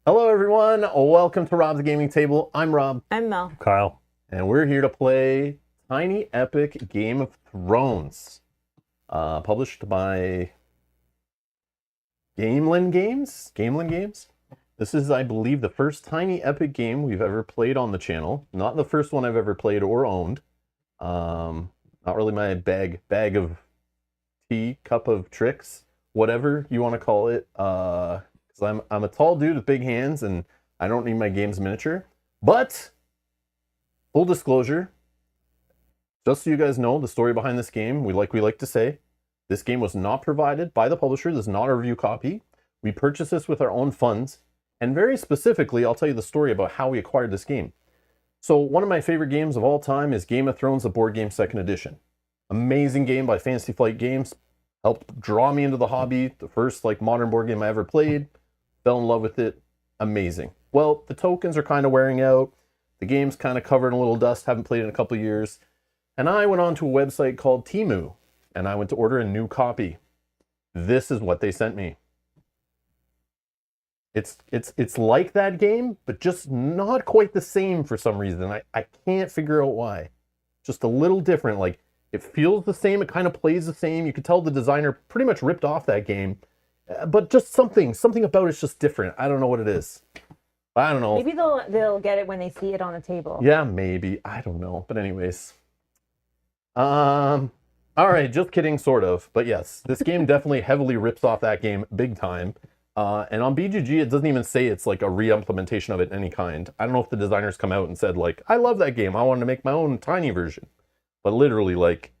Hello, everyone. Welcome to Rob's Gaming Table. I'm Rob. I'm Mel. Kyle. And we're here to play Tiny Epic Game of Thrones, published by Gamelin Games. Gamelin Games. This is, I believe, the first Tiny Epic game we've ever played on the channel. Not the first one I've ever played or owned. Not really my bag of tea, cup of tricks, whatever you want to call it. Because I'm a tall dude with big hands and I don't need my games miniature. But, full disclosure, just so you guys know the story behind this game, we like to say, this game was not provided by the publisher. This is not a review copy. We purchased this with our own funds. And very specifically, I'll tell you the story about how we acquired this game. So one of my favorite games of all time is Game of Thrones, the board game 2nd edition. Amazing game by Fantasy Flight Games. Helped draw me into the hobby. The first modern board game I ever played. Fell in love with it. Amazing. Well, the tokens are kind of wearing out. The game's kind of covered in a little dust. Haven't played it in a couple of years. And I went on to a website called Temu. And I went to order a new copy. This is what they sent me. It's like that game, but just not quite the same for some reason. I can't figure out why. Just a little different. Like, it feels the same. It kind of plays the same. You could tell the designer pretty much ripped off that game. But just something about it's just different. I don't know what it is. I don't know. Maybe they'll get it when they see it on the table. Yeah, maybe. I don't know. But anyways. All right, just kidding, sort of. But yes, this game definitely heavily rips off that game big time. And on BGG, it doesn't even say it's like a re-implementation of it in any kind. I don't know if the designers come out and said, like, I love that game. I wanted to make my own tiny version. But literally, like,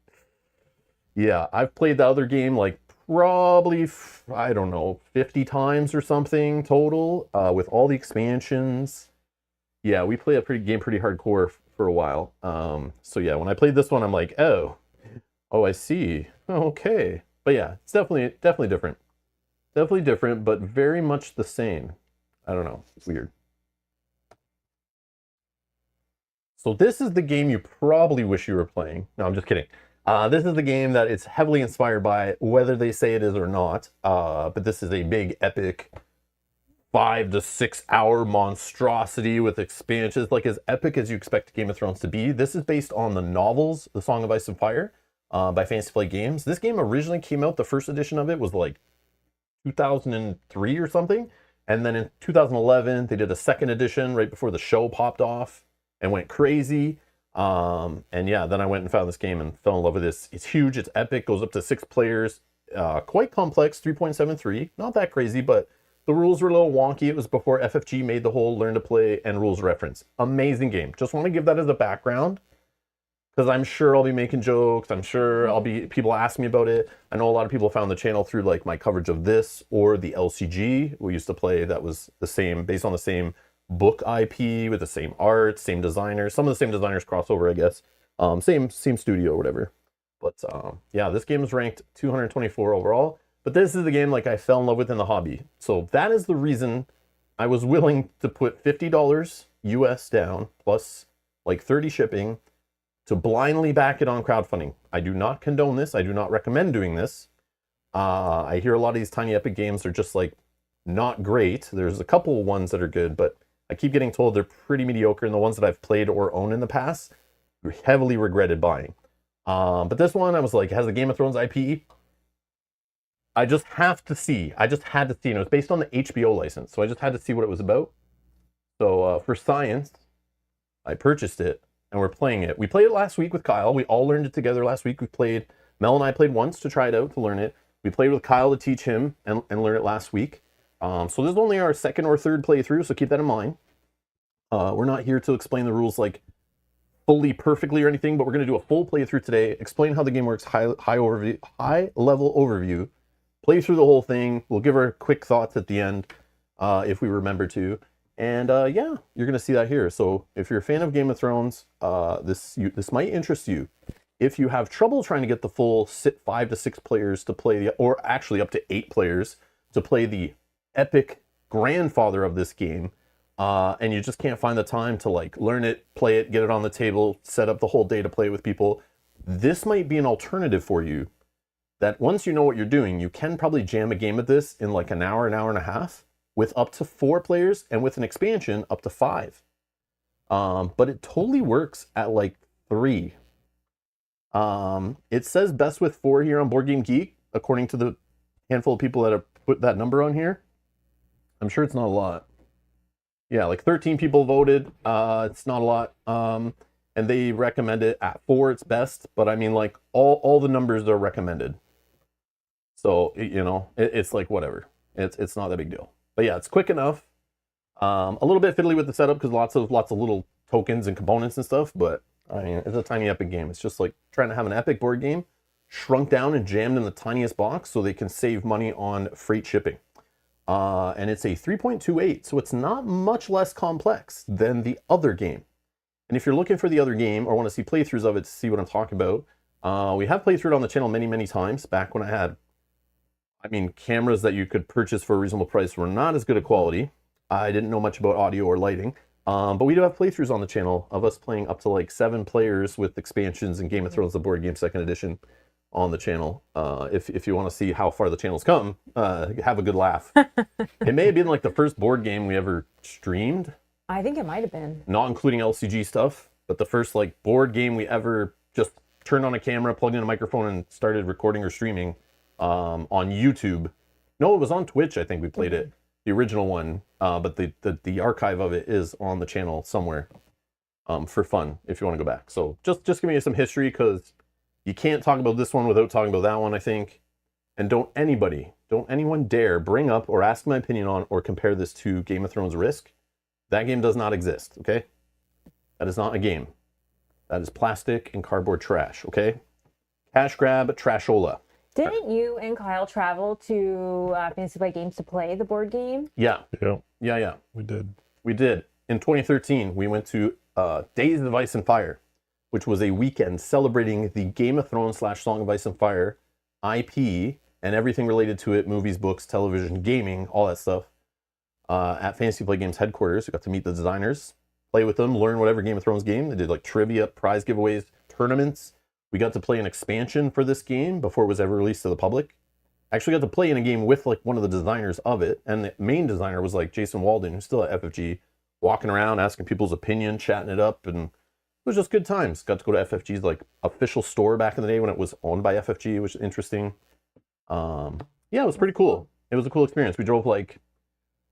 yeah, I've played the other game, like, probably, I don't know, 50 times or something total, with all the expansions. Yeah, we play a game pretty hardcore for a while. So yeah, when I played this one, I'm like, oh, I see. Okay. But yeah, it's definitely different. Definitely different, but very much the same. I don't know. It's weird. So this is the game you probably wish you were playing. No, I'm just kidding. This is the game that it's heavily inspired by, whether they say it is or not. But this is a big, epic 5 to 6 hour monstrosity with expansions, like as epic as you expect Game of Thrones to be. This is based on the novels, The Song of Ice and Fire, by Fantasy Flight Games. This game originally came out, the first edition of it was like 2003 or something. And then in 2011, they did a second edition right before the show popped off and went crazy. And yeah, then I went and found this game and fell in love with this. It's huge, it's epic, goes up to 6 players, quite complex, 3.73, not that crazy, but the rules were a little wonky. It was before FFG made the whole learn to play and rules reference. Amazing game. Just want to give that as a background, because I'm sure I'll be making jokes. I'm sure people ask me about it. I know a lot of people found the channel through like my coverage of this or the LCG we used to play, that was the same, based on the same book IP with the same art, same designers. Some of the same designers cross over, I guess. Same studio or whatever. But yeah, this game is ranked 224 overall. But this is the game like I fell in love with in the hobby. So that is the reason I was willing to put $50 US down plus like 30 shipping to blindly back it on crowdfunding. I do not condone this. I do not recommend doing this. I hear a lot of these Tiny Epic games are just like not great. There's a couple ones that are good, but I keep getting told they're pretty mediocre, and the ones that I've played or owned in the past, heavily regretted buying. But this one, I was like, it has the Game of Thrones IP. I just have to see. I just had to see. And it was based on the HBO license, so I just had to see what it was about. So for science, I purchased it. And we're playing it. We played it last week with Kyle. We all learned it together last week. Mel and I played once to try it out, to learn it. We played with Kyle to teach him and learn it last week. So this is only our second or third playthrough, so keep that in mind. We're not here to explain the rules like fully perfectly or anything, but we're going to do a full playthrough today, explain how the game works, high level overview, play through the whole thing. We'll give our quick thoughts at the end if we remember to. And yeah, you're going to see that here. So if you're a fan of Game of Thrones, this might interest you. If you have trouble trying to get the full 5 to 6 players to play, or actually up to 8 players to play the epic grandfather of this game, and you just can't find the time to like learn it, play it, get it on the table, set up the whole day to play it with people, this might be an alternative for you. That once you know what you're doing, you can probably jam a game of this in like an hour and a half, with up to 4 players and with an expansion up to 5. But it totally works at like 3. It says best with 4 here on Board Game Geek, according to the handful of people that have put that number on here. I'm sure it's not a lot. Yeah, like 13 people voted. It's not a lot. And they recommend it at 4, it's best. But I mean, like, all the numbers are recommended. So, you know, it's like whatever. It's not that big deal. But yeah, it's quick enough. A little bit fiddly with the setup because lots of little tokens and components and stuff. But I mean, it's a tiny Epic game. It's just like trying to have an Epic board game shrunk down and jammed in the tiniest box so they can save money on freight shipping. And it's a 3.28, so it's not much less complex than the other game. And if you're looking for the other game or want to see playthroughs of it to see what I'm talking about, we have playthrough it on the channel many times. Back when I mean, cameras that you could purchase for a reasonable price were not as good a quality. I didn't know much about audio or lighting. But we do have playthroughs on the channel of us playing up to like 7 players with expansions and Game of Thrones, the board game 2nd edition on the channel. If you want to see how far the channel's come, have a good laugh. It may have been like the first board game we ever streamed. I think it might have been. Not including LCG stuff, but the first like board game we ever just turned on a camera, plugged in a microphone, and started recording or streaming on YouTube. No, it was on Twitch, I think we played it. The original one, but the archive of it is on the channel somewhere for fun if you want to go back. So just giving you some history because you can't talk about this one without talking about that one, I think. And don't anyone dare bring up or ask my opinion on or compare this to Game of Thrones Risk. That game does not exist, okay? That is not a game. That is plastic and cardboard trash, okay? Cash grab, trashola. Didn't you and Kyle travel to Fantasy Flight Games to play the board game? Yeah. Yeah. We did. In 2013, we went to Days of Ice and Fire, which was a weekend celebrating the Game of Thrones / Song of Ice and Fire IP and everything related to it, movies, books, television, gaming, all that stuff, at Fantasy Flight Games headquarters. We got to meet the designers, play with them, learn whatever Game of Thrones game. They did like trivia, prize giveaways, tournaments. We got to play an expansion for this game before it was ever released to the public. Actually got to play in a game with like one of the designers of it. And the main designer was like Jason Walden, who's still at FFG, walking around, asking people's opinion, chatting it up. And it was just good times. Got to go to FFG's like official store back in the day when it was owned by FFG, which is interesting. Yeah, it was pretty cool. It was a cool experience. We drove like,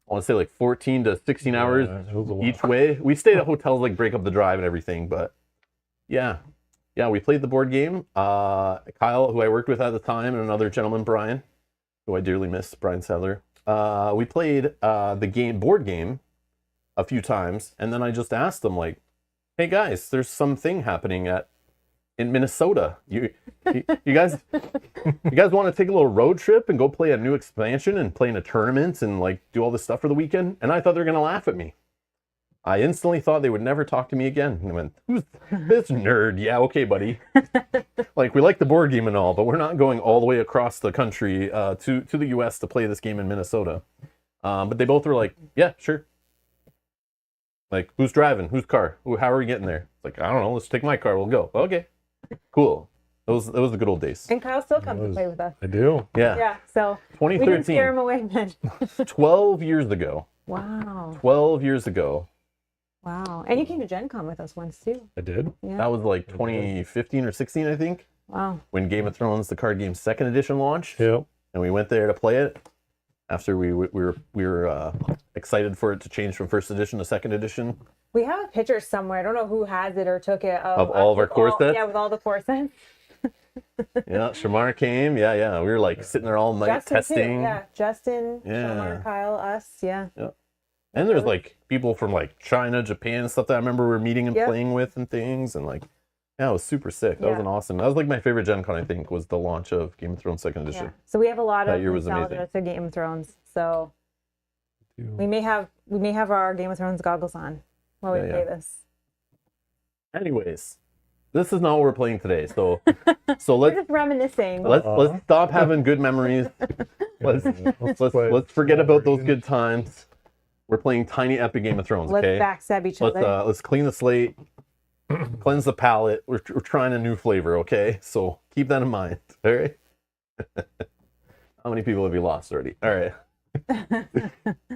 I want to say like 14 to 16 hours each way. We stayed at hotels like break up the drive and everything, but yeah, we played the board game. Kyle, who I worked with at the time, and another gentleman, Brian, who I dearly miss, Brian Sadler. We played the board game a few times, and then I just asked them like, "Hey guys, there's something happening in Minnesota. You guys want to take a little road trip and go play a new expansion and play in a tournament and like do all this stuff for the weekend?" And I thought they were gonna laugh at me. I instantly thought they would never talk to me again. And I went, "Who's this nerd? Yeah, okay, buddy." Like, we like the board game and all, but we're not going all the way across the country to the US to play this game in Minnesota. But they both were like, "Yeah, sure." Like, who's driving? Whose car? How are we getting there? It's like, I don't know. Let's take my car. We'll go. Okay, cool. Those the good old days. And Kyle still comes to play with us. I do. Yeah. Yeah, so 2013. we didn't scare him away then. 12 years ago. Wow. 12 years ago. Wow. And you came to Gen Con with us once too. I did. Yeah. That was like 2015 or 16, I think. Wow. When Game of Thrones, the card game 2nd edition launched. Yep. And we went there to play it after we were excited for it to change from 1st edition to 2nd edition. We have a picture somewhere. I don't know who has it or took it. Of all of our core sets? Yeah, with all the core sets. Yeah, Shamar came. Yeah. We were like sitting there all night Justin testing. too. Yeah, Justin, Yeah. Shamar, Kyle, us. Yeah. And there's like people from like China, Japan, and stuff that I remember we were meeting and playing with and things. And like, yeah, it was super sick. That was an awesome. That was like my favorite Gen Con, I think, was the launch of Game of Thrones 2nd edition. Yeah. So we have a lot That of year was nostalgia to Game of Thrones. So we may have our Game of Thrones goggles on while we play this. Anyways, this is not what we're playing today. So We're let's just reminiscing. let's stop having good memories. Let's forget about those good times. We're playing tiny epic Game of Thrones. Okay. Let's backstab each other. Let's clean the slate, cleanse the palate. We're trying a new flavor. Okay, so keep that in mind. All right. How many people have you lost already? All right.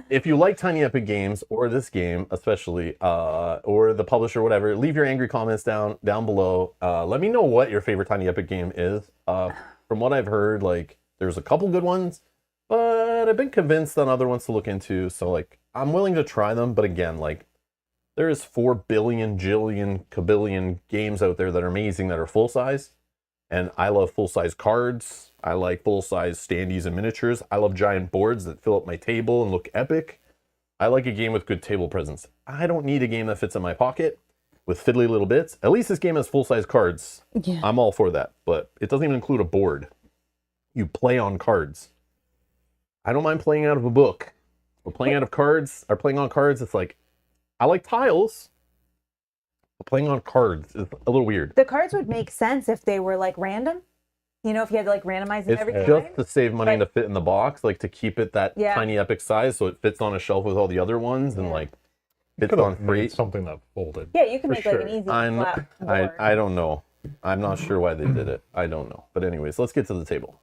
If you like Tiny Epic Games or this game especially, or the publisher, whatever, leave your angry comments down below. Let me know what your favorite Tiny Epic game is. From what I've heard, like there's a couple good ones, but I've been convinced on other ones to look into. So like I'm willing to try them, but again, like there is 4 billion, jillion, kabillion games out there that are amazing that are full size. And I love full-size cards. I like full-size standees and miniatures. I love giant boards that fill up my table and look epic. I like a game with good table presence. I don't need a game that fits in my pocket with fiddly little bits. At least this game has full-size cards. Yeah. I'm all for that, but it doesn't even include a board. You play on cards. I don't mind playing out of a book. But playing out of cards, or playing on cards, it's like, I like tiles. But playing on cards is a little weird. The cards would make sense if they were like random. You know, if you had to like randomize them It's every just time. to save money and But- to fit in the box, like to keep it that Yeah. tiny epic size so it fits on a shelf with all the other ones and Yeah. like fits Could on have free. made something that folded. Yeah, you can For make like an sure. easy flat board. I don't know. I'm not sure why they did it. I don't know. But anyways, let's get to the table.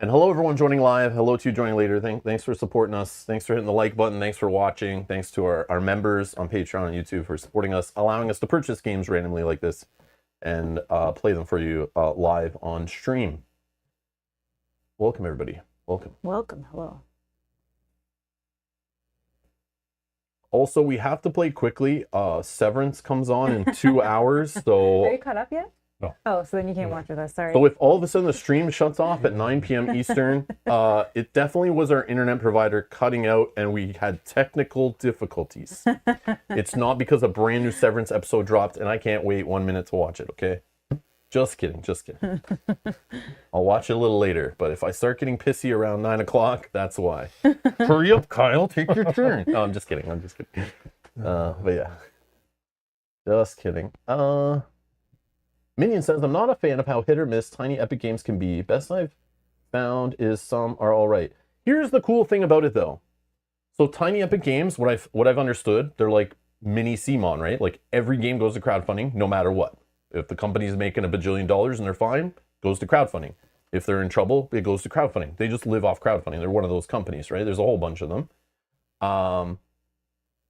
And hello everyone joining live. Hello to you joining later. Thanks for supporting us. Thanks for hitting the like button. Thanks for watching. Thanks to our members on Patreon and YouTube for supporting us, allowing us to purchase games randomly like this and play them for you live on stream. Welcome everybody. Welcome. Welcome, hello. Also, we have to play quickly. Severance comes on in 2 hours, Are so you caught up yet? No. Oh, so then you can't watch with us. Sorry. if all of a sudden the stream shuts off at 9 p.m. Eastern, it definitely was our internet provider cutting out, and we had technical difficulties. It's not because a brand new Severance episode dropped, and I can't wait 1 minute to watch it. Okay, just kidding, just kidding. I'll watch it a little later, but if I start getting pissy around 9 o'clock, that's why. Hurry up, Kyle. Take your turn. No, I'm just kidding. I'm just kidding. But yeah, just kidding. Minion says, I'm not a fan of how hit or miss Tiny Epic games can be. Best I've found is some are all right. Here's the cool thing about it though. So Tiny Epic games, what I've understood, they're like mini CMON, right? Like every game goes to crowdfunding no matter what. If the company's making $1 billion and they're fine, goes to crowdfunding. If they're in trouble, it goes to crowdfunding. They just live off crowdfunding. They're one of those companies, right? There's a whole bunch of them.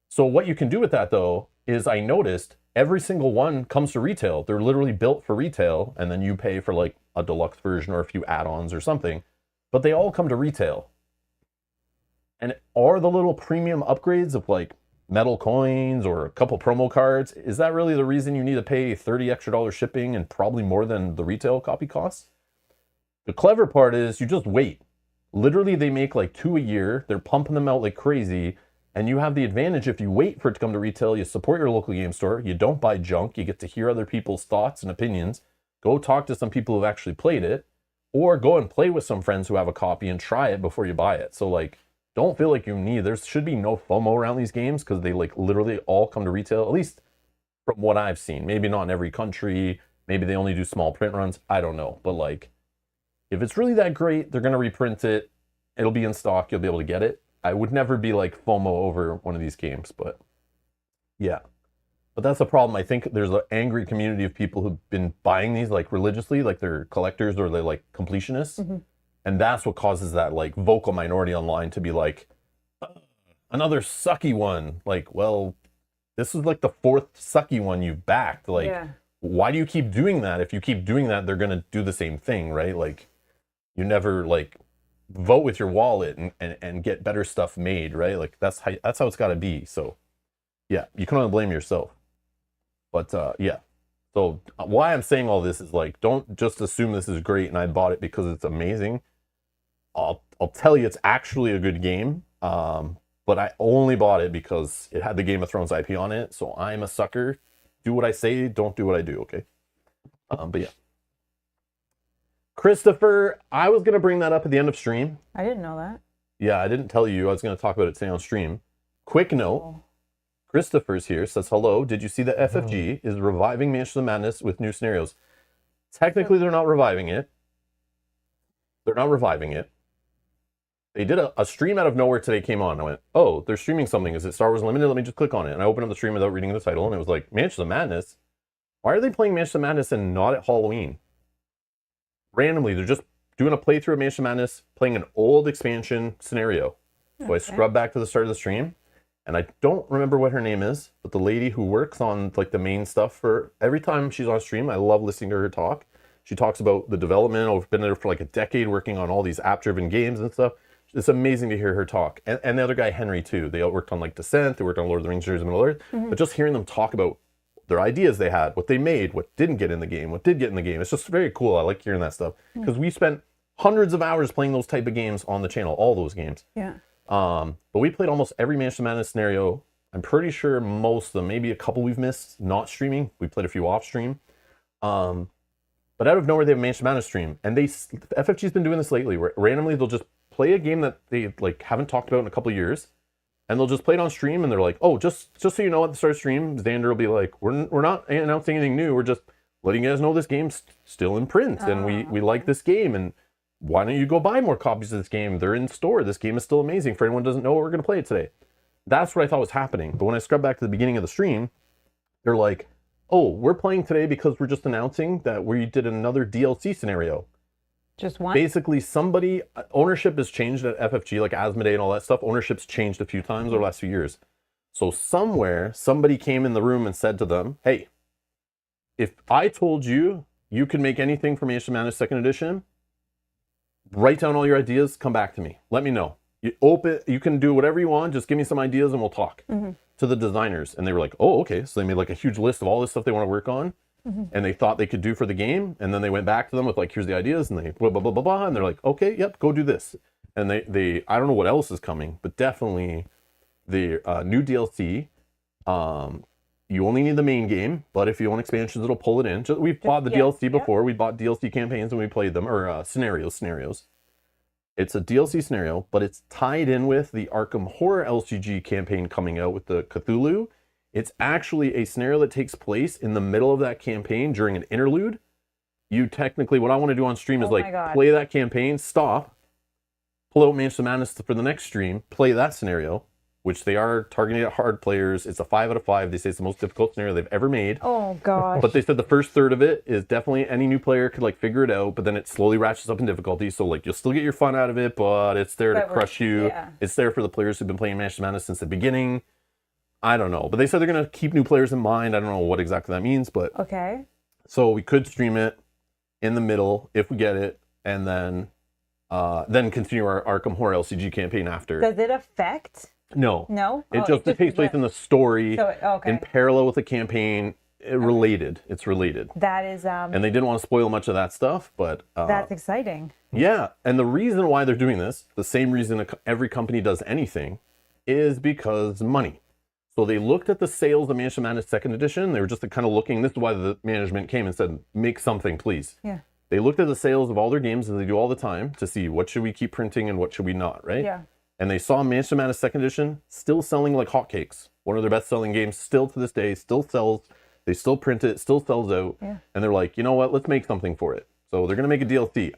So what you can do with that though, is I noticed every single one comes to retail. They're literally built for retail, and then you pay for like a deluxe version or a few add-ons or something, but they all come to retail. And are the little premium upgrades of like metal coins or a couple promo cards, is that really the reason you need to pay $30 extra shipping and probably more than the retail copy costs? The clever part is you just wait. Literally, they make like 2 a year. They're pumping them out like crazy. And you have the advantage if you wait for it to come to retail, you support your local game store, you don't buy junk, you get to hear other people's thoughts and opinions, go talk to some people who've actually played it, or go and play with some friends who have a copy and try it before you buy it. So like, don't feel like you need, there should be no FOMO around these games because they like literally all come to retail, at least from what I've seen. Maybe not in every country, maybe they only do small print runs, I don't know. But like, if it's really that great, they're gonna reprint it, it'll be in stock, you'll be able to get it. I would never be like FOMO over one of these games, but yeah. But that's the problem. I think there's an angry community of people who've been buying these like religiously, like they're collectors or they're like completionists. Mm-hmm. And that's what causes that like vocal minority online to be like, another sucky one. Like, well, this is like the 4th sucky one you've backed. Like, Yeah. why do you keep doing that? If you keep doing that, they're going to do the same thing, right? Like, you never like vote with your wallet and get better stuff made, right? Like that's how it's got to be. So yeah, you can only blame yourself. But yeah, so why I'm saying all this is like, don't just assume this is great and I bought it because it's amazing. I'll tell you it's actually a good game, but I only bought it because it had the Game of Thrones IP on it. So I'm a sucker. Do what I say, don't do what I do. Okay. But yeah. Christopher, I was going to bring that up at the end of stream. I didn't know that. Yeah, I didn't tell you. I was going to talk about it today on stream. Quick note. Oh. Christopher's here, says, hello. Did you see that FFG is reviving Mansions of Madness with new scenarios? Technically, they're not reviving it. They're not reviving it. They did a stream out of nowhere today came on. I went, oh, they're streaming something. Is it Star Wars Unlimited? Let me just click on it. And I opened up the stream without reading the title, and it was like, Mansions of Madness? Why are they playing Mansions of Madness and not at Halloween? Randomly, they're just doing a playthrough of Mansion Madness, playing an old expansion scenario. So I scrubbed back to the start of the stream, and I don't remember what her name is, but the lady who works on like the main stuff for every time she's on stream, I love listening to her talk. She talks about the development. I've been there for like a decade working on all these app-driven games and stuff. It's amazing to hear her talk. And the other guy, Henry, too. They all worked on like Descent. They worked on Lord of the Rings, Journey to Middle-earth. But just hearing them talk about their ideas they had, what they made, what didn't get in the game, what did get in the game. It's just very cool. I like hearing that stuff. Because we spent hundreds of hours playing those type of games on the channel, all those games. Yeah. But we played almost every Mansion Madness scenario. I'm pretty sure most of them, maybe a couple we've missed, not streaming. We played a few off stream. But out of nowhere, they have a Mansion Madness stream. And FFG's been doing this lately, where randomly they'll just play a game that they like haven't talked about in a couple of years. And they'll just play it on stream, and they're like, oh, just so you know, at the start of stream, Xander will be like, we're not announcing anything new. We're just letting you guys know this game's still in print, and we like this game, and why don't you go buy more copies of this game? They're in store. This game is still amazing. For anyone who doesn't know, we're going to play it today. That's what I thought was happening. But when I scrubbed back to the beginning of the stream, they're like, oh, we're playing today because we're just announcing that we did another DLC scenario. Just one? Basically, ownership has changed at FFG, like Asmodee and all that stuff. Ownership's changed a few times over the last few years. So somewhere, somebody came in the room and said to them, hey, if I told you you could make anything for Mansion Madness 2nd Edition, write down all your ideas, come back to me. Let me know. You can do whatever you want, just give me some ideas and we'll talk. To the designers. And they were like, oh, okay. So they made like a huge list of all this stuff they want to work on. And they thought they could do for the game. And then they went back to them with like, here's the ideas. And they blah, blah, blah, blah, blah. And they're like, okay, yep, go do this. And they I don't know what else is coming, but definitely the new DLC. You only need the main game, but if you want expansions, it'll pull it in. We've bought the DLC before. We bought DLC campaigns and we played them, or scenarios. It's a DLC scenario, but it's tied in with the Arkham Horror LCG campaign coming out with the Cthulhu. It's actually a scenario that takes place in the middle of that campaign during an interlude. You technically, what I want to do on stream is play that campaign, stop, pull out Mansion Madness for the next stream, play that scenario, which they are targeting at hard players. It's a 5 out of 5. They say it's the most difficult scenario they've ever made. Oh, gosh. But they said the first third of it is definitely any new player could like figure it out, but then it slowly ratchets up in difficulty. So like you'll still get your fun out of it, but it's there to crush you. Yeah. It's there for the players who've been playing Mansion Madness since the beginning. I don't know. But they said they're going to keep new players in mind. I don't know what exactly that means, but... Okay. So we could stream it in the middle if we get it, and then continue our Arkham Horror LCG campaign after. Does it affect... No. No? It just takes place in the story in parallel with the campaign. Related. It's related. That is... and they didn't want to spoil much of that stuff, but... that's exciting. Yeah, and the reason why they're doing this, the same reason every company does anything, is because money. So they looked at the sales of Mansion Madness 2nd Edition. They were just kind of looking... This is why the management came and said, make something, please. Yeah. They looked at the sales of all their games, as they do all the time, to see what should we keep printing and what should we not, right? Yeah. And they saw Mansion Madness 2nd Edition still selling like hotcakes. One of their best-selling games still to this day, still sells. They still print it, still sells out. Yeah. And they're like, you know what, let's make something for it. So they're going to make a DLC.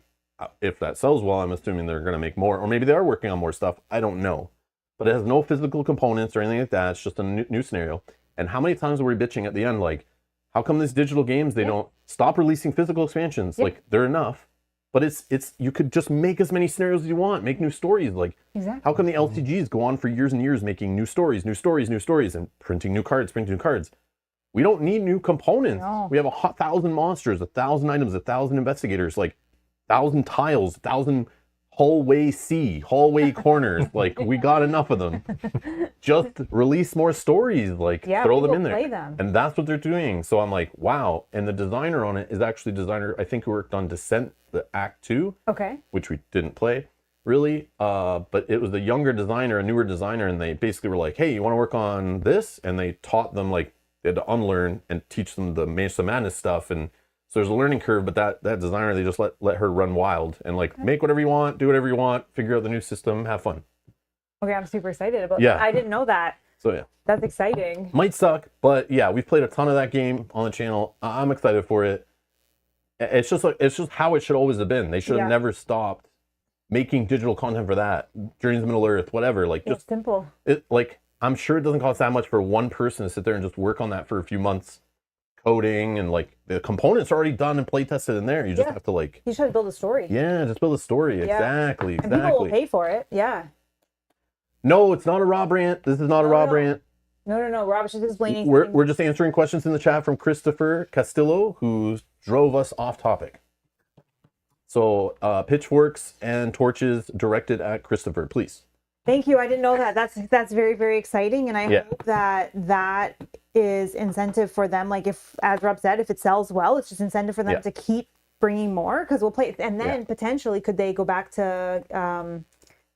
If that sells well, I'm assuming they're going to make more. Or maybe they are working on more stuff. I don't know. But it has no physical components or anything like that. It's just a new scenario. And how many times were we bitching at the end, like, how come these digital games, they don't stop releasing physical expansions? Like, they're enough. But it's you could just make as many scenarios as you want, make new stories. Like, how come the LCGs go on for years and years making new stories, and printing new cards? We don't need new components. No. We have 1,000 monsters, 1,000 items, 1,000 investigators, like 1,000 tiles, 1,000 hallway corners. Like, we got enough of them. Just release more stories, like throw them in there. Play them. And that's what they're doing. So I'm like, wow. And the designer on it is actually a designer, I think, who worked on Descent, the Act 2, which we didn't play really. But it was a younger designer, a newer designer, and they basically were like, hey, you want to work on this? And they taught them, like, they had to unlearn and teach them the Mansion Madness stuff. And so there's a learning curve, but that designer, they just let her run wild and like make whatever you want, do whatever you want, figure out the new system, have fun. Okay, I'm super excited about that. I didn't know that. So yeah. That's exciting. Might suck, but yeah, we've played a ton of that game on the channel. I'm excited for it. It's just how it should always have been. They should have never stopped making digital content for that. Journeys to Middle-earth, whatever. Like, just simple. I'm sure it doesn't cost that much for one person to sit there and just work on that for a few months. coding and like the components are already done and play tested in there. You just have to like. You just have to build a story. Yeah, just build a story. Yeah. Exactly. And people will pay for it. Yeah. No, it's not a Rob rant. This is not a Rob rant. No. Rob is just explaining. We're just answering questions in the chat from Christopher Castillo, who drove us off topic. So pitchforks and torches directed at Christopher, please. Thank you. I didn't know that. That's very, very exciting, and I hope that is incentive for them. Like if, as Rob said, if it sells well, it's just incentive for them to keep bringing more because we'll play. And then potentially, could they go back to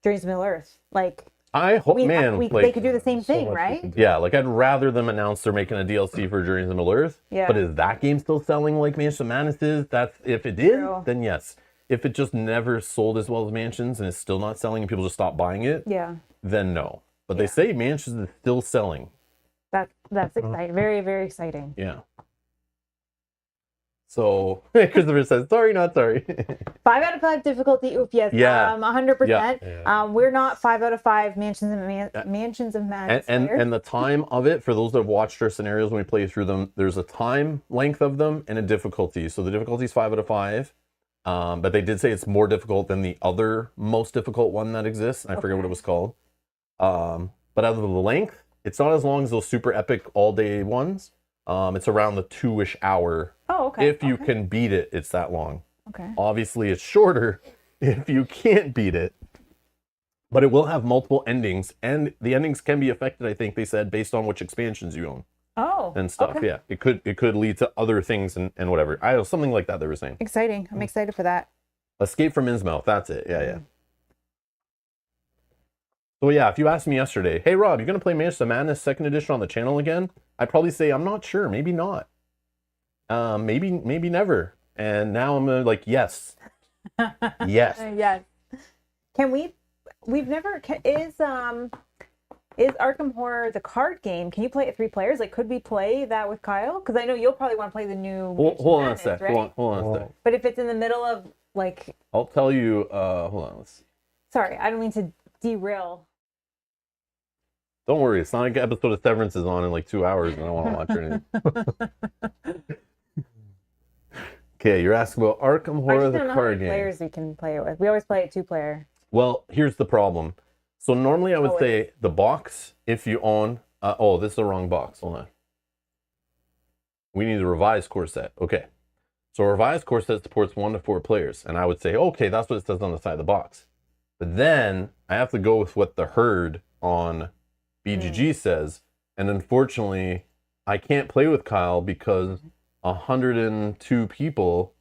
Journeys to Middle Earth? Like I hope, they could do the same thing, right? Yeah, like I'd rather them announce they're making a DLC for Journeys to Middle Earth. Yeah. But is that game still selling like Mansions of Madness is? That's if it is, then yes. If it just never sold as well as Mansions and it's still not selling and people just stop buying it, then no. But they say Mansions is still selling. That's exciting. Very, very exciting. Yeah. So Christopher says, sorry, not sorry. 5 out of 5 difficulty. Oof, yes. 100%. Yeah. We're not 5 out of 5 Mansions of Madness. And the time of it, for those that have watched our scenarios when we play through them, there's a time length of them and a difficulty. So the difficulty is 5 out of 5. But they did say it's more difficult than the other most difficult one that exists. I forget what it was called. But out of the length, it's not as long as those super epic all-day ones. It's around the 2-ish hour. Oh, okay. If you can beat it, it's that long. Okay. Obviously, it's shorter if you can't beat it. But it will have multiple endings, and the endings can be affected, I think they said, based on which expansions you own. Oh. And stuff, yeah. It could lead to other things and whatever. I don't know, something like that they were saying. Exciting. I'm excited for that. Escape from Innsmouth, that's it. Yeah. So yeah, if you asked me yesterday, hey Rob, you gonna play Mansions of Madness 2nd edition on the channel again? I'd probably say I'm not sure, maybe not. Maybe never. And now I'm like, yes. Yes. Yes. Can we've never is Arkham Horror the card game? Can you play it 3 players? Like, could we play that with Kyle? Because I know you'll probably want to play the new. Hold on a sec. Right? Hold on a sec. But if it's in the middle of like. I'll tell you. Hold on. Let's see. Sorry, I don't mean to derail. Don't worry, it's not like an episode of Severance is on in like 2 hours and I don't want to watch or anything. Okay, you're asking about Arkham Horror, the card game. Players we can play it with. We always play it 2-player. Well, here's the problem. So normally I would say the box, if you own... this is the wrong box. Hold on. We need a revised core set. Okay. So a revised core set supports 1 to 4 players. And I would say, okay, that's what it says on the side of the box. But then I have to go with what the herd on BGG says. And unfortunately, I can't play with Kyle because 102 people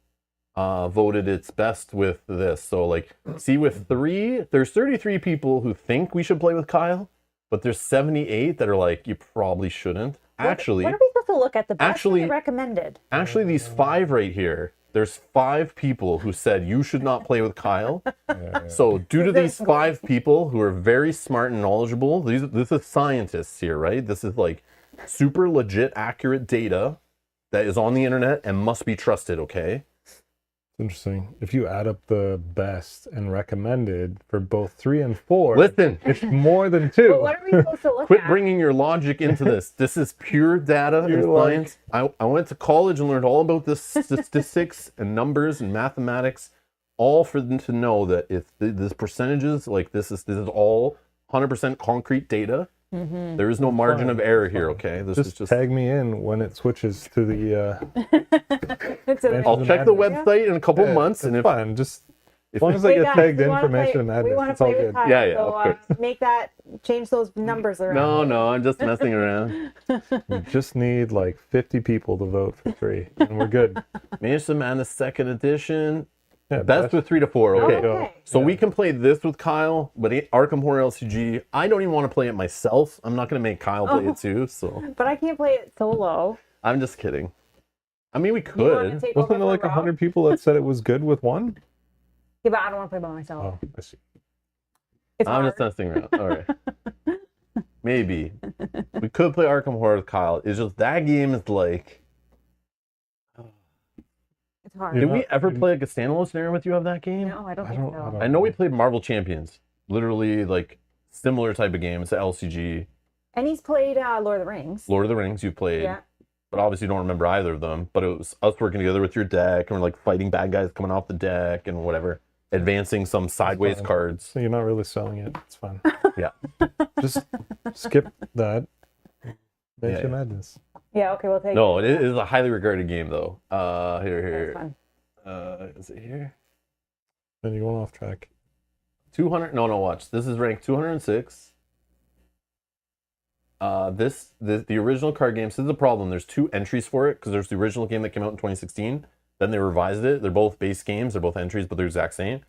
voted it's best with this. So like, see, with 3, there's 33 people who think we should play with Kyle, but there's 78 that are like, you probably shouldn't. Actually, what are we supposed to look at? The best recommended. Actually, these 5 right here, there's 5 people who said you should not play with Kyle. So due to these 5 people who are very smart and knowledgeable, this is scientists here, right? This is like super legit, accurate data that is on the internet and must be trusted, okay? Interesting. If you add up the best and recommended for both 3 and 4, listen, it's more than 2. Well, what are we supposed to look at? Quit bringing your logic into this. This is pure data and science. I went to college and learned all about this statistics and numbers and mathematics, all for them to know that if this percentages, like this is all 100% concrete data. Mm-hmm. There is no margin of error here, okay? This is just tag me in when it switches to the. I'll check the website in a couple months, and if fine, just as long as I get tagged information, it's all good. Kyle, yeah, of course. Change those numbers around. No, I'm just messing around. You just need like 50 people to vote for 3, and we're good. Mansions of Madness 2nd edition. Yeah, best with 3 to 4. Okay. Okay. So we can play this with Kyle, but Arkham Horror LCG, I don't even want to play it myself. I'm not going to make Kyle play it too. So. But I can't play it solo. I'm just kidding. I mean, we could. Wasn't there like 100 people that said it was good with 1? Yeah, but I don't want to play by myself. Oh, I see. I'm just messing around. All right. Maybe. We could play Arkham Horror with Kyle. It's just that game is like... It's hard. Did we ever play like a standalone scenario with you of that game? No, I don't think so. I know we played Marvel Champions. Literally like similar type of game. It's an LCG. And he's played Lord of the Rings. Lord of the Rings you've played. Yeah. but obviously you don't remember either of them. But it was us working together with your deck, and we're like fighting bad guys coming off the deck and whatever, advancing some sideways fine. cards. So you're not really selling it. It's fine. Yeah. Just skip that. Mansion Yeah. Madness. Yeah, okay, we'll take No, it. it is a highly regarded game though. That's Here. fun. Is it here? Then you're going off track. 200. No, watch. This is ranked 206. The original card game. So this is a problem. There's 2 entries for it because there's the original game that came out in 2016. Then they revised it. They're both base games. They're both entries, but they're exact same.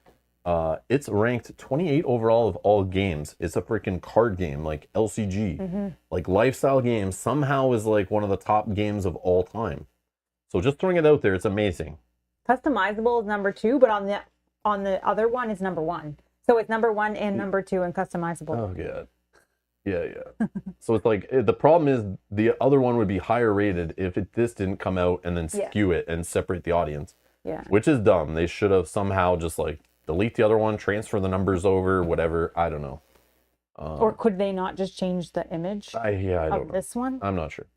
It's ranked 28 overall of all games. It's a freaking card game, like LCG, like lifestyle games. Somehow is like one of the top games of all time. So just throwing it out there, it's amazing. Customizable is number 2, but on the other one is number 1. So it's number 1 and number 2 and customizable. Oh god. Yeah. So it's like the problem is the other one would be higher rated if this didn't come out and then skew it and separate the audience. Yeah. Which is dumb. They should have somehow just like delete the other one, transfer the numbers over, whatever. I don't know. Or could they not just change the image I don't of know. this one? I'm not sure.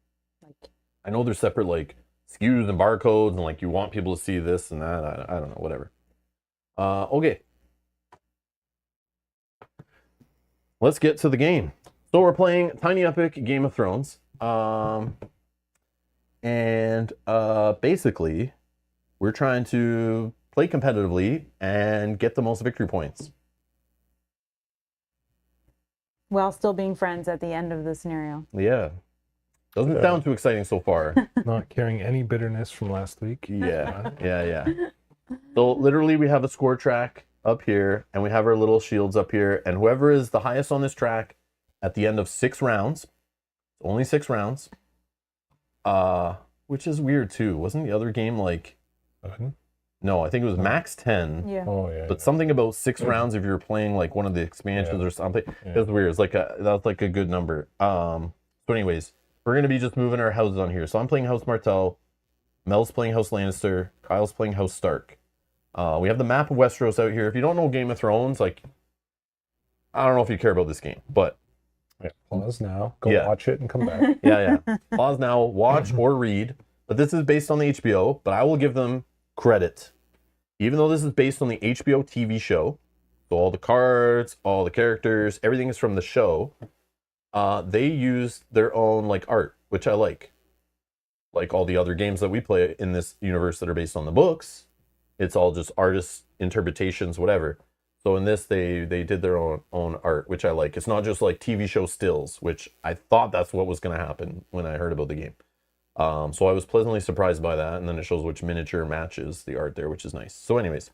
Like, I know there's separate like SKUs and barcodes and like you want people to see this and that. I don't know. Whatever. Okay. Let's get to the game. So we're playing Tiny Epic Game of Thrones. Basically, we're trying to play competitively and get the most victory points. while still being friends at the end of the scenario. Yeah. Doesn't sound too exciting so far. Not carrying any bitterness from last week. Yeah. So literally we have a score track up here and we have our little shields up here, and whoever is the highest on this track at the end of 6 rounds, only 6 rounds, which is weird too. Wasn't the other game like, no, I think it was max 10. Yeah. Oh yeah. But something about 6 rounds if you're playing like one of the expansions or something. Yeah. It was weird. It's like that's like a good number. So anyways, we're gonna be just moving our houses on here. So I'm playing House Martell, Mel's playing House Lannister, Kyle's playing House Stark. We have the map of Westeros out here. If you don't know Game of Thrones, like, I don't know if you care about this game, but Pause now. Go Yeah. watch it and come back. yeah. Pause now, watch or read. But this is based on the HBO, but I will give them credit. Even though this is based on the HBO TV show, so all the cards, all the characters, everything is from the show, they use their own like art, which I like. Like all the other games that we play in this universe that are based on the books, it's all just artists' interpretations, whatever. So in this, they did their own art, which I like. It's not just like TV show stills, which I thought that's what was going to happen when I heard about the game. So I was pleasantly surprised by that. And then it shows which miniature matches the art there, which is nice. So anyways,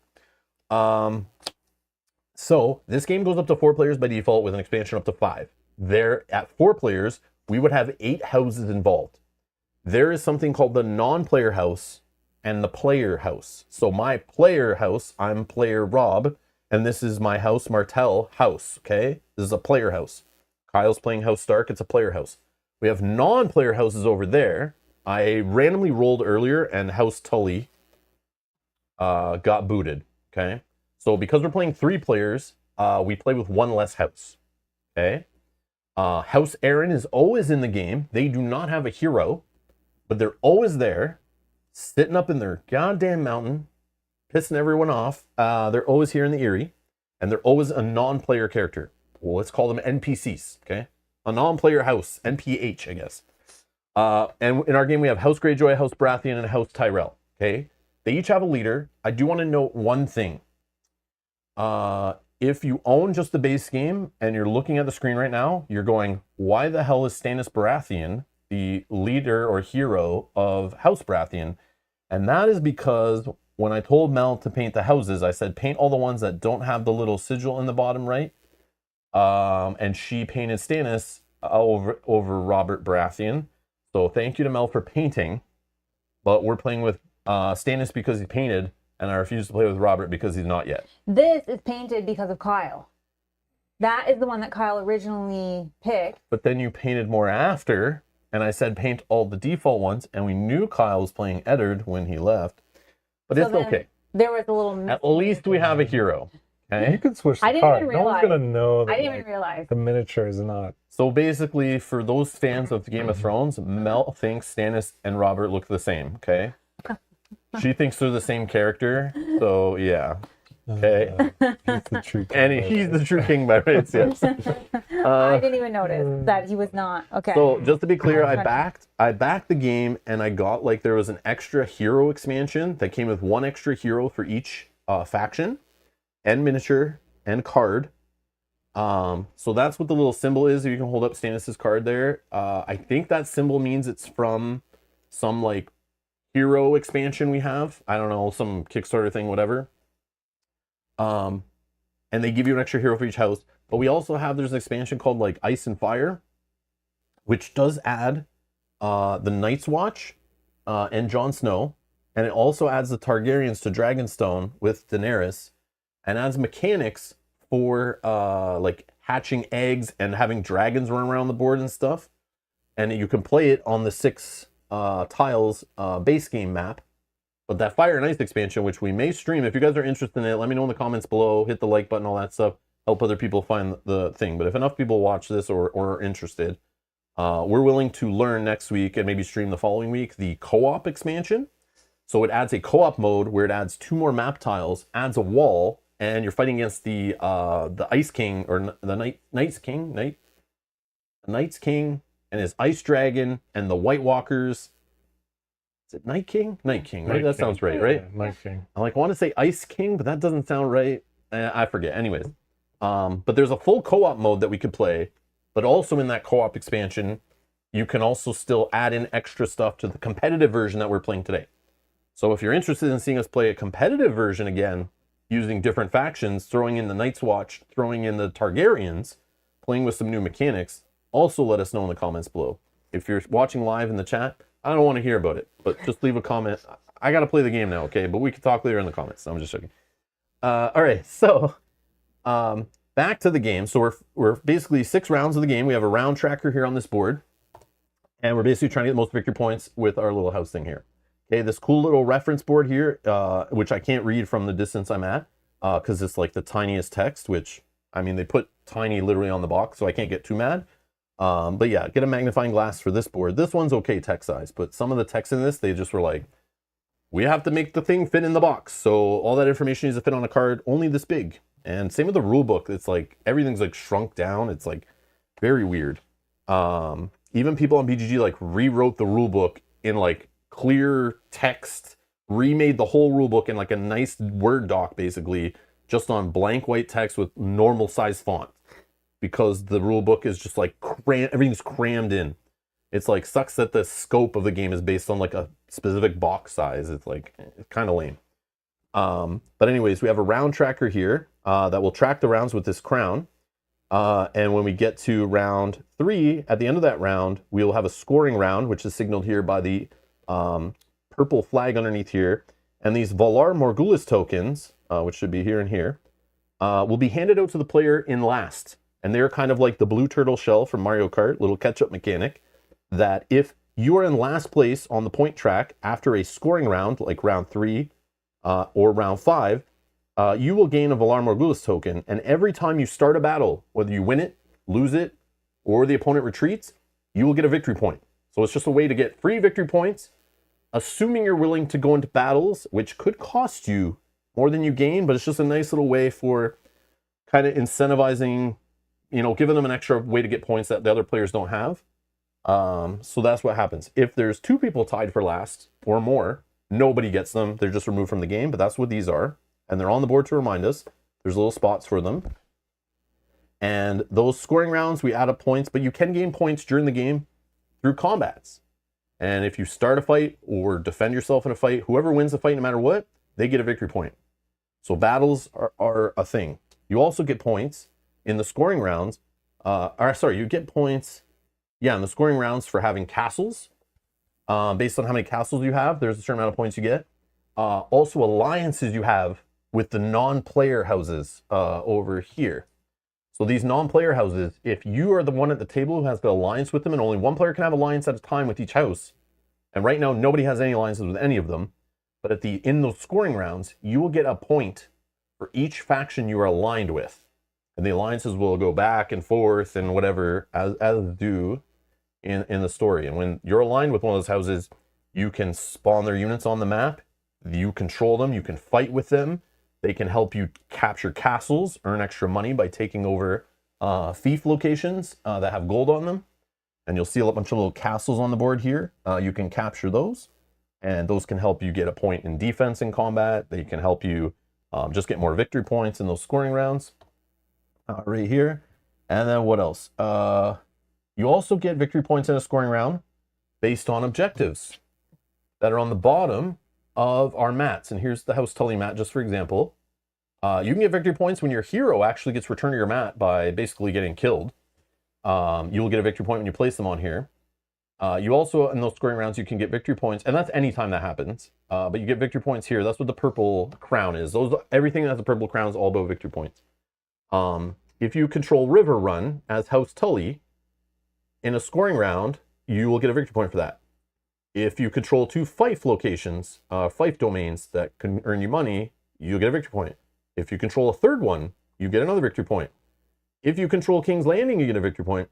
so this game goes up to 4 players by default with an expansion up to 5. There, at 4 players, we would have 8 houses involved. There is something called the non-player house and the player house. So my player house, I'm player Rob, and this is my House Martell house, okay? This is a player house. Kyle's playing House Stark, it's a player house. We have non-player houses over there. I randomly rolled earlier and House Tully got booted, okay? So because we're playing 3 players, we play with 1 less house, okay? House Aaron is always in the game. They do not have a hero, but they're always there, sitting up in their goddamn mountain, pissing everyone off. They're always here in the Eyrie, and they're always a non-player character. Well, let's call them NPCs, okay? A non-player house, NPH, I guess. And in our game, we have House Greyjoy, House Baratheon, and House Tyrell, okay? They each have a leader. I do want to note one thing. If you own just the base game, and you're looking at the screen right now, you're going, why the hell is Stannis Baratheon the leader or hero of House Baratheon? And that is because when I told Mel to paint the houses, I said paint all the ones that don't have the little sigil in the bottom right. And she painted Stannis over Robert Baratheon. So thank you to Mel for painting. But we're playing with Stannis because he painted, and I refuse to play with Robert because he's not yet. This is painted because of Kyle. That is the one that Kyle originally picked. But then you painted more after, and I said paint all the default ones, and we knew Kyle was playing Eddard when he left. But So it's then okay. There was a little... At least we have a hero. Okay. You can switch I the didn't card. even No one's realize. gonna know that I didn't like, even realize. the miniature is not. So basically, for those fans of Game of Thrones, Mel thinks Stannis and Robert look the same. Okay. She thinks they're the same character. So yeah. Okay. He's the true king. And he's the true king by rights. Yes. I didn't even notice that he was not. Okay. So just to be clear, I backed the game, and I got like there was an extra hero expansion that came with one extra hero for each faction, and miniature and card. So that's what the little symbol is. You can hold up Stannis's card there. I think that symbol means it's from some like hero expansion we have. I don't know, some Kickstarter thing, whatever. And they give you an extra hero for each house. But we also have, there's an expansion called like Ice and Fire, which does add the Night's Watch and Jon Snow. And it also adds the Targaryens to Dragonstone with Daenerys, and adds mechanics for like hatching eggs and having dragons run around the board and stuff. And you can play it on the 6 tiles base game map. But that Fire and Ice expansion, which we may stream, if you guys are interested in it, let me know in the comments below. Hit the like button, all that stuff. Help other people find the thing. But if enough people watch this or are interested, we're willing to learn next week and maybe stream the following week the co-op expansion. So it adds a co-op mode where it adds 2 more map tiles, adds a wall, and you're fighting against the Ice King, or the Night's King and his Ice Dragon and the White Walkers. Is it Night King? Night King, right? That sounds right, right? Yeah, Night King. I like want to say Ice King, but that doesn't sound right. I forget. Anyways, but there's a full co-op mode that we could play, but also in that co-op expansion, you can also still add in extra stuff to the competitive version that we're playing today. So if you're interested in seeing us play a competitive version again, using different factions, throwing in the Night's Watch, throwing in the Targaryens, playing with some new mechanics, also let us know in the comments below. If you're watching live in the chat, I don't want to hear about it, but just leave a comment. I got to play the game now, okay? But we can talk later in the comments. I'm just joking. All right, so back to the game. So we're basically 6 rounds of the game. We have a round tracker here on this board, and we're basically trying to get the most victory points with our little house thing here. Okay, this cool little reference board here, which I can't read from the distance I'm at, because it's like the tiniest text, which, I mean, they put tiny literally on the box, so I can't get too mad. But yeah, get a magnifying glass for this board. This one's okay text size, but some of the text in this, they just were like, we have to make the thing fit in the box. So all that information needs to fit on a card only this big. And same with the rule book. It's like, everything's like shrunk down. It's like very weird. Even people on BGG like rewrote the rule book in like clear text, remade the whole rule book in like a nice Word doc, basically, just on blank white text with normal size font. Because the rule book is just like everything's crammed in. It's like sucks that the scope of the game is based on like a specific box size. It's like kind of lame. But anyways, we have a round tracker here that will track the rounds with this crown. And when we get to round 3, at the end of that round, we will have a scoring round, which is signaled here by the purple flag underneath here. And these Valar Morghulis tokens, which should be here and here, will be handed out to the player in last. And they're kind of like the blue turtle shell from Mario Kart, little catch-up mechanic, that if you are in last place on the point track after a scoring round, like round 3 or round 5, you will gain a Valar Morghulis token. And every time you start a battle, whether you win it, lose it, or the opponent retreats, you will get a victory point. So it's just a way to get free victory points, assuming you're willing to go into battles, which could cost you more than you gain, but it's just a nice little way for kind of incentivizing, you know, giving them an extra way to get points that the other players don't have. So that's what happens. If there's 2 people tied for last or more, nobody gets them. They're just removed from the game, but that's what these are. And they're on the board to remind us. There's little spots for them. And those scoring rounds, we add up points, but you can gain points during the game through combats. And if you start a fight or defend yourself in a fight, whoever wins the fight, no matter what, they get a victory point. So battles are a thing. You also get points in the scoring rounds, you get points, in the scoring rounds for having castles. Based on how many castles you have, there's a certain amount of points you get. Also alliances you have with the non-player houses over here. So these non-player houses, if you are the one at the table who has the alliance with them, and only one player can have alliance at a time with each house, and right now nobody has any alliances with any of them, but in those scoring rounds, you will get a point for each faction you are aligned with. And the alliances will go back and forth and whatever, as do in the story. And when you're aligned with one of those houses, you can spawn their units on the map. You control them. You can fight with them. They can help you capture castles, earn extra money by taking over fief locations that have gold on them. And you'll see a bunch of little castles on the board here. You can capture those. And those can help you get a point in defense in combat. They can help you just get more victory points in those scoring rounds. Right here. And then what else? You also get victory points in a scoring round based on objectives that are on the bottom of our mats. And here's the House Tully mat, just for example. You can get victory points when your hero actually gets returned to your mat by basically getting killed. You will get a victory point when you place them on here. You also, in those scoring rounds, you can get victory points, and that's anytime that happens. But you get victory points here. That's what the purple crown is. Everything that has a purple crown is all about victory points. If you control River Run as House Tully, in a scoring round, you will get a victory point for that. If you control 2 fief locations, fief domains that can earn you money, you'll get a victory point. If you control a 3rd one, you get another victory point. If you control King's Landing, you get a victory point.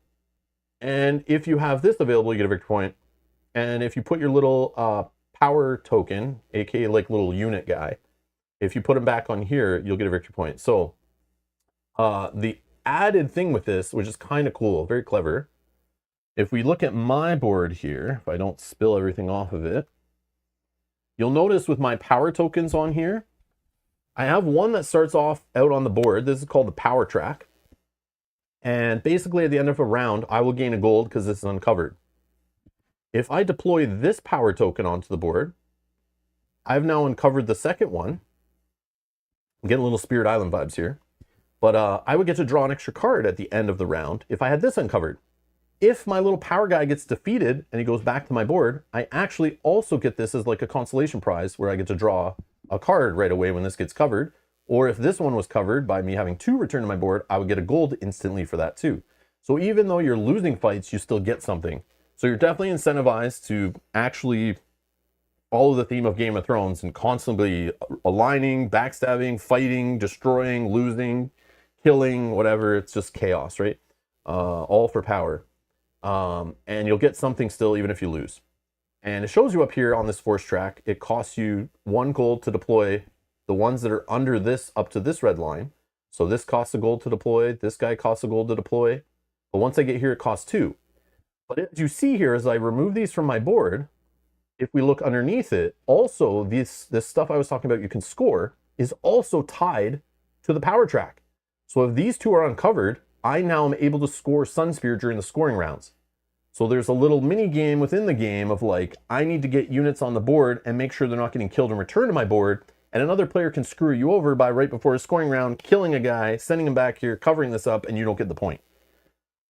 And if you have this available, you get a victory point. And if you put your little power token, aka like little unit guy, if you put him back on here, you'll get a victory point. So the added thing with this, which is kind of cool, very clever, if we look at my board here, if I don't spill everything off of it, you'll notice with my power tokens on here, I have one that starts off out on the board. This is called the power track. And basically at the end of a round, I will gain a gold because this is uncovered. If I deploy this power token onto the board, I've now uncovered the second one. I'm getting a little Spirit Island vibes here. But I would get to draw an extra card at the end of the round if I had this uncovered. If my little power guy gets defeated and he goes back to my board, I actually also get this as like a consolation prize where I get to draw a card right away when this gets covered. Or if this one was covered by me having 2 returned to my board, I would get a gold instantly for that too. So even though you're losing fights, you still get something. So you're definitely incentivized to actually follow the theme of Game of Thrones and constantly aligning, backstabbing, fighting, destroying, losing, killing, whatever. It's just chaos, right? All for power. And you'll get something still even if you lose. And it shows you up here on this force track, it costs you 1 gold to deploy the ones that are under this up to this red line. So this costs a gold to deploy, this guy costs a gold to deploy. But once I get here, it costs 2. But as you see here, as I remove these from my board, if we look underneath it, also this stuff I was talking about you can score is also tied to the power track. So if these 2 are uncovered, I now am able to score Sunspear during the scoring rounds. So there's a little mini game within the game of like, I need to get units on the board and make sure they're not getting killed and returned to my board. And another player can screw you over by right before a scoring round, killing a guy, sending him back here, covering this up, and you don't get the point.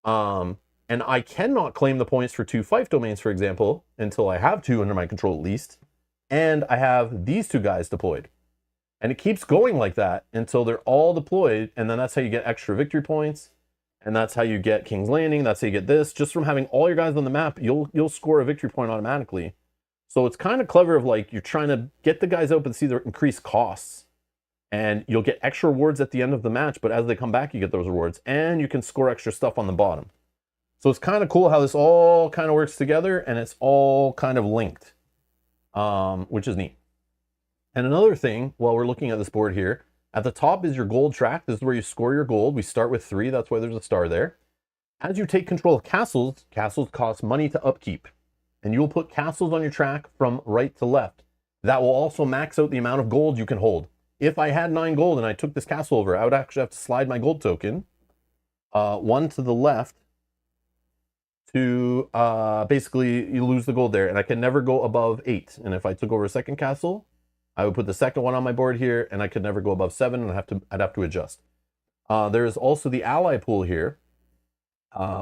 And I cannot claim the points for 2 fief domains, for example, until I have 2 under my control at least. And I have these 2 guys deployed. And it keeps going like that until they're all deployed. And then that's how you get extra victory points. And that's how you get King's Landing. That's how you get this. Just from having all your guys on the map, you'll score a victory point automatically. So it's kind of clever of like, you're trying to get the guys out but see their increased costs. And you'll get extra rewards at the end of the match, but as they come back, you get those rewards. And you can score extra stuff on the bottom. So it's kind of cool how this all kind of works together and it's all kind of linked, which is neat. And another thing, while we're looking at this board here, at the top is your gold track. This is where you score your gold. We start with 3. That's why there's a star there. As you take control of castles, castles cost money to upkeep. And you will put castles on your track from right to left. That will also max out the amount of gold you can hold. If I had 9 gold and I took this castle over, I would actually have to slide my gold token, 1 to the left, to basically you lose the gold there. And I can never go above 8. And if I took over a second castle, I would put the second one on my board here, and I could never go above 7, and I'd have to adjust. There is also the ally pool here,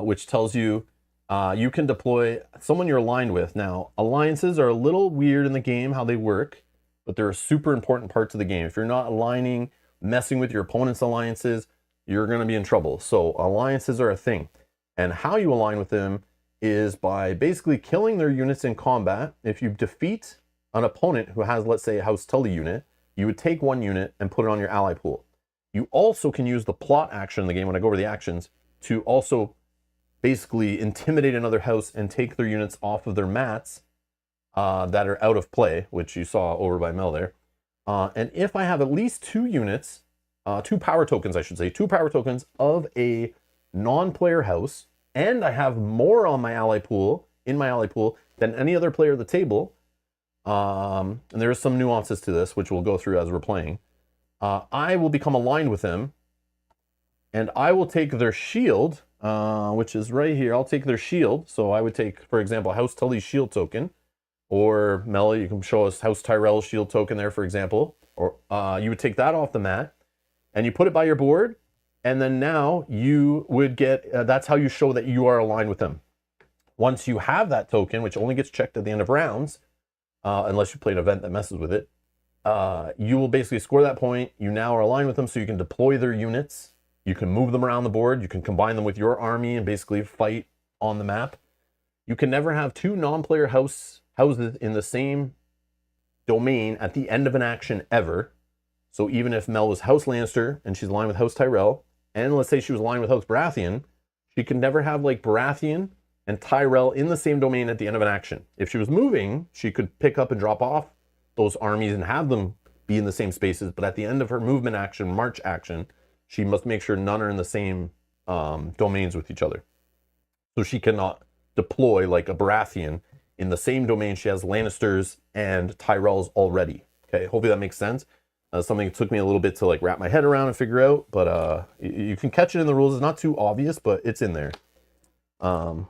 which tells you you can deploy someone you're aligned with. Now, alliances are a little weird in the game, how they work, but they're a super important part to the game. If you're not aligning, messing with your opponent's alliances, you're going to be in trouble. So alliances are a thing. And how you align with them is by basically killing their units in combat. If you defeat an opponent who has, let's say, a House Tully unit, you would take 1 unit and put it on your ally pool. You also can use the plot action in the game, when I go over the actions, to also basically intimidate another house and take their units off of their mats that are out of play, which you saw over by Mel there. And if I have at least 2 units, 2 power tokens, I should say, 2 power tokens of a non-player house, and I have more on my ally pool, in my ally pool, than any other player at the table, and there are some nuances to this, which we'll go through as we're playing, I will become aligned with them, and I will take their shield, which is right here. I'll take their shield. So I would take, for example, House Tully's shield token, or Melly, you can show us House Tyrell's shield token there, for example. Or you would take that off the mat, and you put it by your board, and then now you would get, that's how you show that you are aligned with them. Once you have that token, which only gets checked at the end of rounds, unless you play an event that messes with it, you will basically score that point. You now are aligned with them, so you can deploy their units. You can move them around the board. You can combine them with your army and basically fight on the map. You can never have 2 non-player houses in the same domain at the end of an action ever. So even if Mel was House Lannister and she's aligned with House Tyrell, and let's say she was aligned with House Baratheon, she can never have like Baratheon and Tyrell in the same domain at the end of an action. If she was moving, she could pick up and drop off those armies and have them be in the same spaces. But at the end of her movement action, march action, she must make sure none are in the same domains with each other. So she cannot deploy like a Baratheon in the same domain she has Lannisters and Tyrells already. Okay, hopefully that makes sense. Something that took me a little bit to like wrap my head around and figure out, but you can catch it in the rules. It's not too obvious, but it's in there. And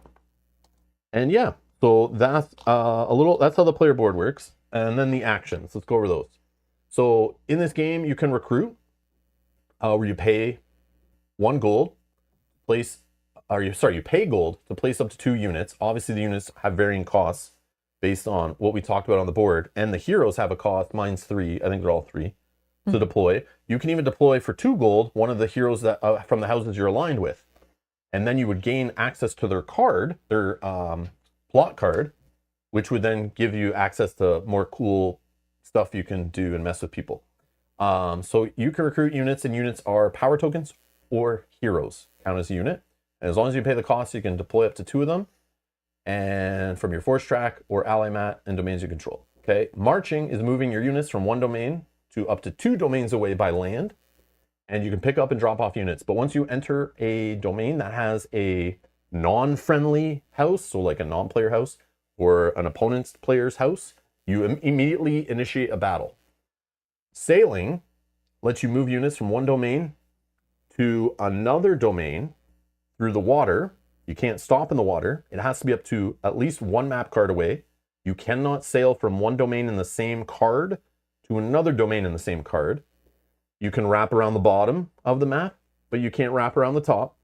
yeah, so that's that's how the player board works. And then the actions, let's go over those. So in this game, you can recruit, where you pay 1 gold, you pay gold to place up to 2 units. Obviously the units have varying costs based on what we talked about on the board, and the heroes have a cost. Mine's 3, I think they're all 3, to deploy. You can even deploy for 2 gold one of the heroes that from the houses you're aligned with, and then you would gain access to their card, their plot card, which would then give you access to more cool stuff you can do and mess with people. So you can recruit units, and units are power tokens or heroes, count as a unit. And as long as you pay the cost, you can deploy up to 2 of them, and from your force track or ally mat and domains you control. Okay, marching is moving your units from 1 domain to up to 2 domains away by land, and you can pick up and drop off units. But once you enter a domain that has a non-friendly house, so like a non-player house or an opponent's player's house, you immediately initiate a battle. Sailing lets you move units from 1 domain to another domain through the water. You can't stop in the water. It has to be up to at least 1 map card away. You cannot sail from 1 domain in the same card to another domain in the same card. You can wrap around the bottom of the map, but you can't wrap around the top,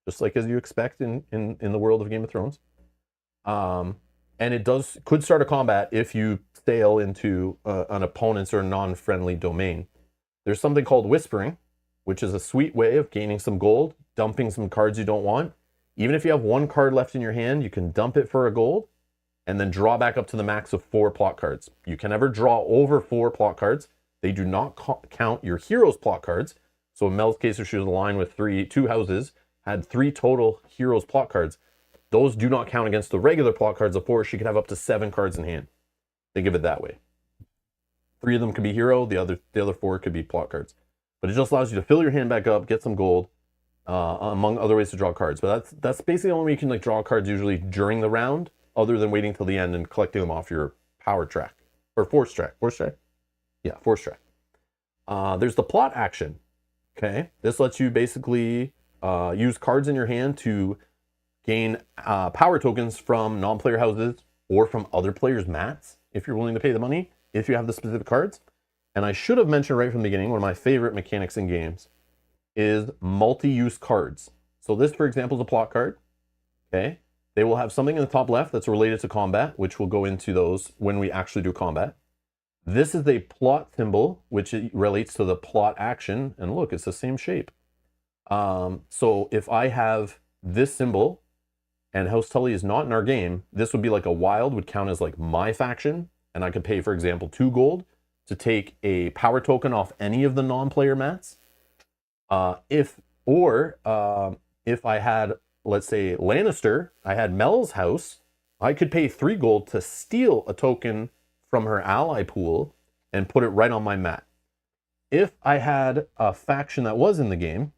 just like as you expect in the world of Game of Thrones. And it could start a combat if you sail into an opponent's or non-friendly domain. There's something called whispering, which is a sweet way of gaining some gold, dumping some cards you don't want. Even if you have 1 card left in your hand, you can dump it for a gold and then draw back up to the max of 4 plot cards. You can never draw over 4 plot cards. They do not count your hero's plot cards. So in Mel's case, if she was aligned with 2 houses, had 3 total hero's plot cards, those do not count against the regular plot cards of 4. She could have up to 7 cards in hand. Think of it that way. 3 of them could be hero, the other 4 could be plot cards. But it just allows you to fill your hand back up, get some gold, among other ways to draw cards. But that's basically the only way you can like draw cards usually during the round, other than waiting till the end and collecting them off your power track or force track. Force track? Yeah, force track. There's the plot action. Okay, this lets you basically use cards in your hand to gain power tokens from non-player houses or from other players' mats if you're willing to pay the money, if you have the specific cards. And I should have mentioned right from the beginning, one of my favorite mechanics in games is multi-use cards. So this, for example, is a plot card. Okay, they will have something in the top left that's related to combat, which we'll go into those when we actually do combat. This is a plot symbol, which relates to the plot action. And look, it's the same shape. So if I have this symbol and House Tully is not in our game, this would be like a wild, would count as like my faction. And I could pay, for example, 2 gold to take a power token off any of the non-player mats. If I had, let's say, Lannister, I had Mel's house, I could pay 3 gold to steal a token from her ally pool and put it right on my mat. If I had a faction that was in the game,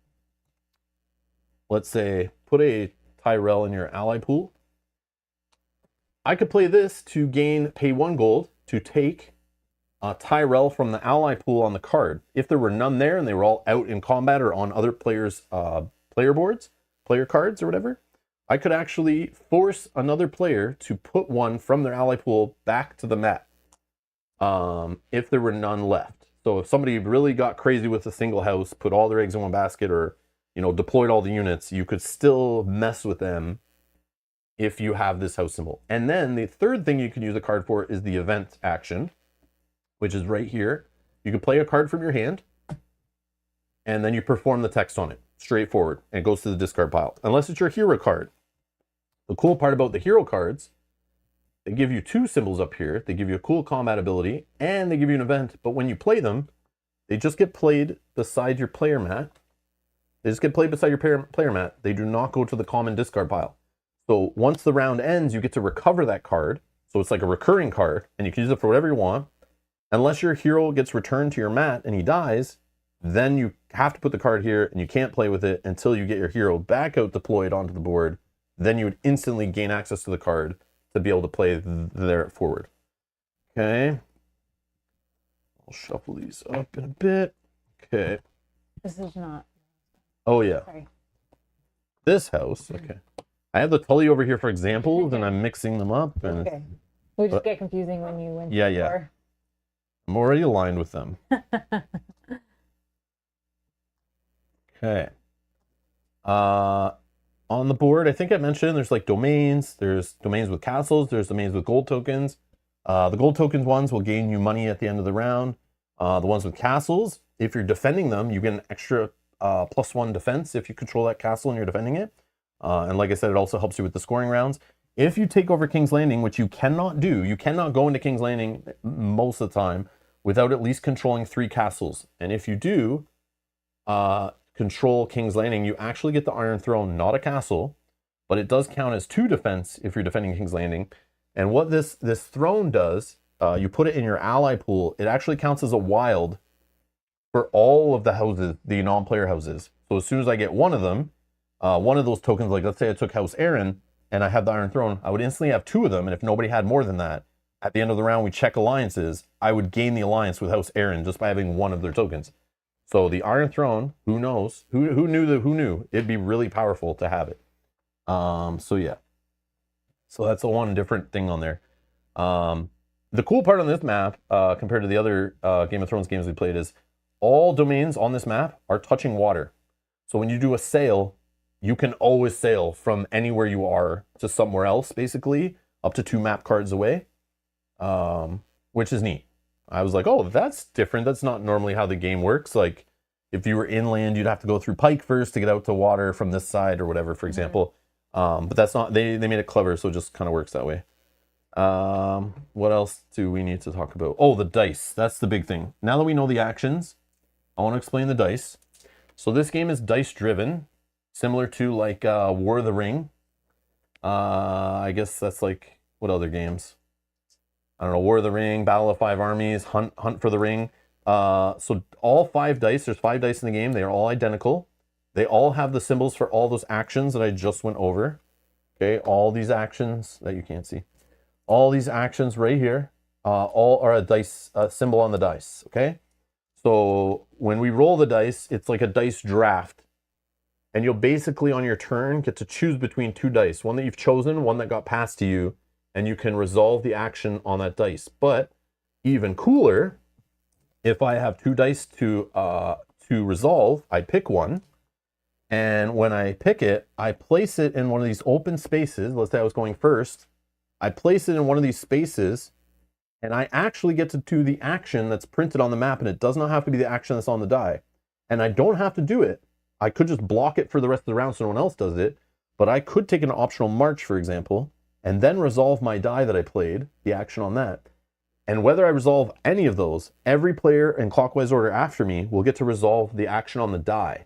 let's say, put a Tyrell in your ally pool, I could play this to pay 1 gold to take a Tyrell from the ally pool on the card. If there were none there and they were all out in combat or on other players' player boards, player cards or whatever, I could actually force another player to put one from their ally pool back to the mat if there were none left. So if somebody really got crazy with a single house, put all their eggs in one basket, or deployed all the units, you could still mess with them if you have this house symbol. And then the third thing you can use a card for is the event action, which is right here. You can play a card from your hand, and then you perform the text on it, straightforward, and it goes to the discard pile, unless it's your hero card. The cool part about the hero cards, they give you 2 symbols up here. They give you a cool combat ability, and they give you an event, but when you play them, they just get played beside your player mat. They just get played beside your player mat. They do not go to the common discard pile. So once the round ends, you get to recover that card. So it's like a recurring card, and you can use it for whatever you want. Unless your hero gets returned to your mat and he dies, then you have to put the card here, and you can't play with it until you get your hero back out deployed onto the board. Then you would instantly gain access to the card to be able to play there forward. Okay. I'll shuffle these up in a bit. Okay. This is not. Oh, yeah. Sorry. This house. Okay. I have the Tully over here for examples, and I'm mixing them up. And Okay. It would just get confusing when you went. Yeah, yeah. I'm already aligned with them. Okay. On the board, I think I mentioned there's like domains. There's domains with castles. There's domains with gold tokens. The gold tokens ones will gain you money at the end of the round. The ones with castles, if you're defending them, you get an extra +1 defense if you control that castle and you're defending it. And like I said, it also helps you with the scoring rounds. If you take over King's Landing, which you cannot do, you cannot go into King's Landing most of the time without at least controlling 3 castles. And if you do control King's Landing, you actually get the Iron Throne, not a castle, but it does count as 2 defense if you're defending King's Landing. And what this throne does, you put it in your ally pool, it actually counts as a wild for all of the houses, the non-player houses. So as soon as I get one of them, one of those tokens, like let's say I took House Aaron and I have the Iron Throne, I would instantly have 2 of them. And if nobody had more than that, at the end of the round, we check alliances. I would gain the alliance with House Aaron just by having one of their tokens. So the Iron Throne, who knows? Who knew? It'd be really powerful to have it. So yeah. So that's the one different thing on there. The cool part on this map, compared to the other Game of Thrones games we played, is all domains on this map are touching water. So when you do a sail, you can always sail from anywhere you are to somewhere else, basically, up to 2 map cards away, which is neat. I was like, oh, that's different. That's not normally how the game works. Like, if you were inland, you'd have to go through Pike first to get out to water from this side or whatever, for example. But that's not, they made it clever, so it just kind of works that way. What else do we need to talk about? Oh, the dice. That's the big thing. Now that we know the actions, I want to explain the dice. So this game is dice driven, similar to like War of the Ring. I guess that's like, what other games? I don't know, War of the Ring, Battle of 5 Armies, Hunt for the Ring. So all 5 dice, there's 5 dice in the game. They are all identical. They all have the symbols for all those actions that I just went over. Okay, all these actions that you can't see. All these actions right here, all are a dice symbol on the dice, okay? So when we roll the dice, it's like a dice draft. And you'll basically, on your turn, get to choose between 2 dice. One that you've chosen, one that got passed to you, and you can resolve the action on that dice. But even cooler, if I have 2 dice to resolve, I pick one. And when I pick it, I place it in one of these open spaces. Let's say I was going first. I place it in one of these spaces, and I actually get to do the action that's printed on the map, and it does not have to be the action that's on the die. And I don't have to do it. I could just block it for the rest of the round so no one else does it, but I could take an optional march, for example, and then resolve my die that I played, the action on that. And whether I resolve any of those, every player in clockwise order after me will get to resolve the action on the die.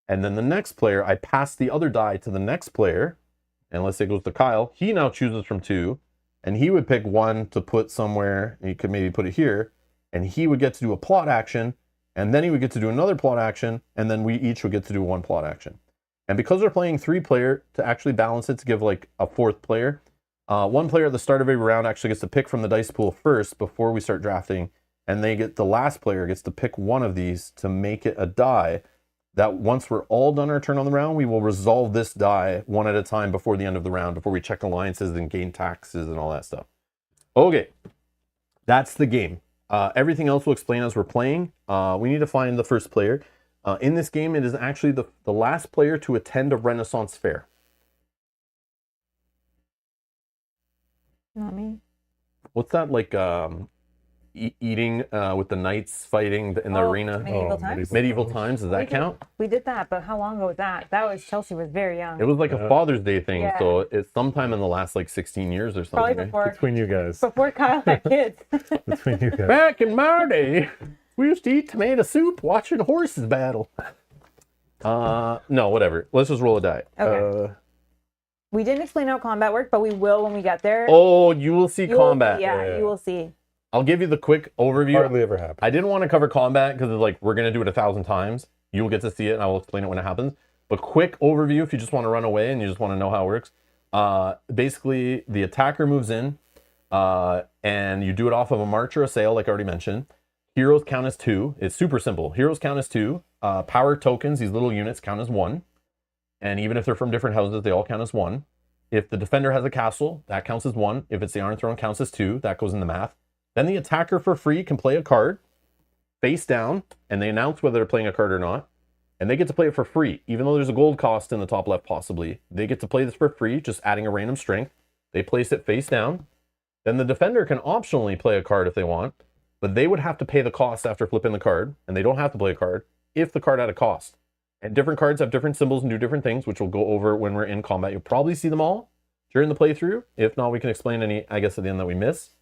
And then the next player, I pass the other die to the next player. And let's say it goes to Kyle. He now chooses from 2. And he would pick 1 to put somewhere. And he could maybe put it here. And he would get to do a plot action. And then he would get to do another plot action. And then we each would get to do 1 plot action. And because we're playing 3-player, to actually balance it, to give like a 4th player, 1 player at the start of every round actually gets to pick from the dice pool first before we start drafting. And the last player gets to pick 1 of these to make it a die that once we're all done our turn on the round, we will resolve this die 1 at a time before the end of the round, before we check alliances and gain taxes and all that stuff. Okay, that's the game. Everything else we'll explain as we're playing. We need to find the first player. In this game, it is actually the last player to attend a Renaissance fair. Not me. What's that like? Eating with the knights fighting in the arena. Medieval times. Medieval times. Does that count? We did that, but how long ago was that? That was Chelsea was very young. It was like a Father's Day thing, Yeah. so it's sometime in the last like 16 years or something. Probably right? before Between you guys. Kyle had kids. Between you guys. Back in my day, we used to eat tomato soup watching horses battle. No, whatever. Let's just roll a die. Okay. We didn't explain how combat worked, but we will when we get there. Oh, you will see You will- combat. yeah, you will see. I'll give you the quick overview. Hardly ever happens. I didn't want to cover combat because it's like we're gonna do it 1,000 times. You'll get to see it, and I will explain it when it happens. But quick overview if you just want to run away and you just want to know how it works. Basically, the attacker moves in, and you do it off of a march or a sail, like I already mentioned. Heroes count as 2. It's super simple. Heroes count as 2. Power tokens, these little units, count as 1. And even if they're from different houses, they all count as 1. If the defender has a castle, that counts as 1. If it's the Iron Throne, counts as 2. That goes in the math. Then the attacker for free can play a card face down, and they announce whether they're playing a card or not. And they get to play it for free, even though there's a gold cost in the top left possibly. They get to play this for free, just adding a random strength. They place it face down. Then the defender can optionally play a card if they want, but they would have to pay the cost after flipping the card, and they don't have to play a card if the card had a cost. And different cards have different symbols and do different things, which we'll go over when we're in combat. You'll probably see them all during the playthrough. If not, we can explain any, I guess, at the end that we miss.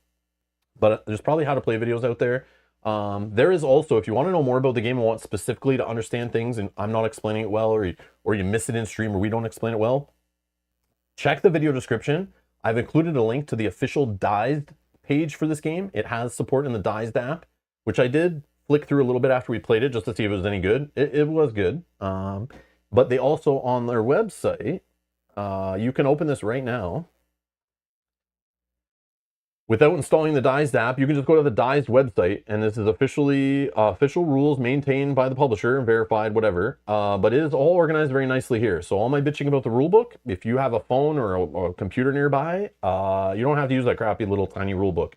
But there's probably how to play videos out there. There is also, if you want to know more about the game and want specifically to understand things, and I'm not explaining it well, or you miss it in stream, or we don't explain it well, check the video description. I've included a link to the official Dized page for this game. It has support in the Dized app, which I did flick through a little bit after we played it just to see if it was any good. It was good. But they also, on their website, you can open this right now. Without installing the Dized app, you can just go to the Dized website, and this is official rules maintained by the publisher and verified, whatever. But it is all organized very nicely here. So all my bitching about the rulebook, if you have a phone or a computer nearby, you don't have to use that crappy little tiny rulebook.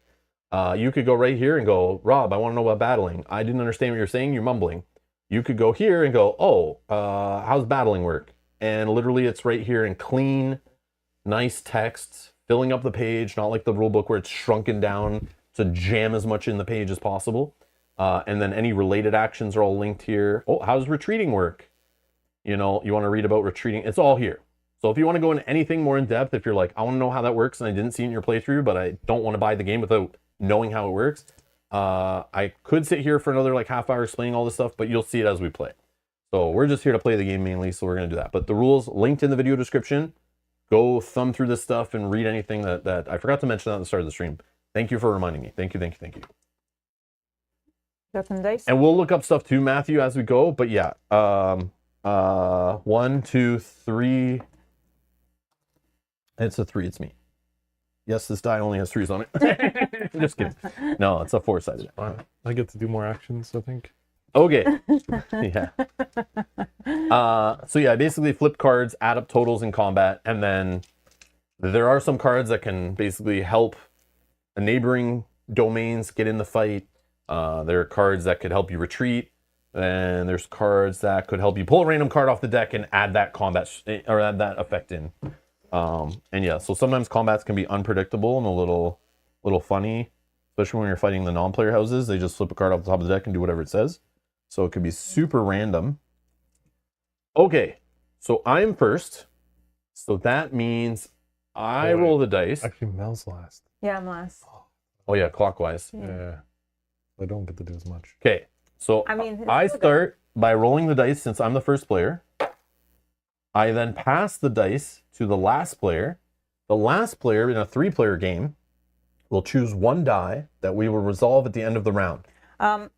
You could go right here and go, Rob, I want to know about battling. I didn't understand what you're saying. You're mumbling. You could go here and go, oh, how's battling work? And literally it's right here in clean, nice text, filling up the page, not like the rule book where it's shrunken down to jam as much in the page as possible. And then any related actions are all linked here. Oh, how does retreating work? You know, you want to read about retreating. It's all here. So if you want to go into anything more in depth, if you're like, I want to know how that works and I didn't see it in your playthrough, but I don't want to buy the game without knowing how it works, I could sit here for another like half hour explaining all this stuff, but you'll see it as we play. So we're just here to play the game mainly, so we're going to do that. But the rules linked in the video description. Go thumb through this stuff and read anything that I forgot to mention that at the start of the stream. Thank you for reminding me. Thank you. Got some dice. And we'll look up stuff too, Matthew, as we go. But yeah, 1, 2, 3. It's a 3. It's me. Yes, this die only has 3s on it. Just kidding. No, it's a 4-sided. I get to do more actions, I think. Okay. Yeah. So yeah, basically flip cards, add up totals in combat, and then there are some cards that can basically help neighboring domains get in the fight. There are cards that could help you retreat, and there's cards that could help you pull a random card off the deck and add that combat or add that effect in. And yeah, so sometimes combats can be unpredictable and a little funny, especially when you're fighting the non-player houses. They just flip a card off the top of the deck and do whatever it says. So it could be super random. Okay, so I'm first. So that means I roll the dice. Actually, Mel's last. Yeah, I'm last. Oh yeah, clockwise. Yeah. I don't get to do as much. Okay, so I mean, it's I still good. start by rolling the dice since I'm the first player. I then pass the dice to the last player. The last player in a 3-player game will choose one die that we will resolve at the end of the round. Can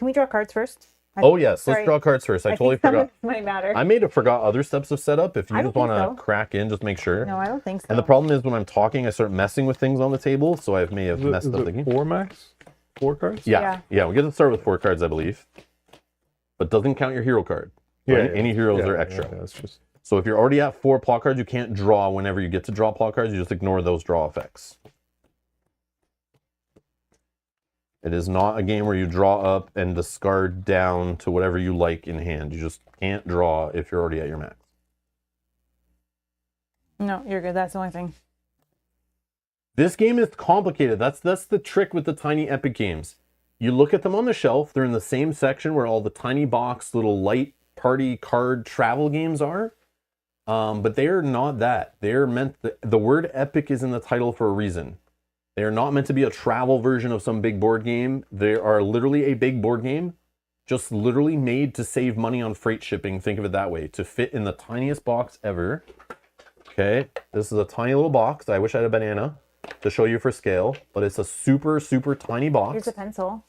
we draw cards first? Oh yes, sorry. let's draw cards first. I totally think some of forgot. this might matter. I may have forgot other steps of setup. If you I just don't want think to so. crack in, just make sure. No, I don't think so. And the problem is when I'm talking, I start messing with things on the table, so I may have messed Is up the it game. 4 max? 4 cards? Yeah, we get to start with 4 cards, I believe. But doesn't count your hero card. Yeah, Right? yeah. Any heroes Yeah, are extra. Yeah, it's just... So if you're already at 4 plot cards, you can't draw whenever you get to draw plot cards. You just ignore those draw effects. It is not a game where you draw up and discard down to whatever you like in hand. You just can't draw if you're already at your max. No, you're good. That's the only thing. This game is complicated. That's the trick with the tiny epic games. You look at them on the shelf, they're in the same section where all the tiny box little light party card travel games are. But they are not that. They're meant, the word epic is in the title for a reason. They are not meant to be a travel version of some big board game. They are literally a big board game, just literally made to save money on freight shipping. Think of it that way, to fit in the tiniest box ever. Okay, this is a tiny little box. I wish I had a banana to show you for scale, but it's a super, super tiny box. Here's a pencil.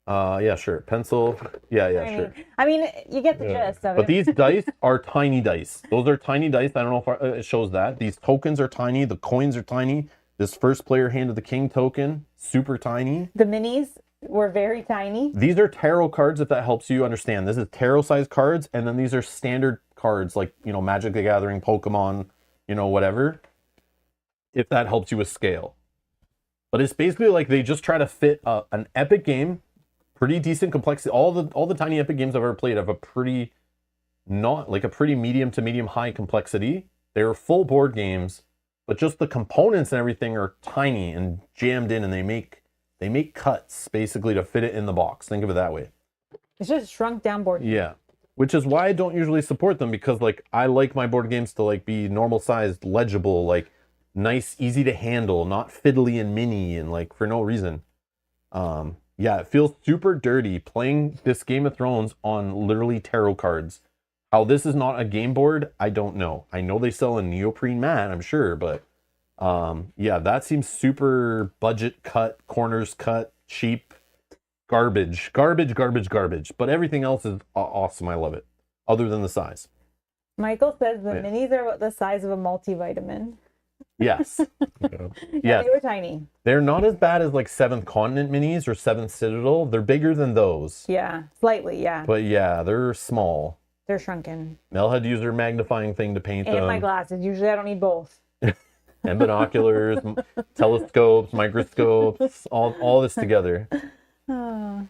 Yeah, sure. Pencil. Yeah, sure. I mean, you get the gist of But it. these dice are tiny dice. Those are tiny dice. I don't know if it shows that. These tokens are tiny. The coins are tiny. This first player handed the king token, super tiny. The minis were very tiny. These are tarot cards, if that helps you understand. This is tarot size cards, and then these are standard cards like, Magic the Gathering, Pokemon, whatever. If that helps you with scale. But it's basically like they just try to fit an epic game, pretty decent complexity. All the tiny epic games I've ever played have a pretty medium to medium high complexity. They're full board games, but just the components and everything are tiny and jammed in, and they make cuts basically to fit it in the box. Think of it that way. It's just shrunk down board. Yeah. Which is why I don't usually support them, because I like my board games to be normal sized, legible, nice, easy to handle, not fiddly and mini and for no reason. Yeah, it feels super dirty playing this Game of Thrones on literally tarot cards. How this is not a game board, I don't know. I know they sell a neoprene mat, I'm sure, but yeah, that seems super budget cut, corners cut, cheap, garbage. But everything else is awesome. I love it, other than the size. Michael says the minis are about the size of a multivitamin. Yes. Yeah. Yeah, They were tiny. they're not as bad as 7th Continent minis or 7th Citadel. They're bigger than those. Yeah, slightly, yeah. But yeah, they're small. They're shrunken. Mel had to use her magnifying thing to paint And them. my glasses. Usually I don't need both. And binoculars, telescopes, microscopes, all this together. Oh.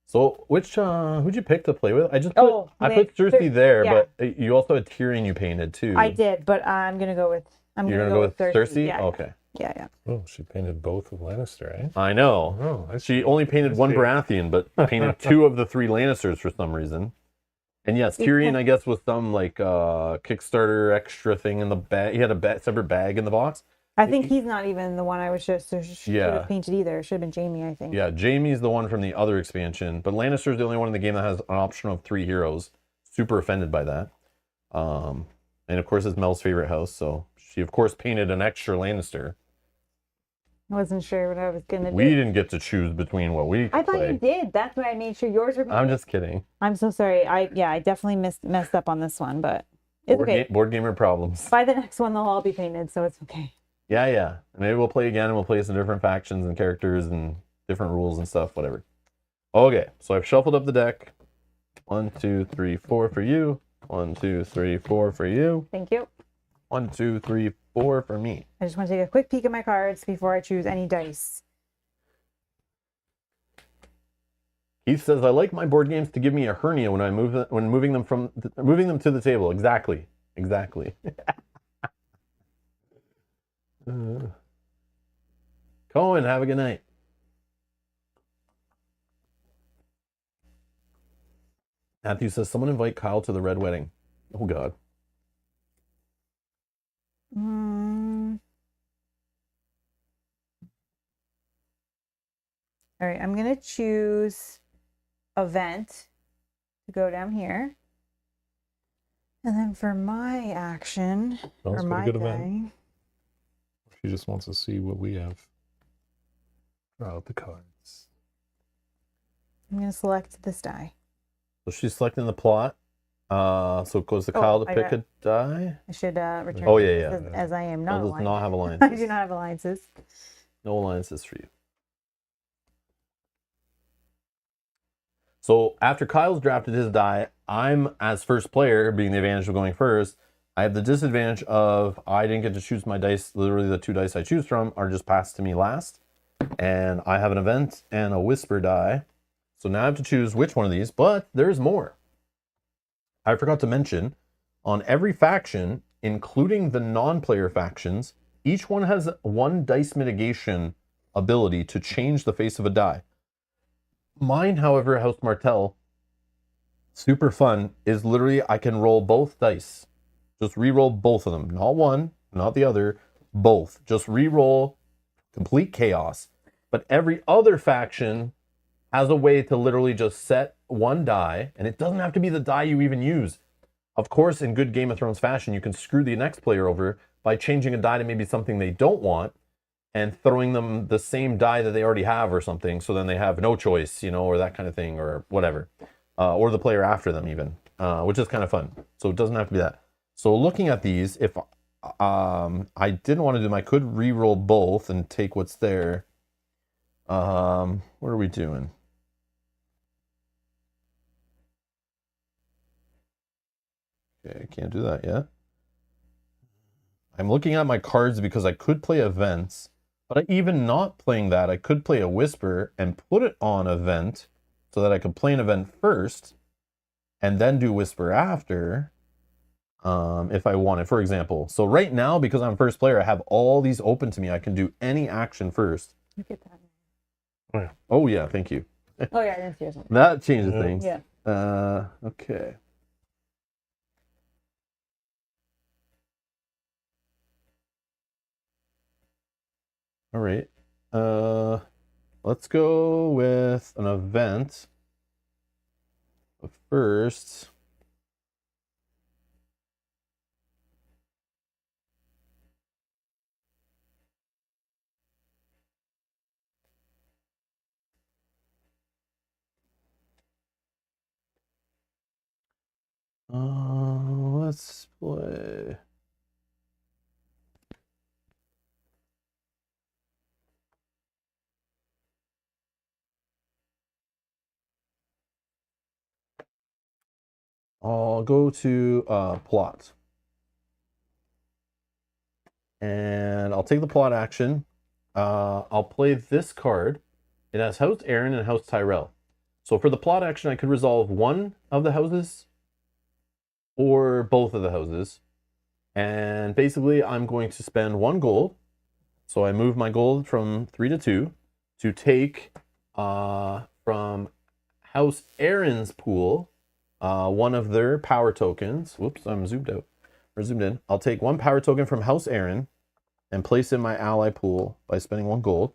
So who'd you pick to play with? I put Cersei there, yeah. but you also had Tyrion you painted too. I did, but I'm gonna go with. You're gonna go with Cersei? Yeah, Okay. Yeah. Oh, she painted both of Lannister, eh? I know. Oh, She only painted one Baratheon, but painted 2 of the 3 Lannisters for some reason. And yes, Tyrion, I guess, was some Kickstarter extra thing in the bag. He had a separate bag in the box. I think he's not even the one I was should have painted either. It should have been Jamie, I think. Yeah, Jaime's the one from the other expansion, but Lannister's the only one in the game that has an option of 3 heroes. Super offended by that. And of course, it's Mel's favorite house, so she of course painted an extra Lannister. I wasn't sure what I was gonna do. We didn't get to choose between what we could I thought play. you did. That's why I made sure yours were. I'm just kidding. I'm so sorry. I definitely messed up on this one, but it's okay. Board gamer problems. By the next one, they'll all be painted, so it's okay. Yeah. Maybe we'll play again and we'll play some different factions and characters and different rules and stuff, whatever. Okay, so I've shuffled up the deck. 1, 2, 3, 4 for you. 1, 2, 3, 4 for you. Thank you. 1, 2, 3, 4 for me. I just want to take a quick peek at my cards before I choose any dice. Keith says, "I like my board games to give me a hernia when moving them to the table." Exactly. Cohen, have a good night. Matthew says, "Someone invite Kyle to the red wedding." Oh God. All right, I'm going to choose event to go down here. And then for my action, or Sounds my pretty good die, event. She just wants to see what we have. Draw out the cards. I'm going to select this die. So she's selecting the plot. So it goes to Kyle to pick a die. I should return Oh, yeah. as I am not Does aligned. not have alliances. I do not have alliances. No alliances for you. So after Kyle's drafted his die, I'm, as first player, being the advantage of going first, I have the disadvantage of I didn't get to choose my dice. Literally the 2 dice I choose from are just passed to me last. And I have an event and a whisper die. So now I have to choose which one of these, but there's more. I forgot to mention, on every faction, including the non-player factions, each one has 1 dice mitigation ability to change the face of a die. Mine, however, House Martell, super fun, is literally I can roll both dice. Just re-roll both of them. Not one, not the other, both. Just re-roll, complete chaos. But every other faction has a way to literally just set 1 die, and it doesn't have to be the die you even use. Of course, in good Game of Thrones fashion, you can screw the next player over by changing a die to maybe something they don't want, and throwing them the same die that they already have or something, so then they have no choice, or that kind of thing, or whatever. Or the player after them even, which is kind of fun. So it doesn't have to be that. So looking at these, if I didn't want to do them, I could re-roll both and take what's there. What are we doing? Okay, I can't do that yet. I'm looking at my cards because I could play events, but even not playing that, I could play a whisper and put it on event so that I could play an event first and then do whisper after if I wanted, for example. So right now, because I'm first player, I have all these open to me. I can do any action first. Look at that. Oh yeah, thank you. Oh yeah, I didn't see something. That changes things. Yeah. Okay. All right. Let's go with an event. But first, let's play. I'll go to plot. And I'll take the plot action. I'll play this card. It has House Aaron and House Tyrell. So for the plot action, I could resolve one of the houses or both of the houses. And basically, I'm going to spend 1 gold. So I move my gold from 3 to 2 to take from House Aaron's pool one of their power tokens. Whoops, I'm zoomed out. Or zoomed in. I'll take 1 power token from House Aaron and place in my ally pool by spending 1 gold.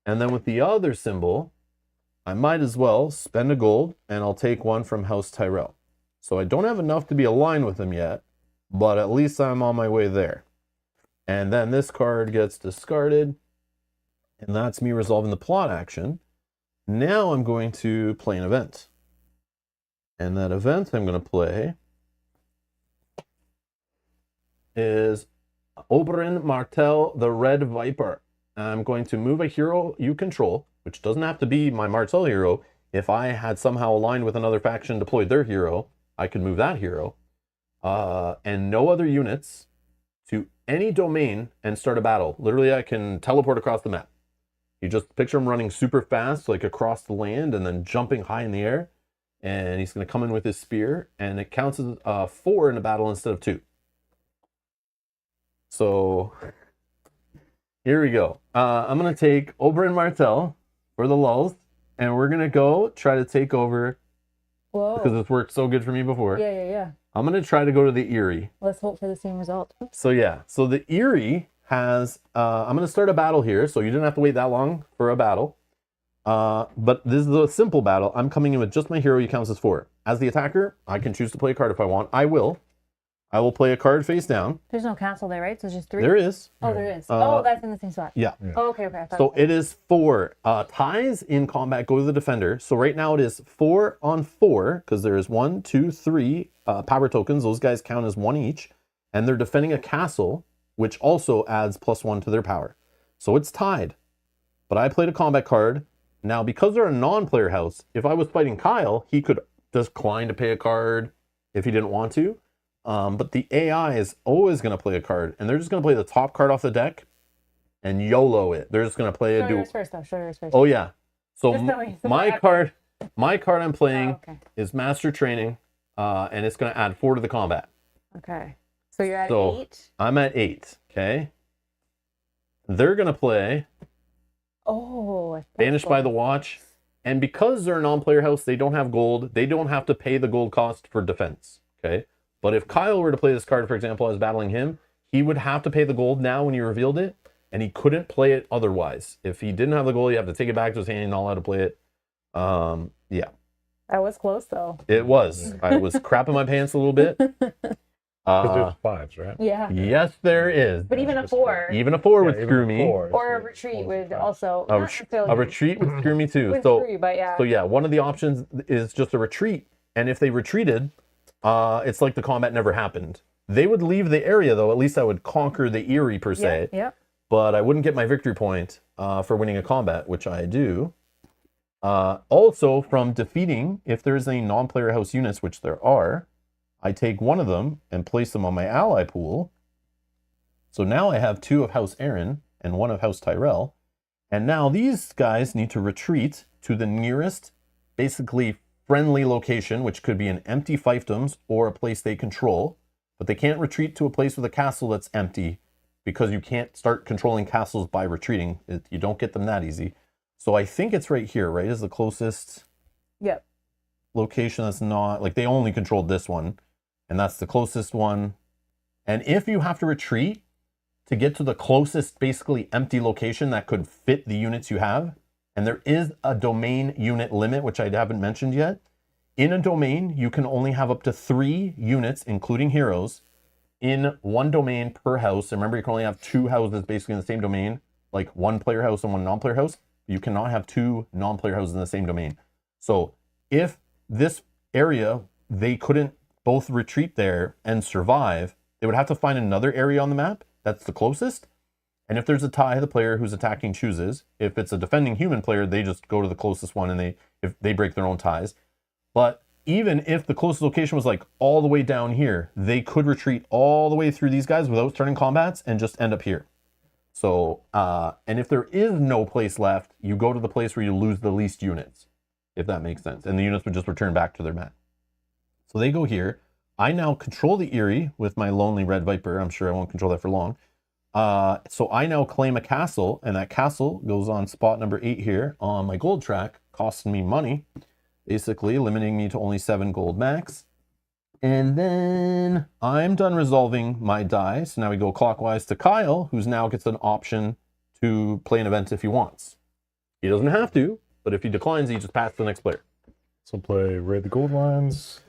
And then with the other symbol, I might as well spend a gold and I'll take 1 from House Tyrell. So I don't have enough to be aligned with them yet, but at least I'm on my way there. And then this card gets discarded, and that's me resolving the plot action. Now I'm going to play an event. And that event I'm going to play is Oberyn Martell, the Red Viper. I'm going to move a hero you control, which doesn't have to be my Martell hero. If I had somehow aligned with another faction, deployed their hero, I could move that hero. And no other units to any domain and start a battle. Literally, I can teleport across the map. You just picture him running super fast, like across the land, and then jumping high in the air. And he's going to come in with his spear, and it counts as 4 in a battle instead of 2. So here we go. I'm going to take Oberyn Martell for the lulz, and we're going to go try to take over. Whoa. Because it's worked so good for me before. Yeah. I'm going to try to go to the Eyrie. Let's hope for the same result. So yeah, so the Eyrie has, I'm going to start a battle here, so you didn't have to wait that long for a battle. But this is a simple battle. I'm coming in with just my hero. He counts as 4. As the attacker, I can choose to play a card if I want. I will play a card face down. There's no castle there, right? So it's just 3? There is. Oh, there is. Oh, that's in the same spot. Yeah. Oh, okay. I So it is 4. Ties in combat go to the defender. So right now it is 4 on 4 because there is 1, 2, 3 power tokens. Those guys count as 1 each. And they're defending a castle, which also adds +1 to their power. So it's tied. But I played a combat card. Now, because they're a non-player house, if I was fighting Kyle, he could decline to pay a card if he didn't want to. But the AI is always going to play a card, and they're just going to play the top card off the deck and YOLO it. They're just going to play a Show duel. yours first, though. Show yours first. Oh yeah. So Just tell me. my card I'm playing Oh, okay. is Master Training, and it's going to add 4 to the combat. Okay. So you're at So 8. I'm at 8. Okay. They're going to play Oh. Banished by the Watch. And because they're a non-player house, they don't have gold. They don't have to pay the gold cost for defense. Okay. But if Kyle were to play this card, for example, I was battling him, he would have to pay the gold now when he revealed it, and he couldn't play it otherwise. If he didn't have the gold, you have to take it back to his hand and not allowed to play it. Yeah. That was close, though. It was. I was crapping my pants a little bit. Because there's 5s, right? Yeah. Yes, there is. But even a 4 Even a 4 would Yeah, even screw a me. 4 or a is- retreat four is would fine. also A, not ret- necessarily a retreat would screw me too. would So, screw you, but yeah. so yeah, one of the options is just a retreat. And if they retreated, it's like the combat never happened. They would leave the area, though. At least I would conquer the Eyrie, per se. Yeah. But I wouldn't get my victory point for winning a combat, which I do. Also, from defeating, if there's any non-player house units, which there are, I take one of them and place them on my ally pool. So now I have 2 of House Aaron and 1 of House Tyrell. And now these guys need to retreat to the nearest, basically friendly location, which could be an empty fiefdoms or a place they control. But they can't retreat to a place with a castle that's empty because you can't start controlling castles by retreating. You don't get them that easy. So I think it's right here, right? Is the closest Yep. location that's not, like they only controlled this one. And that's the closest one. And if you have to retreat to get to the closest, basically empty location that could fit the units you have, and there is a domain unit limit, which I haven't mentioned yet. In a domain, you can only have up to 3 units, including heroes, in one domain per house. And remember, you can only have 2 houses basically in the same domain, like 1 player house and 1 non-player house. You cannot have 2 non-player houses in the same domain. So if this area, they couldn't both retreat there and survive, they would have to find another area on the map that's the closest. And if there's a tie, the player who's attacking chooses. If it's a defending human player, they just go to the closest one and if they break their own ties. But even if the closest location was like all the way down here, they could retreat all the way through these guys without starting combats and just end up here. So, and if there is no place left, you go to the place where you lose the least units, if that makes sense. And the units would just return back to their mat. So they go here. I now control the Eyrie with my Lonely Red Viper. I'm sure I won't control that for long. So I now claim a castle, and that castle goes on spot number 8 here on my gold track, costing me money, basically limiting me to only 7 gold max. And then I'm done resolving my die. So now we go clockwise to Kyle, who's now gets an option to play an event if he wants. He doesn't have to, but if he declines, he just passes to the next player. So play Raid the Gold Lines.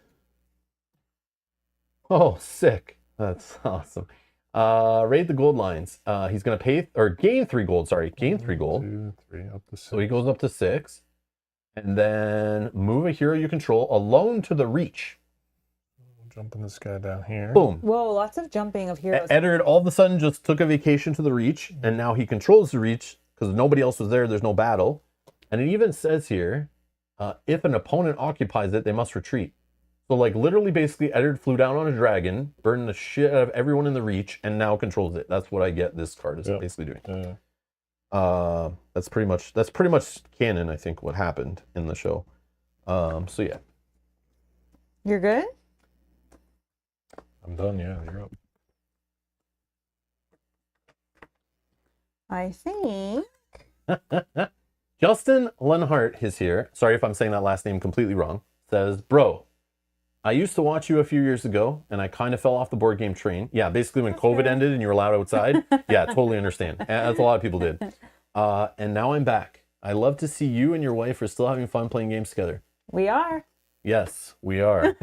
Oh, sick. That's awesome. Raid the gold lines. He's going to pay, or gain 3 gold, sorry. Gain 3 gold. 2, 3, up to 6. So he goes up to 6. And then move a hero you control alone to the reach. Jumping this guy down here. Boom. Whoa, lots of jumping of heroes. Eddard all of a sudden just took a vacation to the reach, and now he controls the reach because nobody else was there. There's no battle. And it even says here, if an opponent occupies it, they must retreat. So like literally basically Eddard flew down on a dragon, burned the shit out of everyone in the reach, and now controls it. That's what I get this card is basically doing. That's pretty much canon, I think, what happened in the show. So yeah. You're good? I'm done, yeah, you're up. I think. Justin Lenhart is here. Sorry if I'm saying that last name completely wrong. Says, bro, I used to watch you a few years ago, and I kind of fell off the board game train. Yeah, basically when COVID ended and you were allowed outside. Yeah, totally understand. As a lot of people did. And now I'm back. I love to see you and your wife are still having fun playing games together. We are. Yes, we are.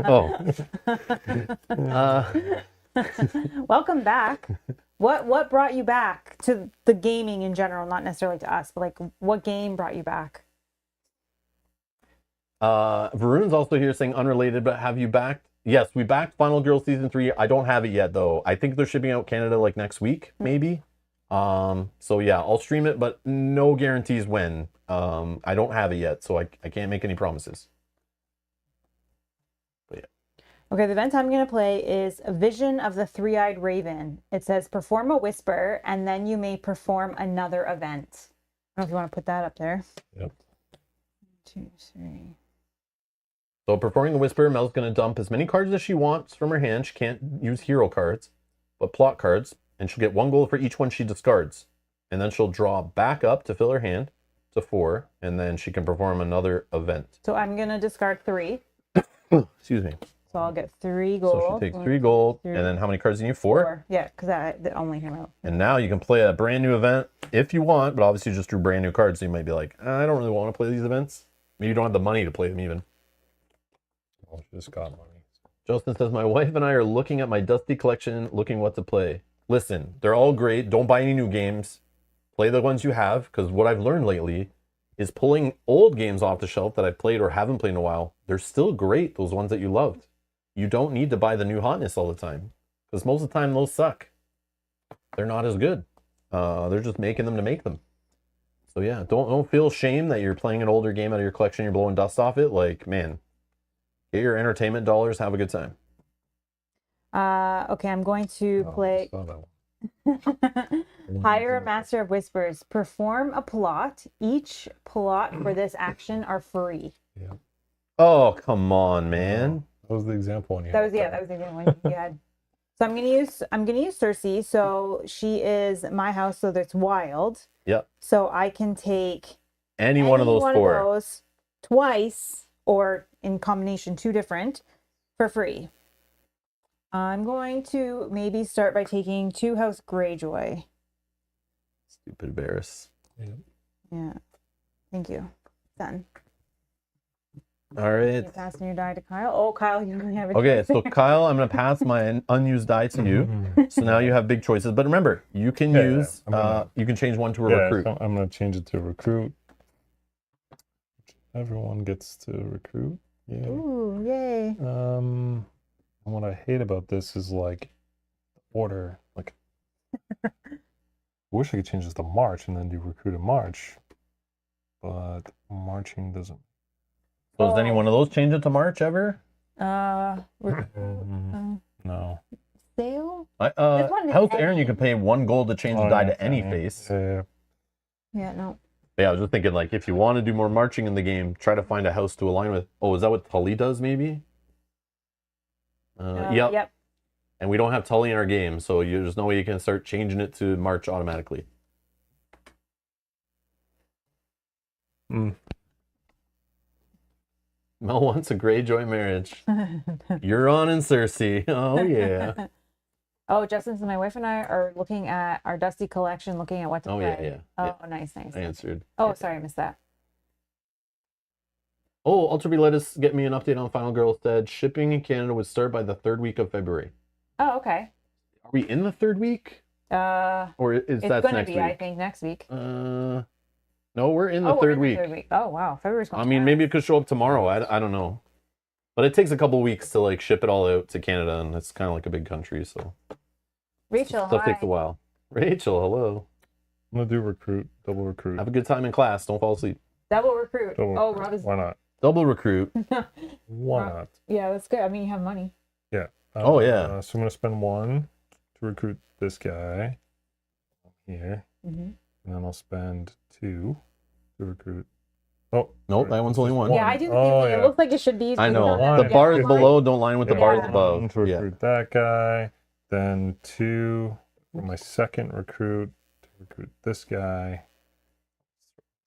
Oh. Welcome back. What brought you back to the gaming in general? Not necessarily to us, but like what game brought you back? Varun's also here saying unrelated, but have you backed? Yes, we backed Final Girl Season 3. I don't have it yet, though. I think they're shipping out Canada like next week, maybe. So yeah, I'll stream it, but no guarantees when. I don't have it yet, so I can't make any promises. But yeah. Okay, the event I'm going to play is a Vision of the Three-Eyed Raven. It says perform a whisper, and then you may perform another event. I don't know if you want to put that up there. Yep. 2, 3. So performing the whisper, Mel's going to dump as many cards as she wants from her hand. She can't use hero cards, but plot cards, and she'll get 1 gold for each one she discards. And then she'll draw back up to fill her hand to 4, and then she can perform another event. So I'm going to discard 3. Excuse me. So I'll get 3 gold. So she takes 3 gold, and then how many cards do you need? 4? Yeah, because I only came out. And now you can play a brand new event if you want, but obviously you just drew brand new cards, so you might be like, I don't really want to play these events. Maybe you don't have the money to play them even. Well, she just got money. Justin says, my wife and I are looking at my dusty collection, looking what to play. Listen, they're all great. Don't buy any new games. Play the ones you have, because what I've learned lately is pulling old games off the shelf that I've played or haven't played in a while. They're still great, those ones that you loved. You don't need to buy the new hotness all the time, because most of the time those suck. They're not as good. They're just making them to make them. So yeah, don't feel shame that you're playing an older game out of your collection, you're blowing dust off it. Like, man, get your entertainment dollars, have a good time. Okay, I'm going to play I saw that one. Hire a Master of Whispers. Perform a plot. Each plot for this action are free. Yeah. Oh, come on, man. That was the example one you That had. was the one you had. So I'm gonna use Cersei. So she is my house, so that's wild. Yep. So I can take Any one of those 4. of those twice, or in combination 2 different, for free. I'm going to maybe start by taking 2 House Greyjoy. Stupid Varys. Yeah. Yeah. Thank you. Done. All right. You're passing your die to Kyle. Oh, Kyle, you only have a Okay, choice. so Kyle, I'm going to pass my unused die to you. So now you have big choices. But remember, you can use, you can change one to a recruit. So I'm going to change it to recruit. Everyone gets to recruit. Yeah. Ooh, yay. And what I hate about this is like order. Like, I wish I could change this to March and then do recruit in March, but marching doesn't. So does any one of those change it to March ever? No. Sale? House Aaron, you can pay 1 gold to change the die to any face. Yeah, no. Yeah, I was just thinking, like, if you want to do more marching in the game, try to find a house to align with. Oh, is that what Tully does, maybe? Yep. And we don't have Tully in our game, so there's no way you can start changing it to March automatically. Mel wants a Greyjoy marriage. Euron and Cersei. Oh, yeah. Oh, Justin, so my wife and I are looking at our dusty collection, looking at what to play. Yeah. Oh, nice. I answered. Oh, sorry, I missed that. Oh, Ultra B let us get me an update on Final Girl said shipping in Canada would start by the 3rd week of February. Oh, okay. Are we in the 3rd week? Or is that next week? I think, next week. No, we're in the 3rd week. 3rd week. Oh, wow. February's going I mean, maybe it could show up tomorrow. I don't know. But it takes a couple weeks to like ship it all out to Canada, and it's kind of like a big country, so Rachel, stuff hi. takes a while. Rachel, hello. I'm gonna do recruit, double recruit. Have a good time in class. Don't fall asleep. Double recruit. Double Oh, recruit. Rob is. Why not? Double recruit. Why not? Yeah, that's good. I mean, you have money. Yeah. Oh, yeah. So I'm gonna spend 1 to recruit this guy here, Mm-hmm. and then I'll spend 2 to recruit. Oh, Nope, that one's only 1. Yeah, I do the same Oh, thing. yeah. It looks like it should be. I know. One. The bars Yeah. below don't line with the bars Yeah. above. 1 to recruit that guy, then 2 for my second recruit to recruit this guy.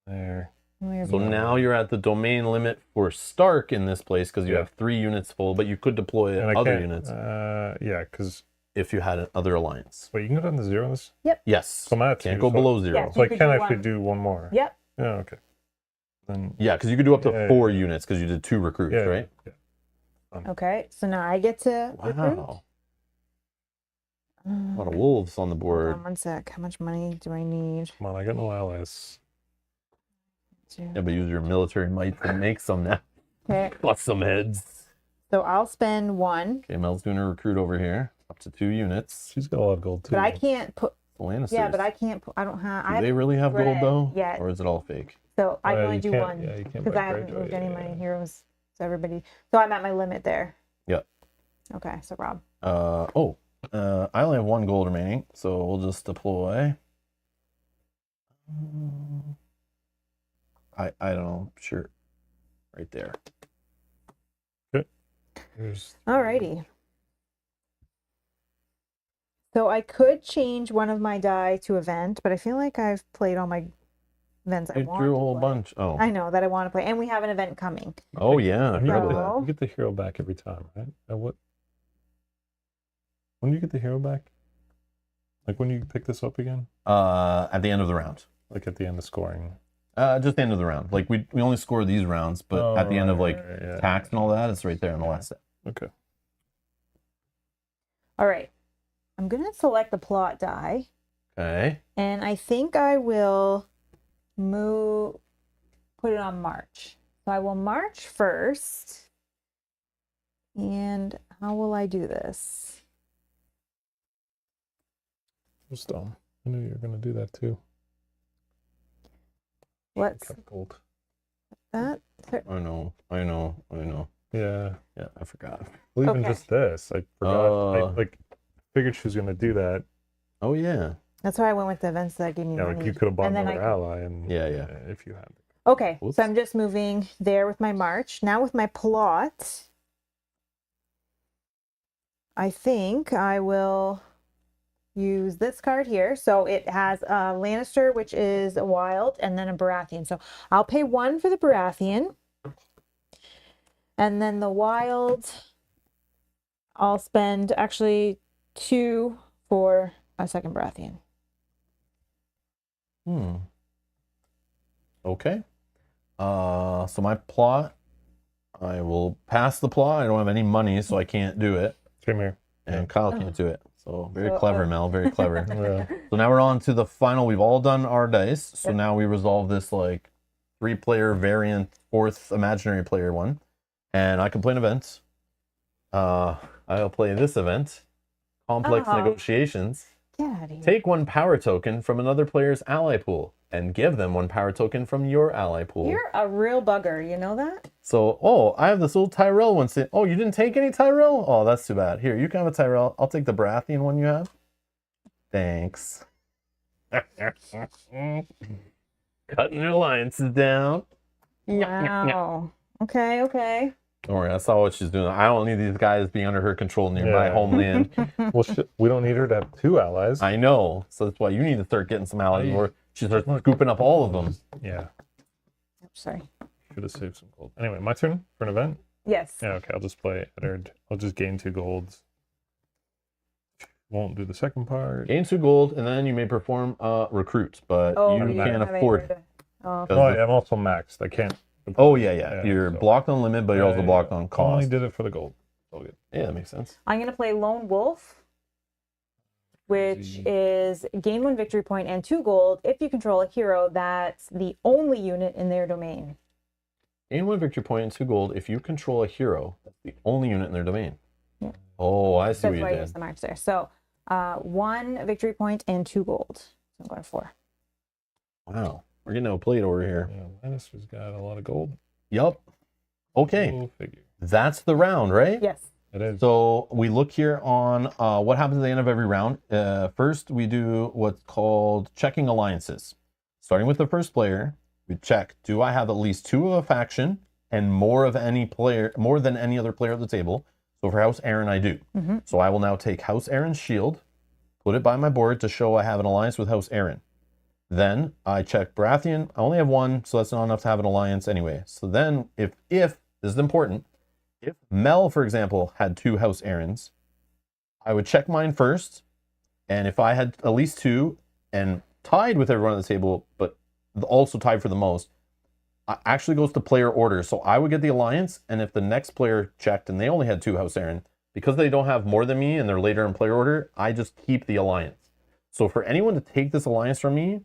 There. So now you're at the domain limit for Stark in this place because you Yeah. have 3 units full, but you could deploy And I other can't, units. Yeah, because if you had another alliance. Wait, you can go down to 0 on this? Yes. So I'm at Can't 2, go so- below 0. Yeah. So I could can do actually one. do one more. Yep. Yeah, okay. Then Yeah, because you could do up to Yeah, 4 yeah. units because you did 2 recruits, yeah, right? Yeah. Okay, so now I get to recruit. Wow. A lot of wolves on the Hold board. on one sec. How much money do I need? Come on, I got no allies. Yeah, but use your military might to make some now. Okay, Bust some heads. so I'll spend 1, Okay, Mel's doing a recruit over here. Up to 2 units. She's got a lot of gold too. but I can't put. The Lannisters. Yeah, but I can't put. I don't have. Do I they have really have gold red though? yet. Or is it all fake? so I can only you do can't- 1 Yeah, you can't because buy I haven't Greyjoy, moved any yeah. money heroes. So everybody. So I'm at my limit there. Yep. Okay, so Rob. I only have 1 gold remaining, so we'll just deploy. I don't know. Sure. Right there. Here's Alrighty. So I could change one of my die to event, but I feel like I've played all my events I I want drew a to whole play. bunch. Oh. I know that I want to play, and we have an event coming. Oh yeah, I you, forgot get about the, So- you get the hero back every time, right? What? When do you get the hero back? Like when you pick this up again? that. At the end of the round. Like at the end of scoring? Just the end of the round. Like we only score these rounds, but at the end of like yeah. tax and all that, it's right there in the last step. Okay. All right. I'm going to select the plot die, Okay. and I think I will put it on March. So I will march first. And how will I do this? Just dumb. I knew you were gonna do that too. Let's Kept gold. that. I know. Yeah. Yeah, I forgot. Well, even Okay. just this, I forgot. Uh. I figured she was gonna do that. Oh yeah. That's why I went with the events that gave me Yeah, money. like you could have bought And then another ally, and Yeah, yeah. if you had. Okay, Whoops. so I'm just moving there with my march. Now with my plot, I think I will use this card here. So it has a Lannister, which is a wild, and then a Baratheon. So I'll pay 1 for the Baratheon. And then the wild, I'll spend actually 2 for a second Baratheon. Okay. So my plot, I will pass the plot. I don't have any money, so I can't do it. Same here. And Kyle can't do it. So very So, clever, Mel. Very clever. Yeah. So now we're on to the final. We've all done our dice. So Yep. now we resolve this like 3-player variant, 4th imaginary player one. And I can play an event. I'll play this event. Complex Oh. negotiations. Get out of here. Take 1 power token from another player's ally pool and give them 1 power token from your ally pool. You're a real bugger, you know that? So, I have this little Tyrell one. Oh, you didn't take any Tyrell? Oh, that's too bad. Here, you can have a Tyrell. I'll take the Baratheon one you have. Thanks. Cutting their alliances down. Wow. Okay. Don't worry, I saw what she's doing. I don't need these guys being under her control near my Yeah. homeland. Well, we don't need her to have 2 allies. I know. So that's why you need to start getting some allies, or she starts scooping up all of them. Yeah. Sorry. Should have saved some gold. Anyway, my turn for an event. Yes. Yeah. Okay. I'll just play Eddard. I'll just gain 2 golds. Won't do the second part. Gain 2 gold, and then you may perform recruit, but Oh, you you can't have afford. a- Oh, Because No, the- I'm also maxed. I can't. Oh yeah. Yeah, You're so- blocked on limit, but you're also blocked on Only cost. did it for the gold. All good. Yeah, that makes sense. I'm going to play Lone Wolf, which Easy. is gain 1 victory point and 2 gold if you control a hero that's the only unit in their domain. Gain 1 victory point and 2 gold if you control a hero that's the only unit in their domain. Yeah. Oh, I see That's what why you I used did. the march there. So 1 victory point and 2 gold. So I'm going 4. Wow, we're getting outplayed over here. Yeah, Lannister's got a lot of gold. Yup. Okay, Go figure. that's the round, right? Yes. It is. So we look here on what happens at the end of every round. First, we do what's called checking alliances. Starting with the first player, we check: do I have at least 2 of a faction and more than any other player at the table? So for House Aaron, I do. Mm-hmm. So I will now take House Aaron's shield, put it by my board to show I have an alliance with House Aaron. Then I check Baratheon. I only have 1, so that's not enough to have an alliance anyway. So then if this is important, if Mel, for example, had 2 House Aarons, I would check mine first, and if I had at least 2 and tied with everyone at the table, but also tied for the most, actually goes to player order. So I would get the alliance, and if the next player checked and they only had 2 House Aaron, because they don't have more than me and they're later in player order, I just keep the alliance. So for anyone to take this alliance from me,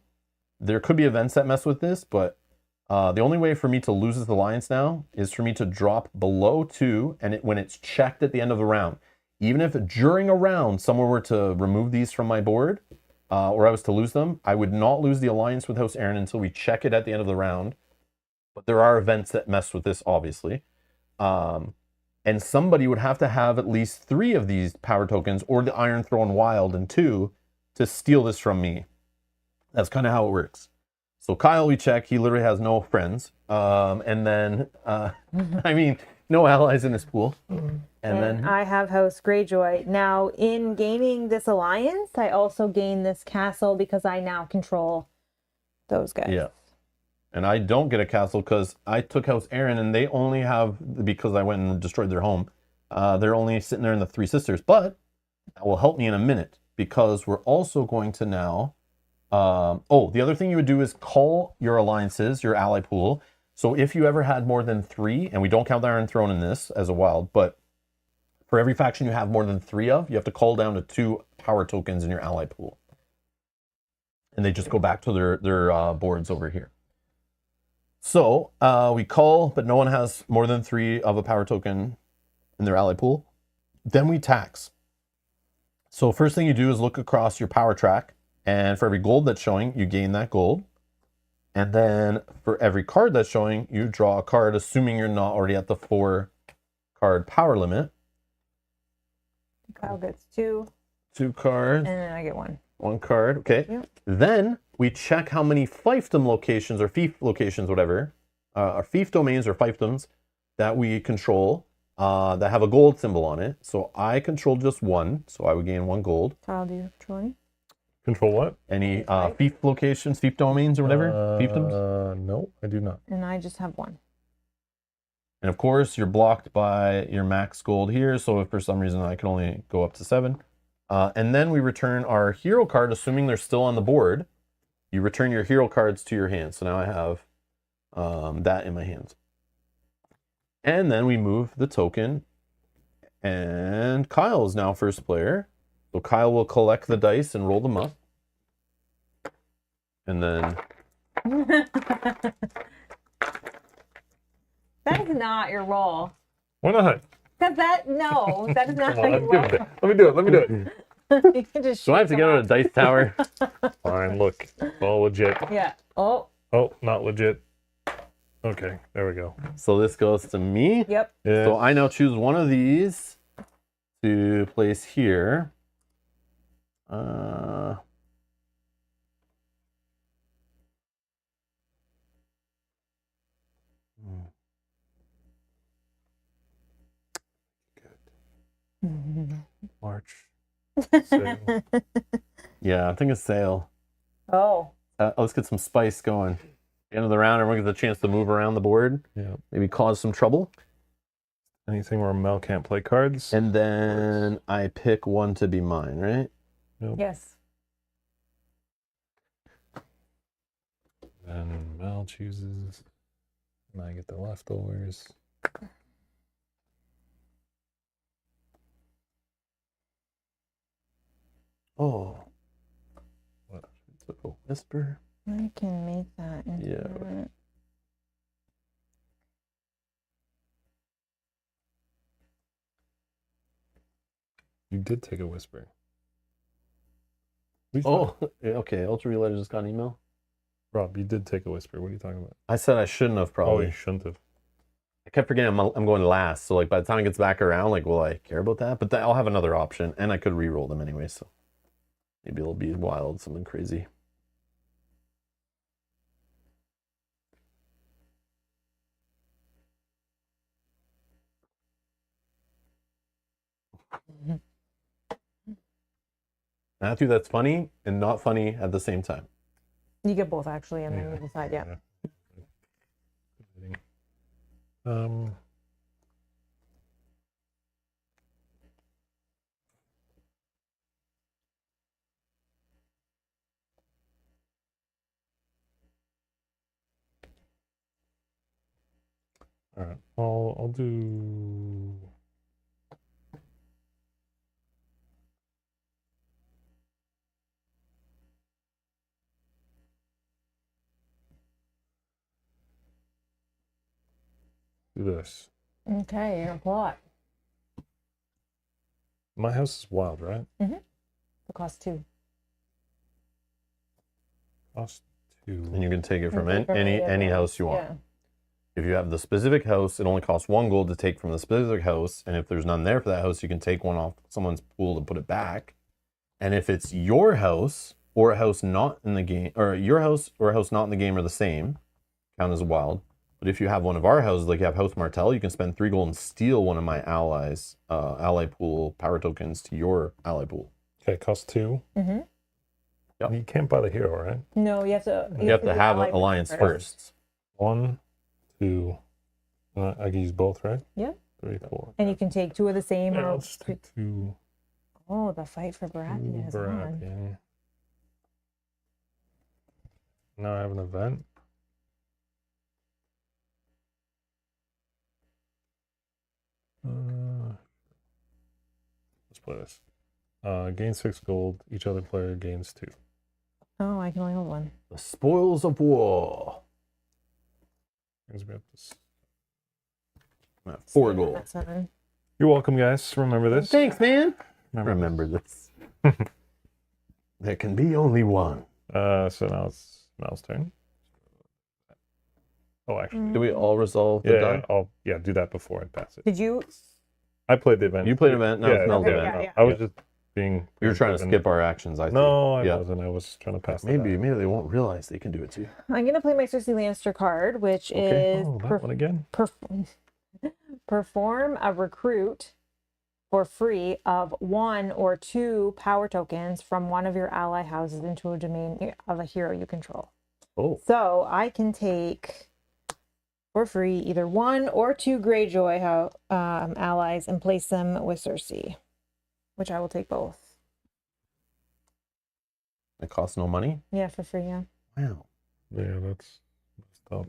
there could be events that mess with this, but the only way for me to lose this alliance now is for me to drop below 2, and when it's checked at the end of the round. Even if during a round someone were to remove these from my board, or I was to lose them, I would not lose the alliance with House Aaron until we check it at the end of the round. But there are events that mess with this, obviously. And somebody would have to have at least 3 of these power tokens or the Iron Throne Wild and 2 to steal this from me. That's kind of how it works. So Kyle, we check. He literally has no friends. And then, I mean, no allies in his pool. And then I have House Greyjoy. Now, in gaining this alliance, I also gain this castle because I now control those guys. Yeah. And I don't get a castle because I took House Aaron and they only have, because I went and destroyed their home, they're only sitting there in the 3 Sisters. But that will help me in a minute because we're also going to now, the other thing you would do is call your alliances, your ally pool. So if you ever had more than 3, and we don't count the Iron Throne in this as a wild, but for every faction you have more than 3 of, you have to call down to 2 power tokens in your ally pool. And they just go back to their boards over here. So we call, but no one has more than 3 of a power token in their ally pool. Then we tax. So first thing you do is look across your power track, and for every gold that's showing, you gain that gold. And then for every card that's showing, you draw a card, assuming you're not already at the 4 card power limit. Kyle gets 2. 2 cards. And then I get 1. 1 card, okay. Yep. Then we check how many fiefdom locations or fief locations, whatever, or fief domains or fiefdoms that we control that have a gold symbol on it. So I control just 1, so I would gain 1 gold. Kyle, do you control any? Control what? Any fief locations, fief domains or whatever? Fiefdoms? No, I do not. And I just have 1. And of course, you're blocked by your max gold here. So if for some reason I can only go up to 7. And then we return our hero card, assuming they're still on the board. You return your hero cards to your hand. So now I have that in my hands. And then we move the token. And Kyle is now first player. So Kyle will collect the dice and roll them up. And then... That is not your roll. Why not? Because that is not Come how on, you let's give roll. it. Let me do it. You can just So I have to shoot get them out a dice tower. Fine, look. All legit. off. Yeah. Oh, Oh, not legit. Okay, there we go. So this goes to me. yep. Yeah. So I now choose one of these to place here. March. Yeah, I think it's sale. Oh. Let's get some spice going. End of the round, everyone gets a chance to move around the board. Yeah. Maybe cause some trouble. Anything where Mel can't play cards? And then I pick one to be mine, right? Nope. Yes. Then Mel chooses, and I get the leftovers. Oh. What? Whisper. I can make that into Yeah. You did take a whisper. Oh, okay. Ultra Relator just got an email. Rob, you did take a whisper. What are you talking about? I said I shouldn't have Oh, probably. you shouldn't have. I kept forgetting I'm going last. So like by the time it gets back around, like, will I care about that? But I'll have another option, and I could re-roll them anyway. So maybe it'll be wild, something crazy. Matthew, that's funny and not funny at the same time. You get both actually, and then you decide. Yeah. All right. I'll do. Do this. Okay, you're a plot. My house is wild, right? It costs 2. Cost 2. And you can take it from You can take any from any house you want. Yeah. If you have the specific house, it only costs 1 gold to take from the specific house. And if there's none there for that house, you can take one off someone's pool to put it back. And if it's your house or a house not in the game, or your house or a house not in the game are the same, count as wild. But if you have one of our houses, like you have House Martell, you can spend 3 gold and steal one of my allies, ally pool power tokens to your ally pool. Okay, cost 2. Mm-hmm. Yep. You can't buy the hero, right? No, you have to. You have to do have ally an alliance first. first. 1, 2. I can use both, right? Yeah. 3, 4. And you can take 2 of the same. Yeah, or let's take 2. Oh, the fight for Baratheon is on. Baratheon. Now I have an event. Let's play this. Gain 6 gold. Each other player gains 2. Oh, I can only hold 1. The spoils of war. Brings me up to 4 gold. That's 7. You're welcome, guys. Remember this. Thanks, man. Remember Remember this. There can be only one. So now it's Mel's turn. Oh, actually, Do we all resolve the die? I'll do that before I pass it. Did you? I played the event. You played event, now it's Mel's okay, event. yeah. I was just being. You were trying to skip our actions, I think. No, I wasn't. I was trying to pass. Maybe they won't realize they can do it to you. I'm gonna play my Cersei Lannister card, which is that one again. perform a recruit for free of 1 or 2 power tokens from one of your ally houses into a domain of a hero you control. Oh. So I can take for free either 1 or 2 Greyjoy allies and place them with Cersei, which I will take both. It costs no money? Yeah, for free, yeah. Wow. Yeah, that's tough.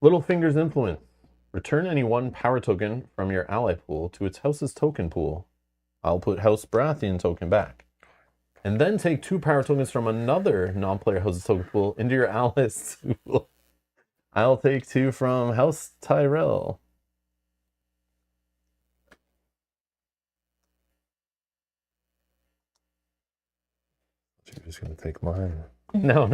Littlefinger's Influence. Return any 1 power token from your ally pool to its house's token pool. I'll put House Baratheon token back. And then take 2 power tokens from another non-player house's token pool into your ally's pool. I'll take 2 from House Tyrell. You're just going to take mine. No.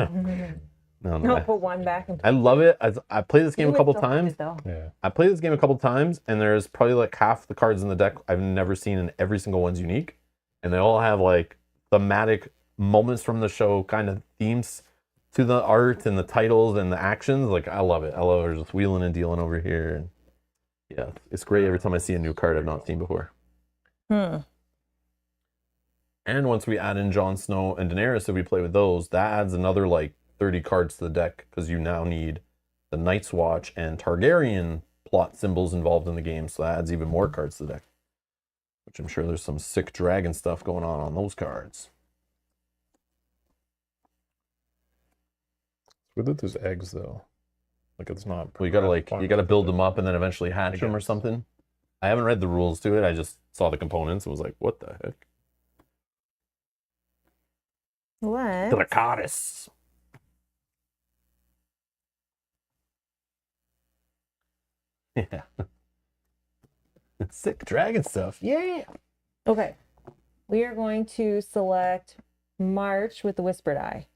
No, put 1 back. And I love it. I played this game a couple still have times. it, though. Yeah. I played this game a couple times, and there's probably like half the cards in the deck I've never seen, and every single one's unique. And they all have like thematic moments from the show, kind of themes to the art and the titles and the actions. Like, I love it. I love it. Just wheeling and dealing over here. And yeah, it's great every time I see a new card I've not seen before. And once we add in Jon Snow and Daenerys, if we play with those, that adds another like 30 cards to the deck, because you now need the Night's Watch and Targaryen plot symbols involved in the game, so that adds even more cards to the deck, which I'm sure there's some sick dragon stuff going on those cards. With it, there's eggs though. Like it's not. Well, you gotta build them up and then eventually hatch them or something. I haven't read the rules to it. I just saw the components and was like, what the heck? What? Dracarys. Yeah. Sick dragon stuff. Yeah. Okay. We are going to select March with the Whispered Eye.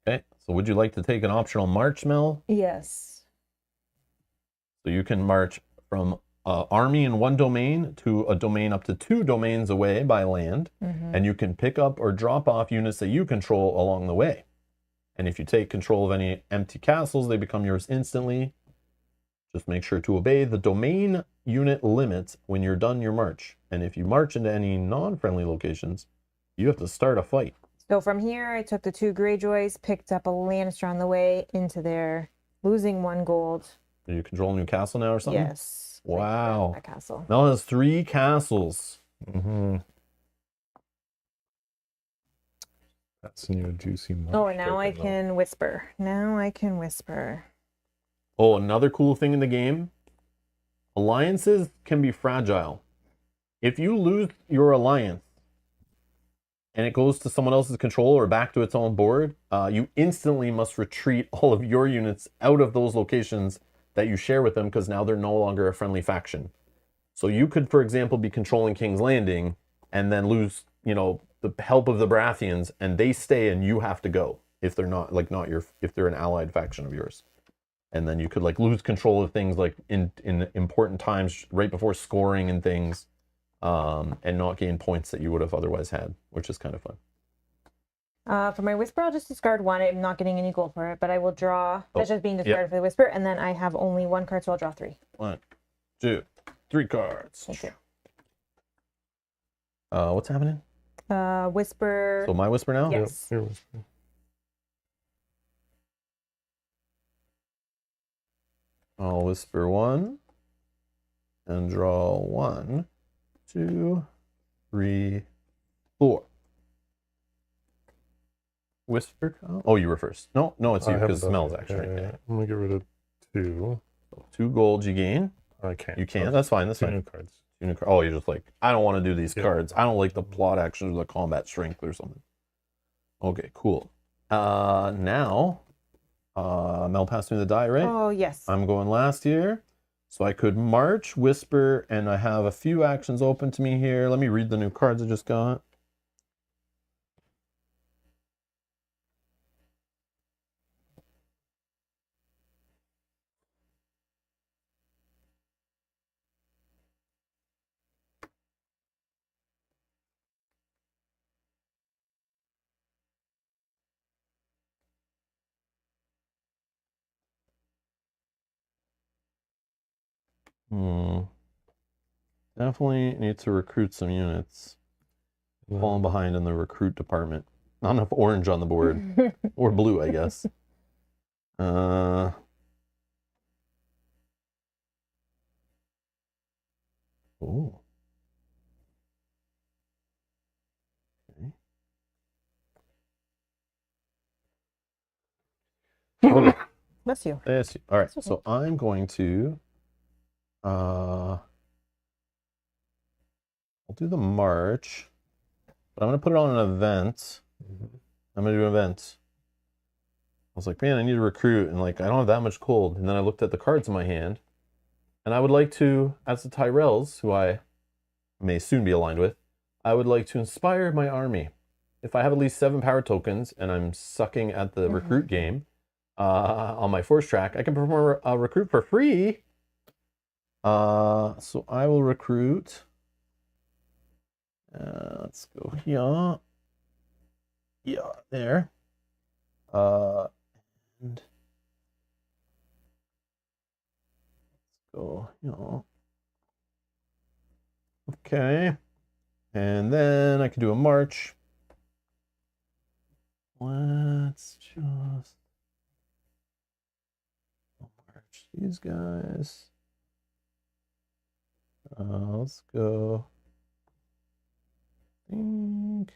Okay. So would you like to take an optional march, Mel? Yes. So you can march from army in 1 domain to a domain up to 2 domains away by land. And you can pick up or drop off units that you control along the way. And if you take control of any empty castles, they become yours instantly. Just make sure to obey the domain unit limit when you're done your march. And if you march into any non-friendly locations, you have to start a fight. So from here, I took the 2 Greyjoys, picked up a Lannister on the way into there, losing 1 gold. Are you controlling New Castle now or something? Yes. Wow. That castle. Mel has 3 castles. Mm-hmm. That's a juicy march. Oh, and now I right can whisper. Now I can whisper. Oh, another cool thing in the game. Alliances can be fragile. If you lose your alliance and it goes to someone else's control or back to its own board, you instantly must retreat all of your units out of those locations that you share with them because now they're no longer a friendly faction. So you could, for example, be controlling King's Landing and then lose, the help of the Baratheons, and they stay and you have to go if they're not if they're an allied faction of yours. And then you could lose control of things in important times right before scoring and things, and not gain points that you would have otherwise had, which is kind of fun. For my whisper, I'll just discard 1. I'm not getting any gold for it, but I will draw. That's just being discarded for the whisper, and then I have only 1 card, so I'll draw 3. 1, 2, 3 cards. Thank you. What's happening? Whisper. So my whisper now? Yes. Yep, your whisper. I'll whisper 1 and draw 1, 2, 3, 4. Whisper? Oh, you were first. No, it's you I have because it up Smel's here. action right Yeah, there. I'm gonna get rid of 2. 2 gold you gain. I can't. You can. That's fine. That's 2 fine. new cards. Oh, you're just I don't want to do these Yep. cards. I don't like the plot action or the combat strength or something. Okay, cool. Now, Mel passed me the die, right? Oh, yes. I'm going last here. So I could march, whisper, and I have a few actions open to me here. Let me read the new cards I just got. Definitely need to recruit some units. Falling behind in the recruit department. Not enough orange on the board. Or blue, I guess. Oh. Okay. Bless you. Yes. All right. That's okay. So I'm going to I'll do the march, but I'm gonna put it on an event. I'm gonna do an event. I was like, man, I need to recruit, and I don't have that much gold. And then I looked at the cards in my hand, and I would like to, as the Tyrells, who I may soon be aligned with, I would like to inspire my army. If I have at least 7 power tokens and I'm sucking at the recruit game on my force track, I can perform a recruit for free. So I will recruit. Let's go here. Yeah, there. And let's go, Okay. And then I can do a march. Let's just march these guys. Let's go. Think.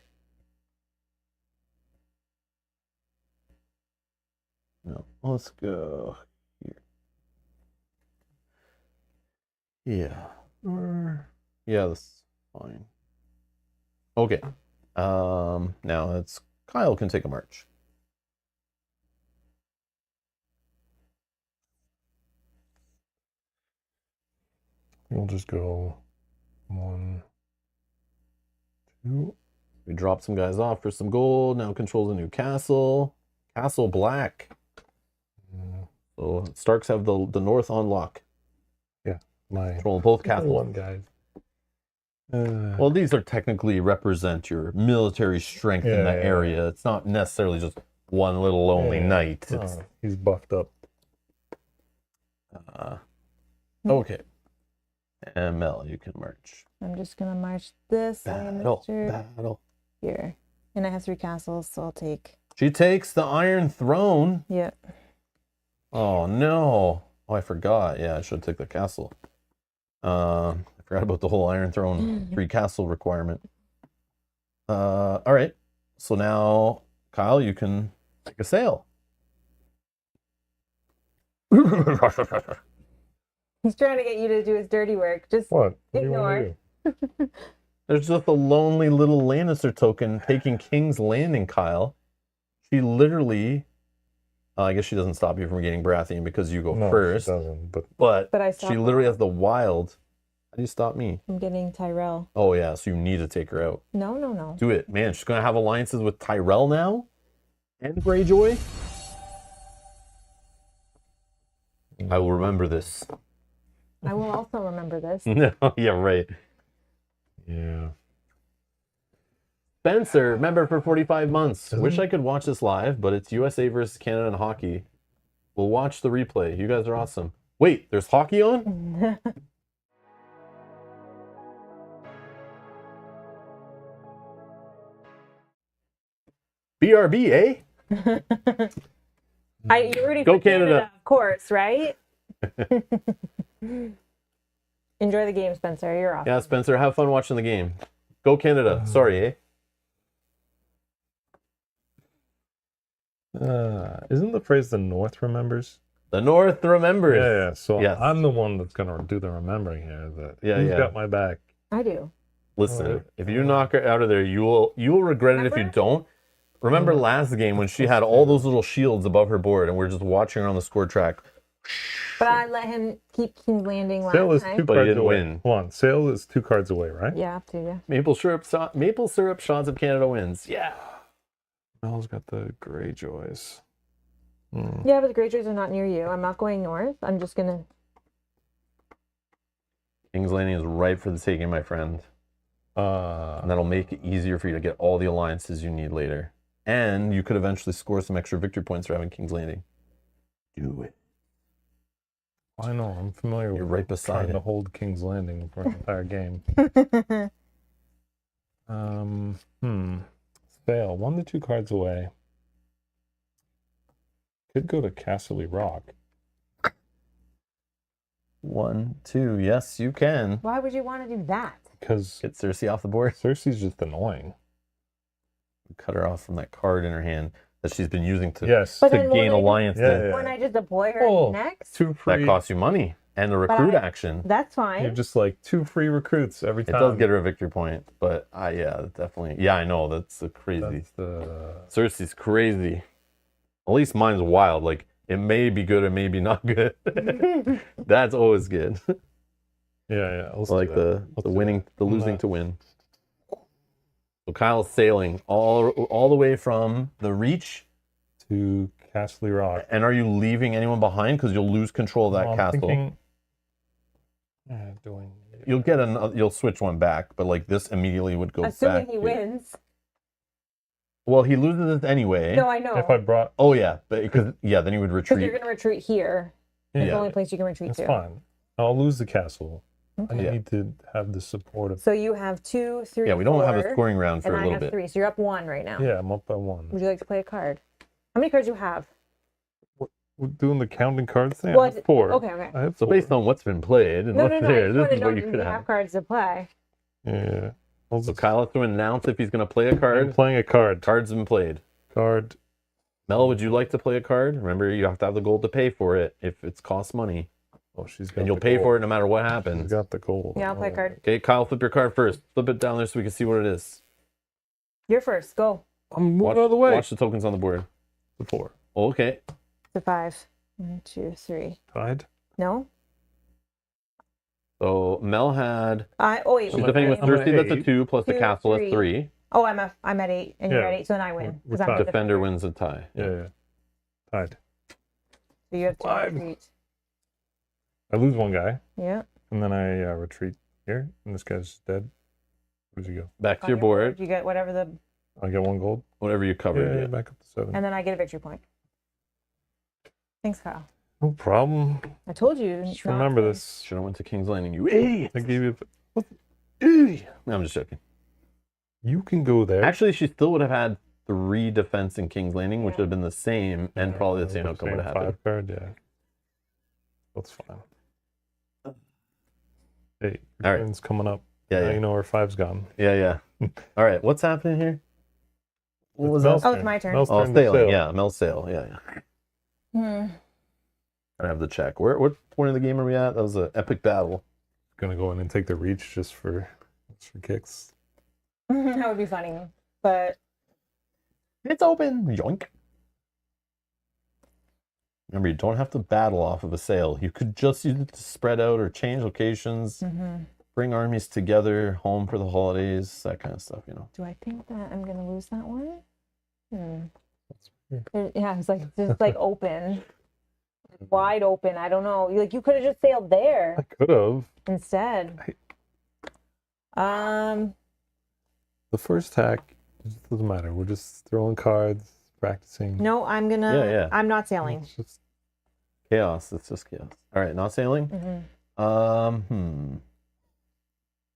No, let's go here. Yeah. Yeah, that's fine. Okay. Now it's Kyle can take a march. We'll just go 1, 2. We dropped some guys off for some gold. Now controls a new castle. Castle Black. So Starks have the north on lock. Yeah, my Control both castles. 1 guys. Well, these are technically represent your military strength in that area. It's not necessarily just one little lonely knight. It's, he's buffed up. okay. And Mel, you can march. I'm just gonna march this. Battle. Here. And I have 3 castles, so I'll take. She takes the Iron Throne. Yep. Oh no. Oh, I forgot. Yeah, I should take the castle. I forgot about the whole Iron Throne 3 castle requirement. All right. So now, Kyle, you can take a sail. He's trying to get you to do his dirty work. Just What? What do you want ignore. to do? There's just a lonely little Lannister token taking King's Landing, Kyle. She literally... I guess she doesn't stop you from getting Baratheon because you go No, first. she doesn't. But But I she stopped literally her. has the wild. How do you stop me? I'm getting Tyrell. Oh, yeah. So you need to take her out. No. Do it. Man, she's going to have alliances with Tyrell now? And Greyjoy? I will remember this. I will also remember this. No, yeah, right. yeah. Spencer, member for 45 months. Isn't- Wish I could watch this live, but it's USA versus Canada in hockey. We'll watch the replay. You guys are awesome. Wait, there's hockey on? BRB, eh? You're rooting Go for Canada, Canada. of course, right? Enjoy the game, Spencer. You're off. Yeah, Spencer, have fun watching the game. Go Canada. Sorry, eh? Isn't the phrase the North remembers? The North remembers. Yeah. So Yes. I'm the one that's gonna do the remembering here. That Yeah, who's yeah. got my back? I do. Listen, Alright. if you knock her out of there, you will regret it if you Remember? don't. Remember last game when she had all those little shields above her board and we're just watching her on the score track. But I let him keep King's Landing last Sale is time. 2 But he cards didn't away. win. Hold on, Sale is 2 cards away, right? Yeah, up to you. Maple syrup shots of Canada wins. Yeah. Mel's got the Greyjoys. Hmm. Yeah, but the Greyjoys are not near you. I'm not going north. I'm just gonna. King's Landing is ripe for the taking, my friend. And that'll make it easier for you to get all the alliances you need later. And you could eventually score some extra victory points for having King's Landing. Do it. I know. I'm familiar You're with right beside trying to it. hold King's Landing for an entire game. Sale 1 to 2 cards away. Could go to Castle Rock. 1, 2. Yes, you can. Why would you want to do that? Because Get Cersei off the board. Cersei's just annoying. Cut her off from that card in her hand that she's been using to, Yes. But to then gain when I- alliances. Yeah. When I just deploy her Oh. next, 2 free. That costs you money. And the recruit I- action. that's fine. You're just like 2 free recruits every It time. does get her a victory point. But yeah, definitely. Yeah, I know. That's a crazy. That's the... Cersei's crazy. At least mine's wild. Like, it may be good or maybe not good. That's always good. Yeah. Let's Like do that. Let's the do winning, that. the I'm losing not- to win. So Kyle's sailing all the way from the Reach. to Castle Rock. And are you leaving anyone behind? Because you'll lose control of that I'm castle. thinking- You'll switch one back, but like this immediately would go Assuming back. he wins. Well, he loses it anyway. No, I know. If I brought... Oh yeah, because then he would Because you're retreat. going to retreat here. It's Yeah. the only place you can retreat It's to. fine. I'll lose the castle. I Yeah. need to have the support of... So you have 2, 3, Yeah, we don't have a 4, scoring round for and a I little have bit. 3. So you're up 1 right now. Yeah, I'm up by 1. Would you like to play a card? How many cards do you have? We're doing the counting cards thing? Well, I have 4. Okay. I have So 4. based on what's been played and No, what's I there, just this want to is know what you if could you have. have cards to play. Yeah. I'll So just- Kyle has to announce if he's going to play a I'm card. playing a card. Cards have been played. Card. Mel, would you like to play a card? Remember, you have to have the gold to pay for it if it costs money. Oh, she's got And you'll the pay gold. for it no matter what She's happens. got the gold. Yeah, I'll play a card. Okay, Kyle, flip your card first. Flip it down there so we can see what it is. You're first. Go. I'm moving Watch, out of the way. watch the tokens on the board. The 4. Okay. To 5. 1, 2, 3. Tied. No? So Mel had. Wait. She's I'm defending at with eight. Cersei. That's a 8. 2 plus the 2, castle. That's 3. 3. Oh, I'm at 8, and you're Yeah. at 8, so then I win. We're 'cause I'm tied. the Defender wins a tie. Yeah. Tied. So you have 2 5. retreat. I lose one guy, Yeah. and then I retreat here, and this guy's dead. Where'd you go? Back to On your board. You get whatever the, I get 1 gold. Whatever you covered. Yeah, Yeah. back up to 7. and then I get a victory point. Thanks, Kyle. No problem. I told you. Just not remember to- this. Should have went to King's Landing. You idiot. I gave you. No, I'm just joking. You can go there. Actually, she still would have had 3 defense in King's Landing, which would have been the same and probably the same outcome would have happened. 5 card, yeah. That's fine. Hey, All right. turn's coming up. Yeah, Now yeah. you know where 5's gone. Yeah. All right, what's happening here? What It's was Mel's that? Oh, it's turn. my turn. Mel's Oh, turn to sailing. sail. Yeah, Mel's sail. Yeah. Hmm. I have to check. What point of the game are we at? That was an epic battle. Gonna go in and take the reach just for kicks. That would be funny, but It's open. Yoink. Remember, you don't have to battle off of a sail. You could just use it to spread out or change locations, bring armies together, home for the holidays, that kind of stuff, you know. do I think that I'm gonna lose that one? That's weird. Yeah, it's like just like open, wide open. I don't know. Like you could have just sailed there I could have. instead. The first hack, it just doesn't matter. We're just throwing cards, practicing. No, I'm gonna. Yeah. I'm not sailing. It's just Chaos. It's just chaos. All right, not sailing.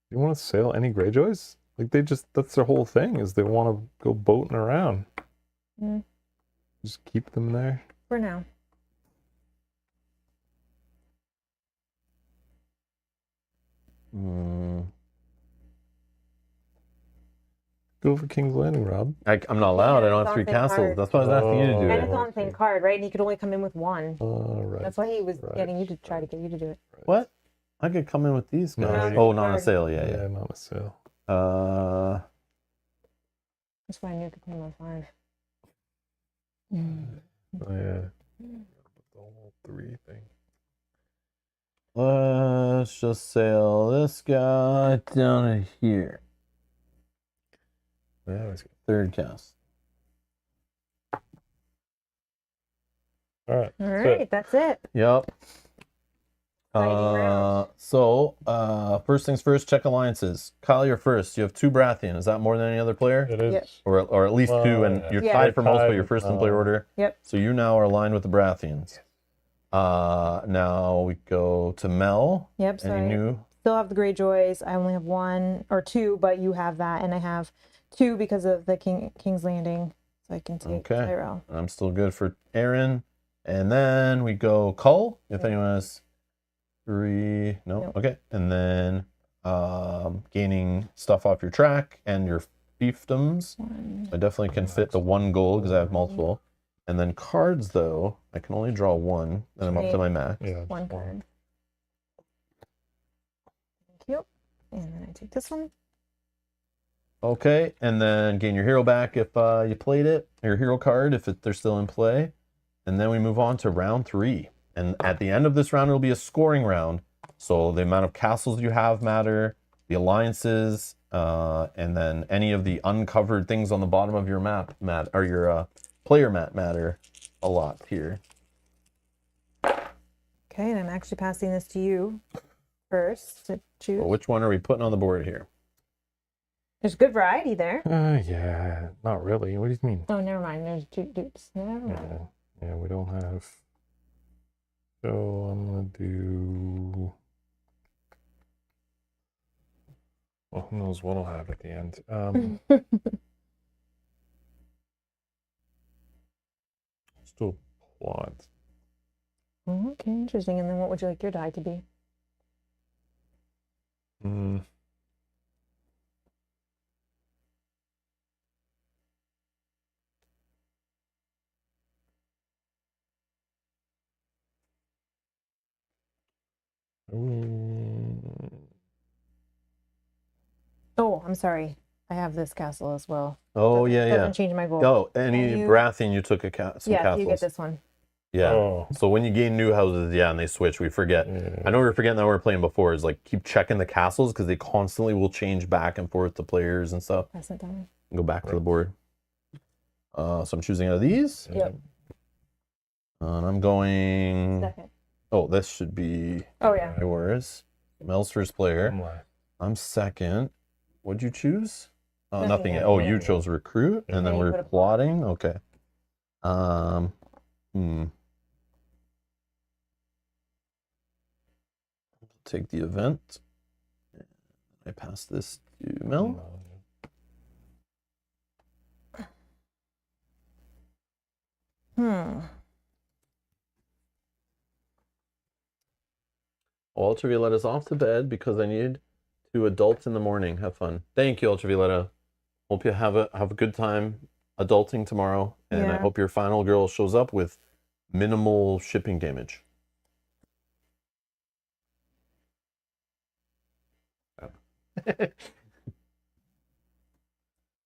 you want to sail any Greyjoys? Like that's their whole thing is they want to go boating around. Just keep them there. For now. Go for King's Landing, Rob. I'm not allowed. I don't it's have 3 on same castles. card. That's why I was asking you to do And it. it's on the same card, right? And he could only come in with one. Right. That's why he was Right. getting you to try to get you to do it. What? I could come in with these No, guys. you- Oh, not on a sail. Yeah. Not a sail. That's why I knew it could come on 5. Oh, yeah. The whole 3 thing. Let's just sail this guy down to here. Yeah, it's good. 3rd cast. All right. All right, that's it. Yep. Exciting round. First things first, check alliances. Kyle, you're first. You have 2 Baratheon. Is that more than any other player? It is. Yep. Or at least 2, and yeah. you're Yeah. tied for most, but Tied, you're first in player order. Yep. So you now are aligned with the Baratheons. Now we go to Mel. Yep. So Any I new? still have the Greyjoys. I only have 1 or 2, but you have that, and I have 2 because of the King's Landing. So I can take Okay. Tyrell. I'm still good for Aaron. And then we go Cull. If anyone has 3. No? Nope. Okay. And then gaining stuff off your track and your fiefdoms. 1. I definitely can fit the 1 gold because I have multiple. And then cards, though, I can only draw 1. Then I'm up to my max. Yeah. 1 card. Thank you. And then I take this one. Okay. And then gain your hero back if you played it. Your hero card if they're still in play. And then we move on to round 3. And at the end of this round, it'll be a scoring round. So the amount of castles you have matter, the alliances, and then any of the uncovered things on the bottom of your map or your player mat matter a lot here. Okay, and I'm actually passing this to you first to choose. So which one are we putting on the board here? There's good variety there. Yeah. Not really. What do you mean? Oh, never mind. There's 2 dupes. Never mind. Yeah, we don't have. So I'm gonna do. Well, who knows what I'll have at the end. Still plot. Okay, interesting. And then what would you like your die to be? Oh, I'm sorry. I have this castle as well. Oh, yeah. Doesn't change my goal. Oh, any And you- Baratheon, you took some yeah, castles. you get this one. Yeah. Oh. So when you gain new houses, and they switch, we forget. Yeah. I know we were forgetting that we were playing before, is like keep checking the castles because they constantly will change back and forth to players and stuff. Pass it down. Go back to the board. So I'm choosing out of these. Yep. And I'm going. Second. Oh, this should be Oh, yeah. yours. Mel's first player. I'm last. I'm second. What'd you choose? Nothing Nothing yet. yet. Oh, you chose recruit, and then And you we're put a plot. plotting. Okay. Take the event. I pass this to Mel. Ultravioletta's off to bed because I need to adult in the morning. Have fun. Thank you, Ultravioletta. Hope you have a good time adulting tomorrow, and I Yeah. hope your final girl shows up with minimal shipping damage.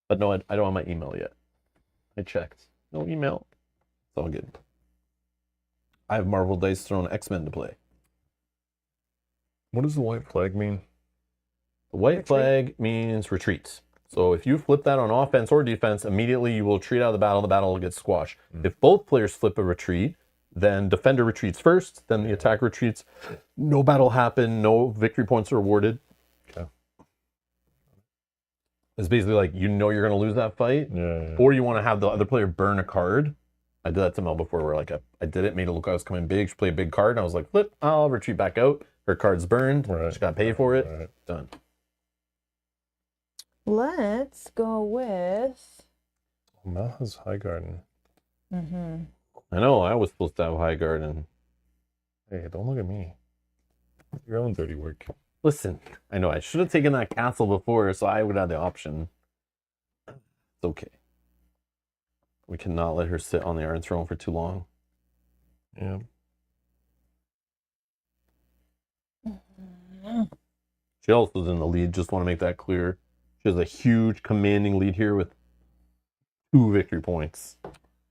But no, I don't have my email yet. I checked. No email. It's all good. I have Marvel Dice Throne X-Men to play. What does the white flag mean? The white Retreat. flag means retreats. So if you flip that on offense or defense, immediately you will retreat out of the battle. The battle will get squashed. If both players flip a retreat, then defender retreats first, then the attacker retreats. No battle happened. No victory points are awarded. Okay. It's basically like you know you're going to lose that fight, Yeah. or you want to have the other player burn a card. I did that to Mel before, where like I did it, made it look like I was coming big. She played a big card, and I was like, flip, I'll retreat back out. Her card's burned. Right. She got to pay for it. Right. Done. Let's go with. Mel has High Garden. Mm-hmm. I know. I was supposed to have High Guard, and Hey, don't look at me. Your own dirty work. listen, I know I should have taken that castle before, so I would have the option. It's okay. We cannot let her sit on the Iron Throne for too long. Yeah. She also is in the lead. Just want to make that clear. She has a huge commanding lead here with 2 victory points.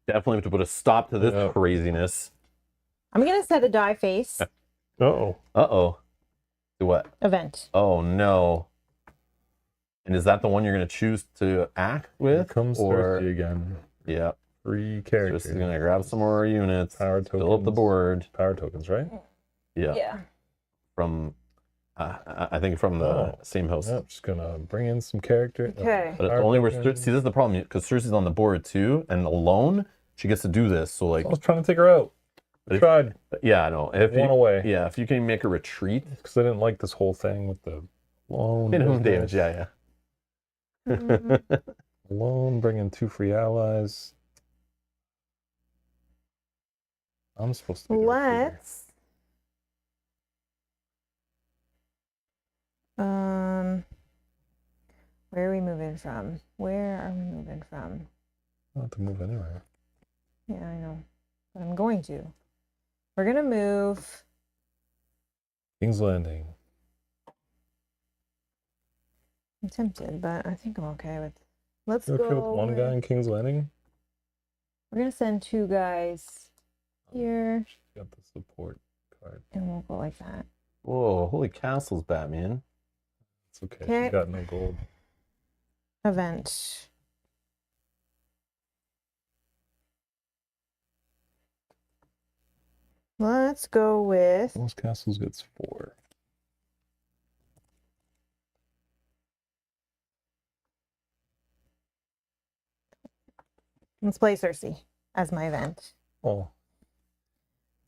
Definitely have to put a stop to this Yeah. craziness. I'm gonna set a die face Uh-oh. Uh-oh. Do what? event. Oh, no. And is that the one you're going to choose to act Here with? comes or Cersei again. Yeah. 3 Just characters. going to grab some more units. Power tokens. Fill up the board. Power tokens, right? Yeah. From, I think from the same house. Yeah, just gonna bring in some character. Okay. But it's Power only where tokens. see, this is the problem because Cersei's on the board too, and alone she gets to do this. So like, I was trying to take her out. I tried. yeah, I know. If One away. Yeah, if you can make a retreat, Because I didn't like this whole thing with the loan. minimum business. damage. Yeah, yeah. Loan, bring in 2 free allies. I'm supposed to be the recruiter. Let's. Where are we moving from? Where are we moving from? I don't have to move anywhere. Yeah, I know, but I'm going to. We're gonna move. King's Landing. I'm tempted, but I think I'm okay with. Let's You go. okay with one guy in King's Landing? We're gonna send 2 guys here, Got the support card. and we'll go like that. Whoa, holy castles, Batman. It's okay. Okay. She's got no gold. Event. Let's go with. Most castles gets 4. Let's play Cersei as my event. Oh,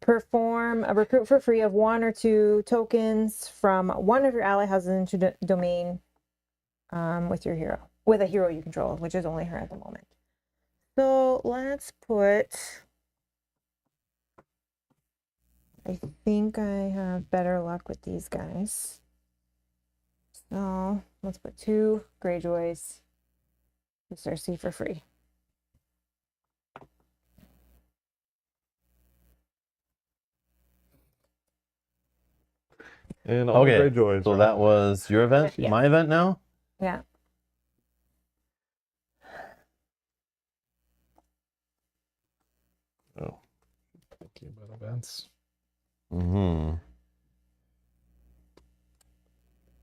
Perform a recruit for free of 1 or 2 tokens from one of your ally houses into domain with your hero. With a hero you control, which is only her at the moment. So let's put. I think I have better luck with these guys. So let's put 2 Greyjoys with Cersei for free. and all Okay, Greyjoys. so right? that was your event. Yeah. My event now. Yeah. Oh, thinking about events. Mm-hmm.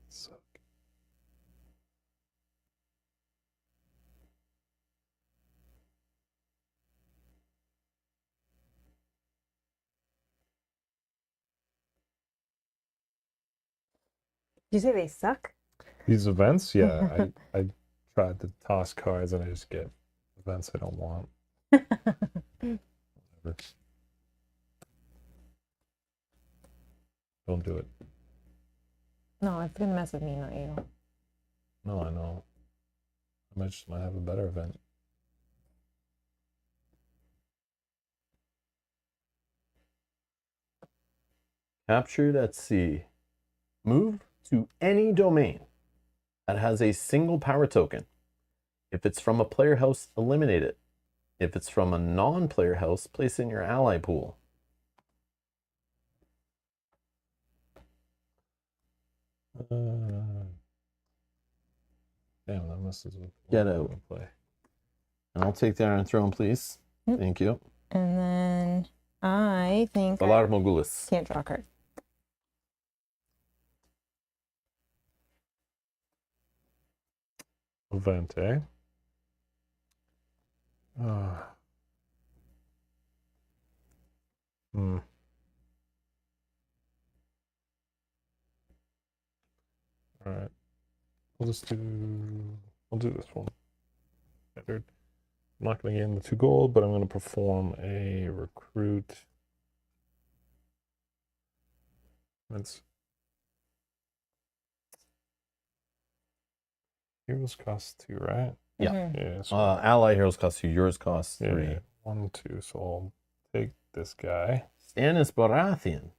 Suck. Did you say they suck? These events, yeah. I tried to toss cards and I just get events I don't want. Whatever. Don't do it. No, it's gonna mess with me, not you. No, I know. I might have a better event. Captured at sea. Move to any domain that has a single power token. If it's from a player house, eliminate it. If it's from a non-player house, place it in your ally pool. Damn, that messes with Get out. play. And I'll take the Iron Throne, please. Yep. Thank you. And then I think Valar Morghulis. can't draw a card. Event, eh? Hmm. All right. We'll do this one. Standard. I'm not going to gain the 2 gold, but I'm going to perform a recruit. That's heroes cost 2, right? Yeah. Mhm. Yeah. So, Ally heroes cost 2, yours cost 3. yeah, 1, 2. So I'll take this guy. Stannis Baratheon.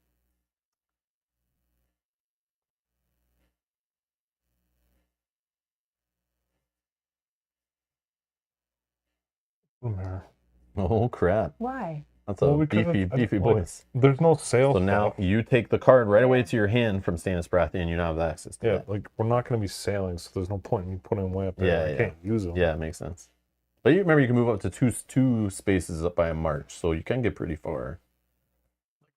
Put him here. Oh crap. Why? That's Well, a because beefy like, boys. There's no sale. So now stuff. you take the card right away to your hand from Stannis Baratheon. You now have access to Yeah, that. like we're not going to be sailing, so there's no point in me putting them way up there. Yeah, I yeah. can't use them. Yeah, it makes sense. But you remember you can move up to two spaces up by a march, so you can get pretty far.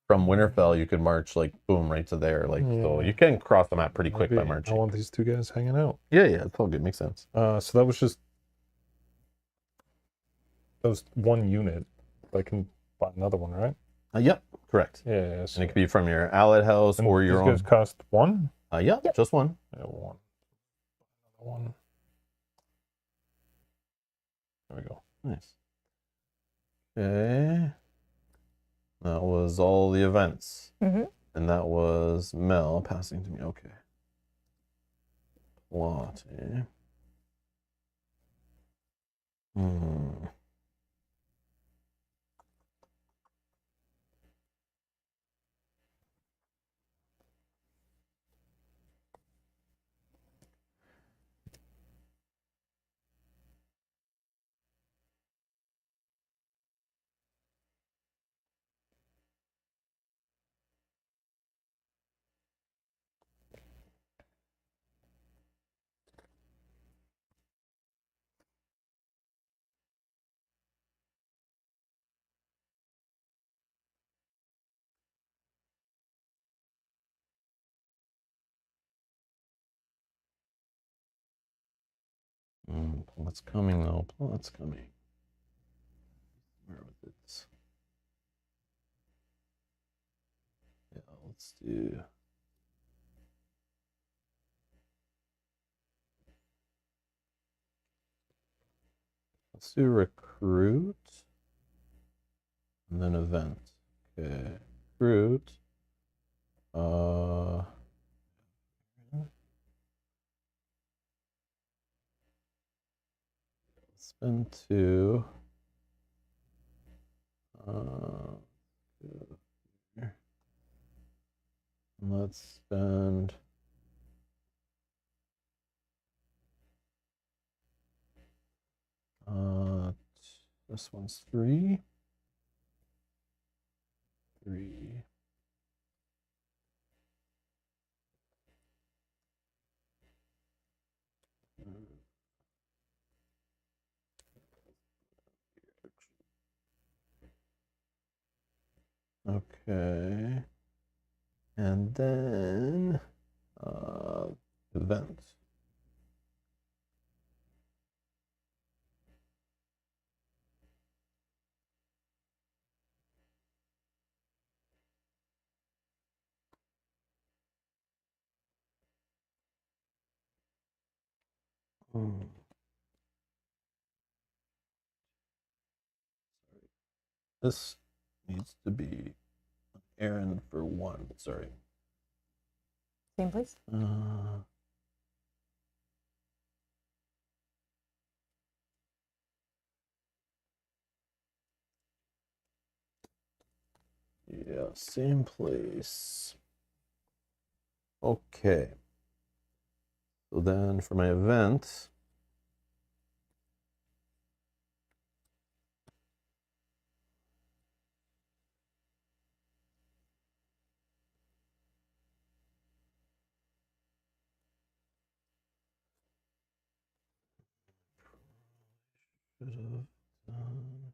From Winterfell, you could march like boom right to there, like so Yeah. you can cross the map pretty quick by Maybe I marching. want these 2 guys hanging out. Yeah, it's all good. Makes sense. So that was 1 unit. I can buy another one, right? Yep, correct. Yeah. And it could be from your allied house and or your these own. guys cost 1. Yep, just one. Yeah, 1. Another 1. There we go. Nice. Okay. That was all the events. Mm-hmm. And that was Mel passing to me. Okay. Plot, eh? Plot's coming though. Plot's coming. Where was it? Yeah, let's do. Let's do recruit. And then event. Okay. Recruit. Spend 2. Let's spend. This one's 3. 3. Okay. And then event. This needs to be an errand for 1. Sorry. Same place. Yeah, same place. Okay. So then for my event, should have done.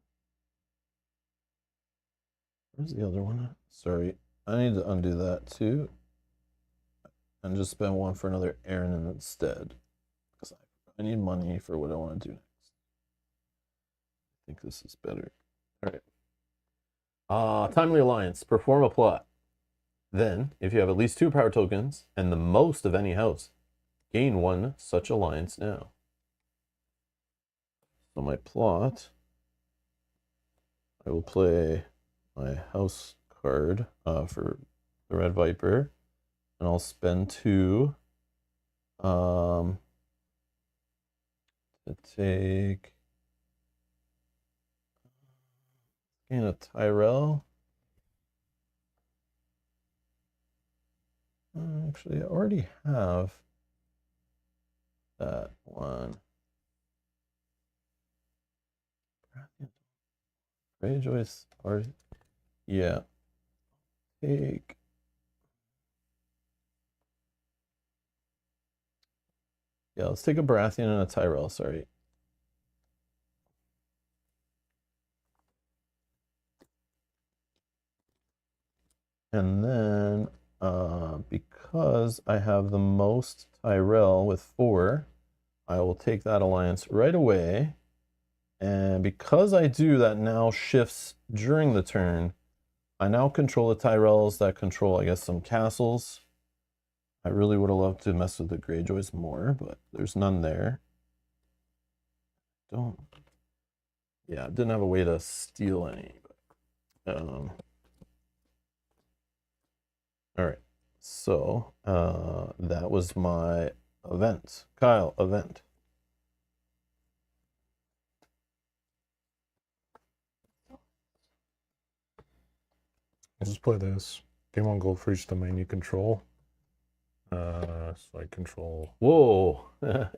Where's the other one? Sorry, I need to undo that too, and just spend one for another errand instead, because I need money for what I want to do next. I think this is better. All right. Timely Alliance. Perform a plot. Then, if you have at least 2 power tokens and the most of any house, gain 1 such alliance now. So my plot, I will play my house card for the Red Viper, and I'll spend 2 to take gain a Tyrell. Actually, I already have that one. Greyjoy's already, yeah. Take. Yeah, let's take a Baratheon and a Tyrell, sorry. And then, because I have the most Tyrell with 4, I will take that alliance right away. And because I do, that now shifts during the turn. I now control the Tyrells that control, I guess, some castles. I really would have loved to mess with the Greyjoys more, but there's none there. Yeah, I didn't have a way to steal any. But, all right, so that was my event. Kyle, event. I'll just play this. Game 1 gold for each domain you control. So I control. Whoa,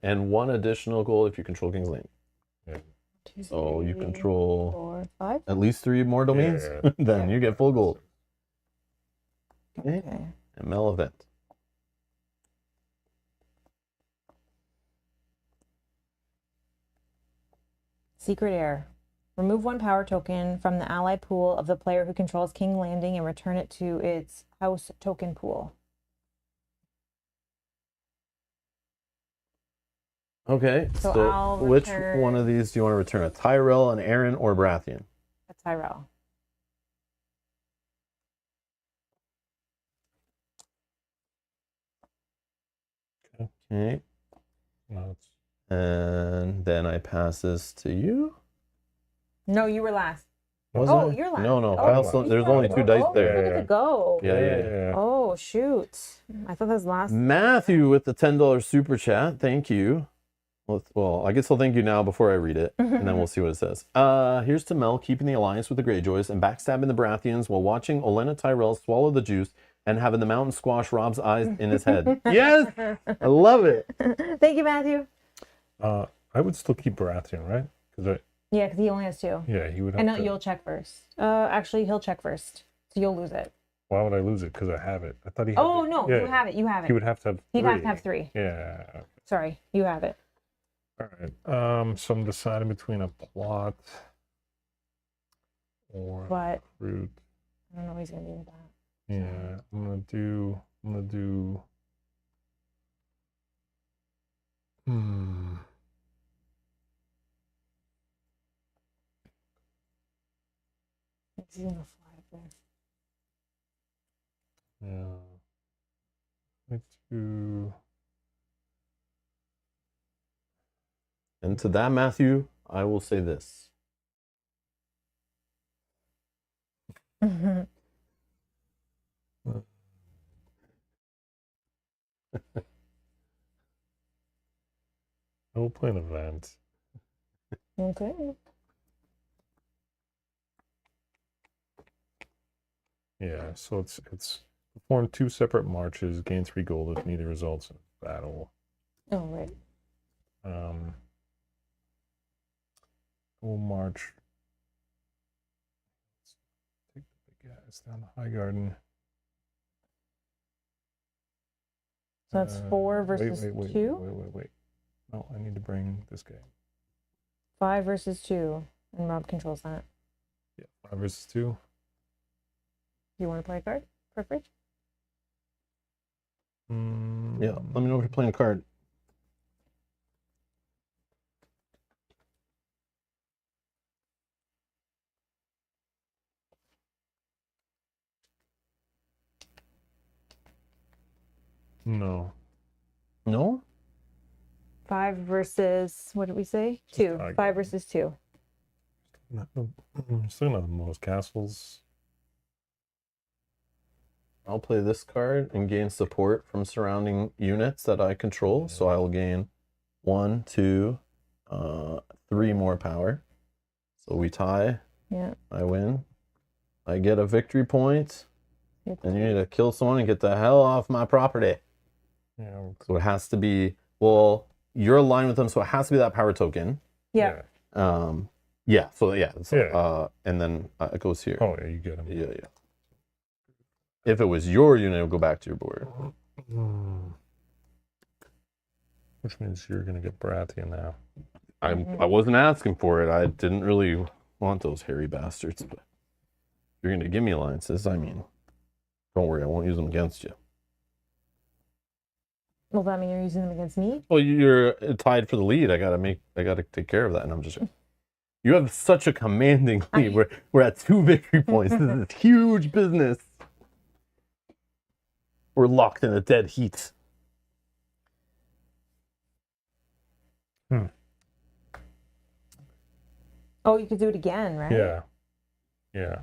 and 1 additional gold if you control King's Landing. Yeah. 2, So you 3, control 4, 5. at least 3 more domains. Yeah. Then you get full gold. Okay. ML event. Secret Air. Remove 1 power token from the ally pool of the player who controls King Landing and return it to its house token pool. Okay, So so I'll which return- one of these do you want to return? A Tyrell, an Aaron, or Baratheon? A Tyrell. Okay, No, it's and then I pass this to you. No, you were last. Was Oh, I? you're last. No, Oh, Kyle still- there's only 2 dice oh, there. You get to go. Yeah. Oh, shoot. I thought that was last. Matthew with the $10 super chat. Thank you. Well, I guess I'll thank you now before I read it, and then we'll see what it says. Here's to Mel keeping the alliance with the Greyjoys and backstabbing the Baratheons while watching Olenna Tyrell swallow the juice and having the mountain squash Rob's eyes in his head. Yes! I love it. Thank you, Matthew. I would still keep Baratheon, right? Because Yeah, because he only has 2. yeah, he would have And to. you'll check first. Actually, he'll check first. So you'll lose it. Why would I lose it? Because I have it. I thought he had Oh, it. no, Yeah, you have it. You have it. He would have to have 3. He'd have to have 3. Yeah. Sorry, you have it. All right. So I'm deciding between a plot or But root. I don't know what he's going to do with that. Yeah, I'm gonna do. He's going to fly up there. Yeah. Let's do. And to that, Matthew, I will say this. I will play an event. Okay. Yeah, so it's Form 2 separate marches. Gain 3 gold if neither results in battle. Oh, right. We'll march. Let's take the big guys down the High Garden. So that's 4 versus 2? Wait. No, I need to bring this guy. 5 versus 2. And Rob controls that. Yeah, 5 versus 2. You want to play a card for free? Yeah, let me know if you're playing a card. No. No? 5 versus, what did we say? 2. High 5 Garden. versus 2. Still not most castles. I'll play this card and gain support from surrounding units that I control. So I'll gain 1, 2, 3 more power. So we tie. Yeah. I win. I get a victory point. Yep. And you need to kill someone and get the hell off my property. Yeah. So it has to be, well, you're aligned with them, so it has to be that power token. Yeah. Yeah. So yeah. So, Yeah. And then it goes here. Oh, yeah, you get him. Yeah. If it was your unit, it would go back to your board. Which means you're gonna get Baratheon now. I wasn't asking for it. I didn't really want those hairy bastards. But you're gonna give me alliances. I mean, don't worry, I won't use them against you. Well, that mean you're using them against me? Well, you're tied for the lead. I gotta take care of that. And I'm just, you have such a commanding lead. We're at 2 victory points. This is huge business. We're locked in a dead heat. Oh, you could do it again, right? Yeah. Yeah.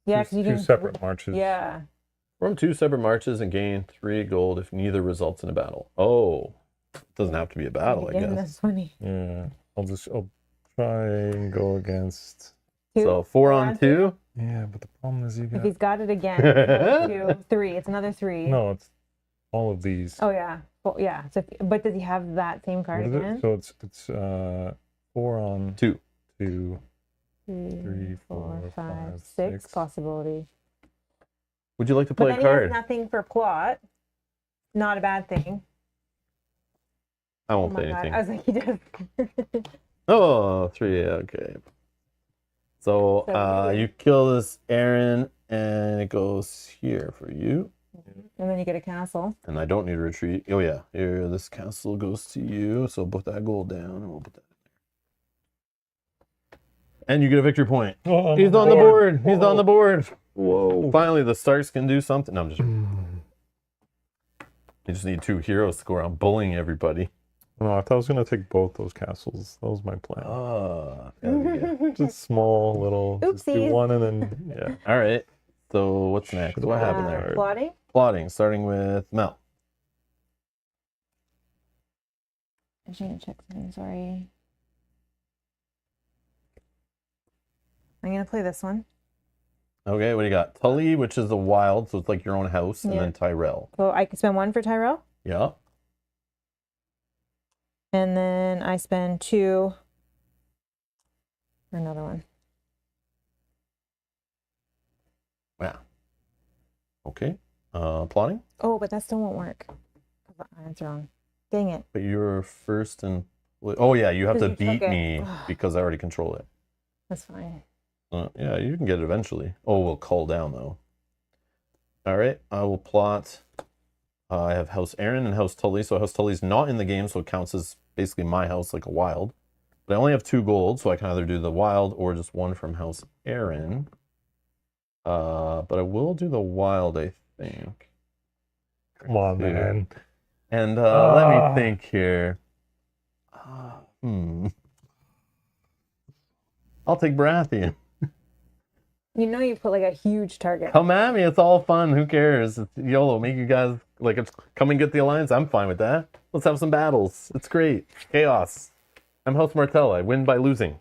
Yeah, Two because you can. separate marches. Yeah. Form 2 separate marches and gain 3 gold if neither results in a battle. Oh, it doesn't have to be a battle, I Again, guess. that's funny. Yeah. I'll try and go against. 2. So 4 on 2. Yeah, but the problem is you If got. he's got it again, it's 2, 3. It's another 3. No, it's all of these. Oh yeah. Well, yeah. So, but does he have that same card What is again? it? So it's 4 on 2. 2. 3, 4, 5, 5, 6 6. possibility. Would you like to But play then a he has card? nothing for plot. Not a bad thing. I Oh won't my play god. anything. I was like, he does. Oh, 3. Okay. So you kill this Aaron, and it goes here for you. And then you get a castle. And I don't need to retreat. Oh yeah, here this castle goes to you. So put that gold down, and we'll put that in there. And you get a victory point. Oh, He's on the board. He's Whoa. on the board. Whoa! Finally, the Starks can do something. No, I'm just. You just need 2 heroes to go around bullying everybody. No, I thought I was gonna take both those castles. That was my plan. Just small little. Just do Oopsies. one and then yeah. All right. So what's next? What happened there? Plotting? Plotting, starting with Mel. I'm just gonna check something. Sorry. I'm gonna play this one. Okay, what do you got? Tully, which is a wild, so it's like your own house, and Yeah. then Tyrell. So I can spend 1 for Tyrell, Yeah. and then I spend 2 for another one. Yeah. Okay. Plotting? Oh, but that still won't work. That's wrong. Dang it. But you're first and oh yeah, you have to Because you took beat it. me because I already control it. That's fine. Yeah, you can get it eventually. Oh, we'll call down though. All right, I will plot. I have House Aaron and House Tully. So House Tully's not in the game, so it counts as basically my house, like a wild. But I only have 2 gold, so I can either do the wild or just 1 from House Aaron. But I will do the wild, I think. Come on, Yeah. man. And let me think here. I'll take Baratheon. You know you put like a huge target. Come at me. It's all fun. Who cares? It's YOLO. Make you guys like it's come and get the alliance. I'm fine with that. Let's have some battles. It's great. Chaos. I'm House Martell. I win by losing.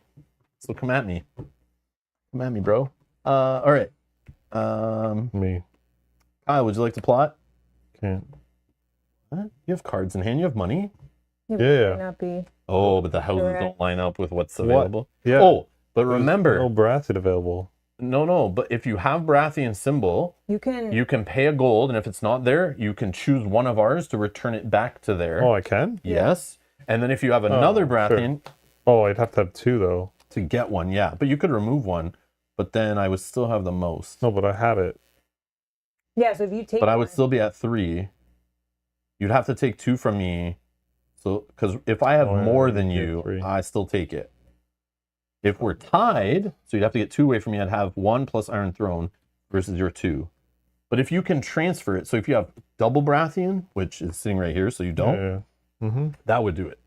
So come at me. Come at me, bro. All right. Me. Kyle, would you like to plot? Can't. What? You have cards in hand. You have money. It Yeah. might not be. Oh, but the houses Correct. don't line up with what's available. Yeah. Oh, but There's remember, no Baratheon available. no. But if you have Baratheon symbol, You can. you can pay a gold, and if it's not there, you can choose one of ours to return it back to there. Oh, I can? Yes. And then if you have another sure. Baratheon Oh, I'd have to have 2 though. to get one, yeah. But you could remove one, but then I would still have the most. No, but I have it. Yeah. So if you take. But I would one- still be at 3. You'd have to take 2 from me. So, because if I have Oh, yeah, more you than get you, 3. I still take it. If we're tied, so you'd have to get 2 away from me, I'd have 1 plus Iron Throne versus your 2. But if you can transfer it, so if you have double Baratheon, which is sitting right here, so you don't, Yeah. Mm-hmm. that would do it.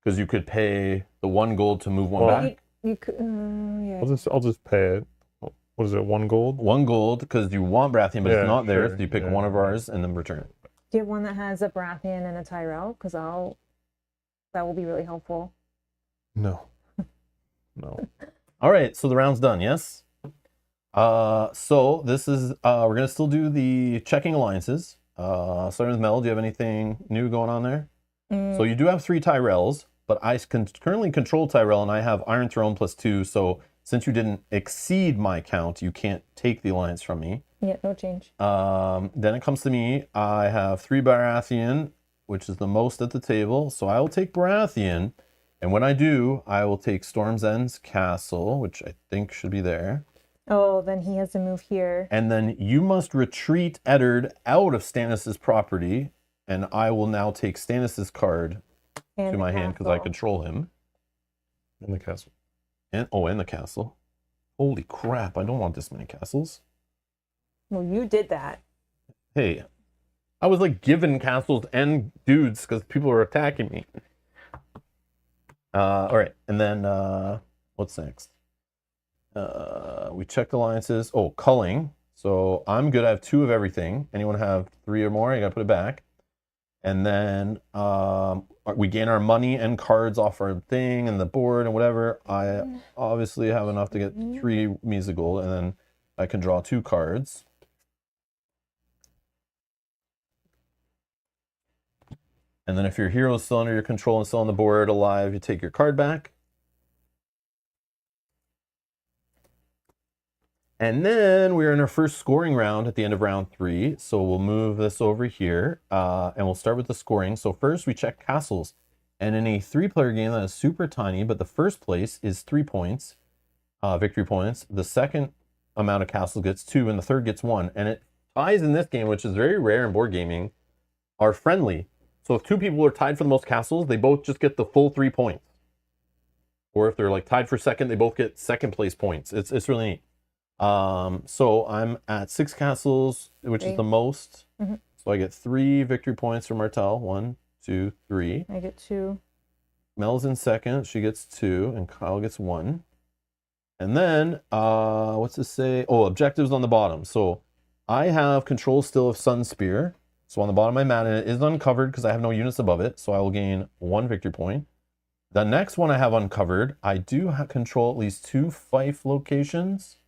Because you could pay the 1 gold to move 1 Well, back. You could. Yeah. I'll just pay it. What is it? 1 gold? 1 gold because you want Baratheon, but Yeah, it's not there, sure, so you pick yeah. one of ours and then return it. Do you have one that has a Baratheon and a Tyrell? Because that will be really helpful. No. No. All right, so the round's done, yes? So this is, we're going to still do the checking alliances. Starting with Mel, do you have anything new going on there? So you do have 3 Tyrells, but I can currently control Tyrell and I have Iron Throne plus 2, so since you didn't exceed my count, you can't take the alliance from me. Yeah, no change. Then it comes to me, I have 3 Baratheon, which is the most at the table, so I will take Baratheon. And when I do, I will take Storm's End's castle, which I think should be there. Oh, then he has to move here. And then you must retreat Eddard out of Stannis' property, and I will now take Stannis' card And to the my hand because I castle. control him. In the castle. And the castle. Holy crap, I don't want this many castles. Well, you did that. Hey, I was like given castles and dudes because people were attacking me. All right, and then what's next? We checked alliances. Oh, culling. So I'm good. I have 2 of everything. Anyone have 3 or more? You gotta put it back. And then we gain our money and cards off our thing and the board and whatever. I obviously have enough to get 3 Misa gold, and then I can draw 2 cards. And then if your hero is still under your control and still on the board alive, you take your card back. And then we're in our first scoring round at the end of round 3. So we'll move this over here and we'll start with the scoring. So first we check castles. And in a 3-player game that is super tiny, but the first place is 3 points, victory points. The second amount of castles gets 2 and the third gets 1. And it ties in this game, which is very rare in board gaming, are friendly. So if 2 people are tied for the most castles, they both just get the full 3 points. Or if they're like tied for second, they both get second place points. It's really neat. So I'm at 6 castles, which is the most. Mhm. So I get 3 victory points from Martell. 1, 2, 3. I get 2. Mel's in second. She gets 2, and Kyle gets 1. And then, what's this say? Oh, objectives on the bottom. So I have control still of Sun Spear. So on the bottom of my mat, and it is uncovered because I have no units above it. So I will gain 1 victory point. The next one I have uncovered, I do control at least 2 fief locations.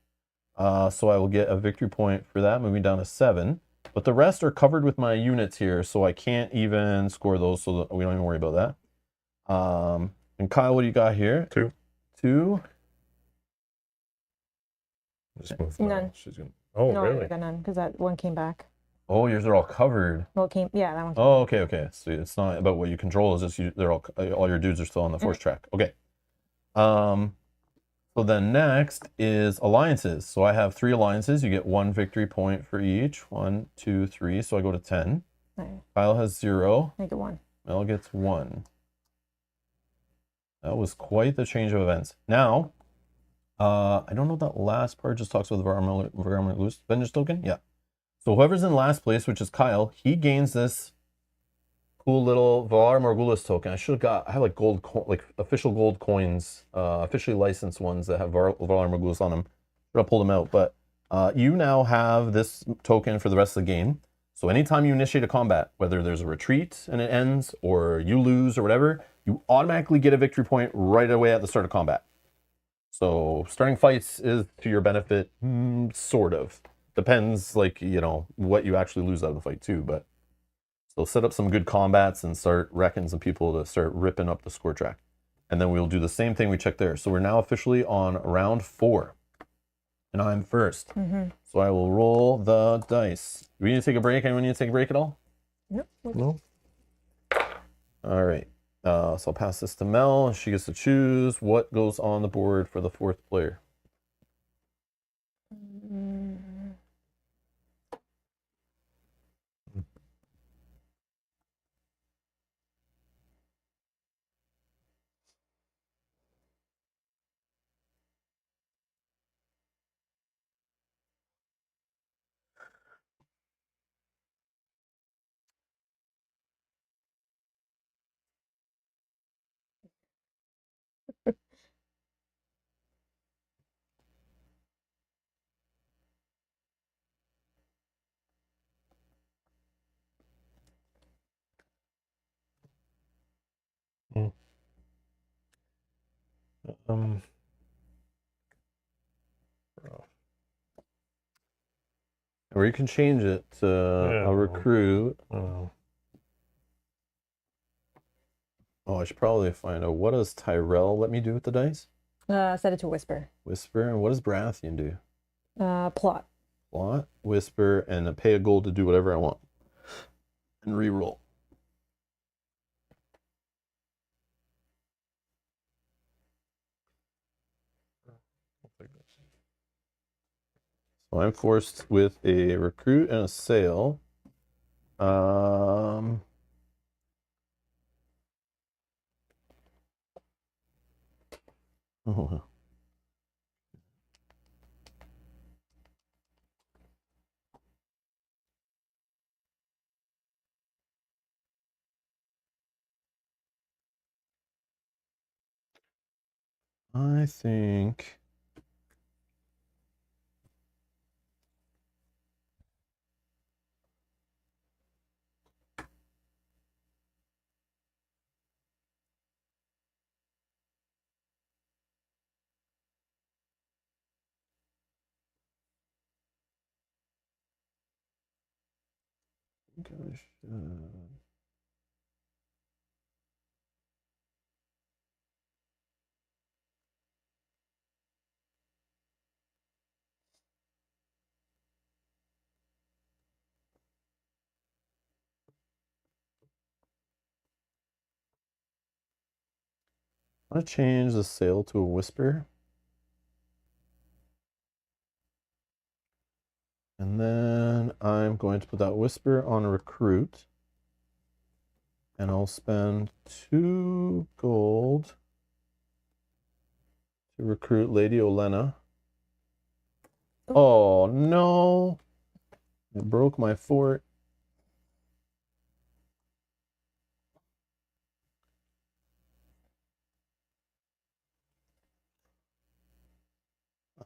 So I will get a victory point for that, moving down to 7. But the rest are covered with my units here, so I can't even score those, so that we don't even worry about that. And Kyle, what do you got here? 2. 2. Just move None. that. She's gonna. Oh, No, I really? got none because that one came back. Oh, yours are all covered. Well, it came. Yeah, that one. Came Oh, okay. So it's not about what you control. It's just they're all your dudes are still on the force track. Okay. So then next is alliances. So I have 3 alliances. You get 1 victory point for each. 1, 2, 3. So I go to 10. Right. Kyle has 0. I get 1. Mel gets 1. That was quite the change of events. Now, I don't know that last part just talks about the Vargamor Loose Vengeance token. Yeah. So whoever's in last place, which is Kyle, he gains this cool little Valar Morghulis token. I have like gold, like official gold coins, officially licensed ones that have Valar Morghulis on them. I'm gonna pull them out, but you now have this token for the rest of the game. So anytime you initiate a combat, whether there's a retreat and it ends, or you lose or whatever, you automatically get a victory point right away at the start of combat. So starting fights is to your benefit, sort of. depends, like, you know, what you actually lose out of the fight too. But so set up some good combats and start wrecking some people to start ripping up the score track. And then we'll do the same thing we checked there. So we're now officially on round 4. And I'm first. So I will roll the dice. Do we need to take a break? Anyone need to take a break at all? Nope. No. All right. So I'll pass this to Mel. She gets to choose what goes on the board for the 4th player. Or you can change it to a recruit. Oh, I should probably find out, what does Tyrell let me do with the dice? Set it to whisper. Whisper. And what does Baratheon do? Plot. Plot, whisper, and pay a gold to do whatever I want. And re-roll. So I'm forced with a recruit and a sale. Oh. I think gosh. I'm gonna change the sale to a whisper. And then I'm going to put that whisper on a recruit. And I'll spend 2 gold to recruit Lady Olenna. Oh no! It broke my fort.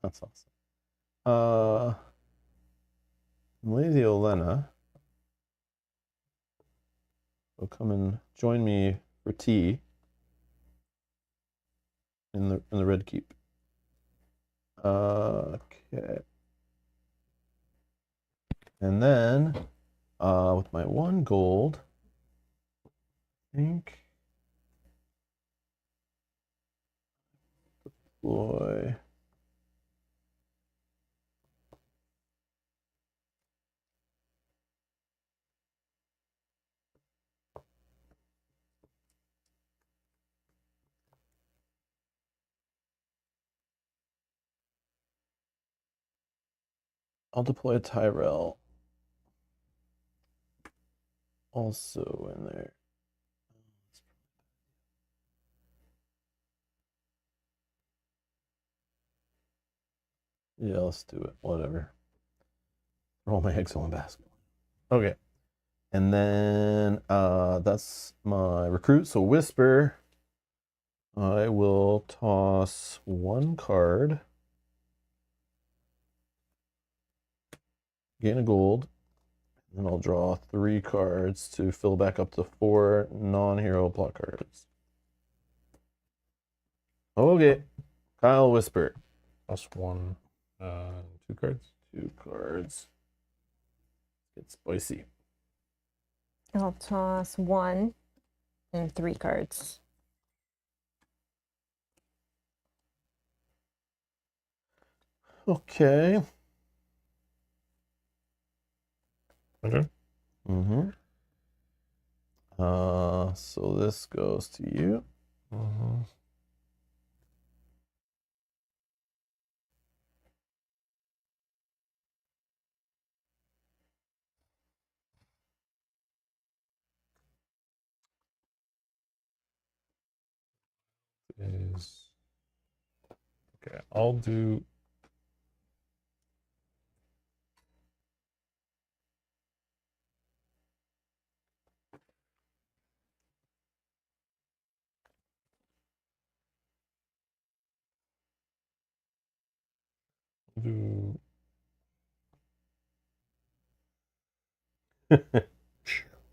That's awesome. Lady Olenna will come and join me for tea in the Red Keep. Okay. And then with my 1 gold, I think deploy. I'll deploy Tyrell also in there. Yeah, let's do it. Whatever. Roll my eggs on one basket. Okay. And then that's my recruit. So whisper. I will toss 1 card. Gain a gold. And I'll draw 3 cards to fill back up to 4 non-hero plot cards. Okay. Kyle Whisper. +1. 2 cards. 2 cards. Get spicy. I'll toss 1 and 3 cards. Okay. Okay. Mm-hmm. So this goes to you. Mm-hmm. Is okay. I'll do. Do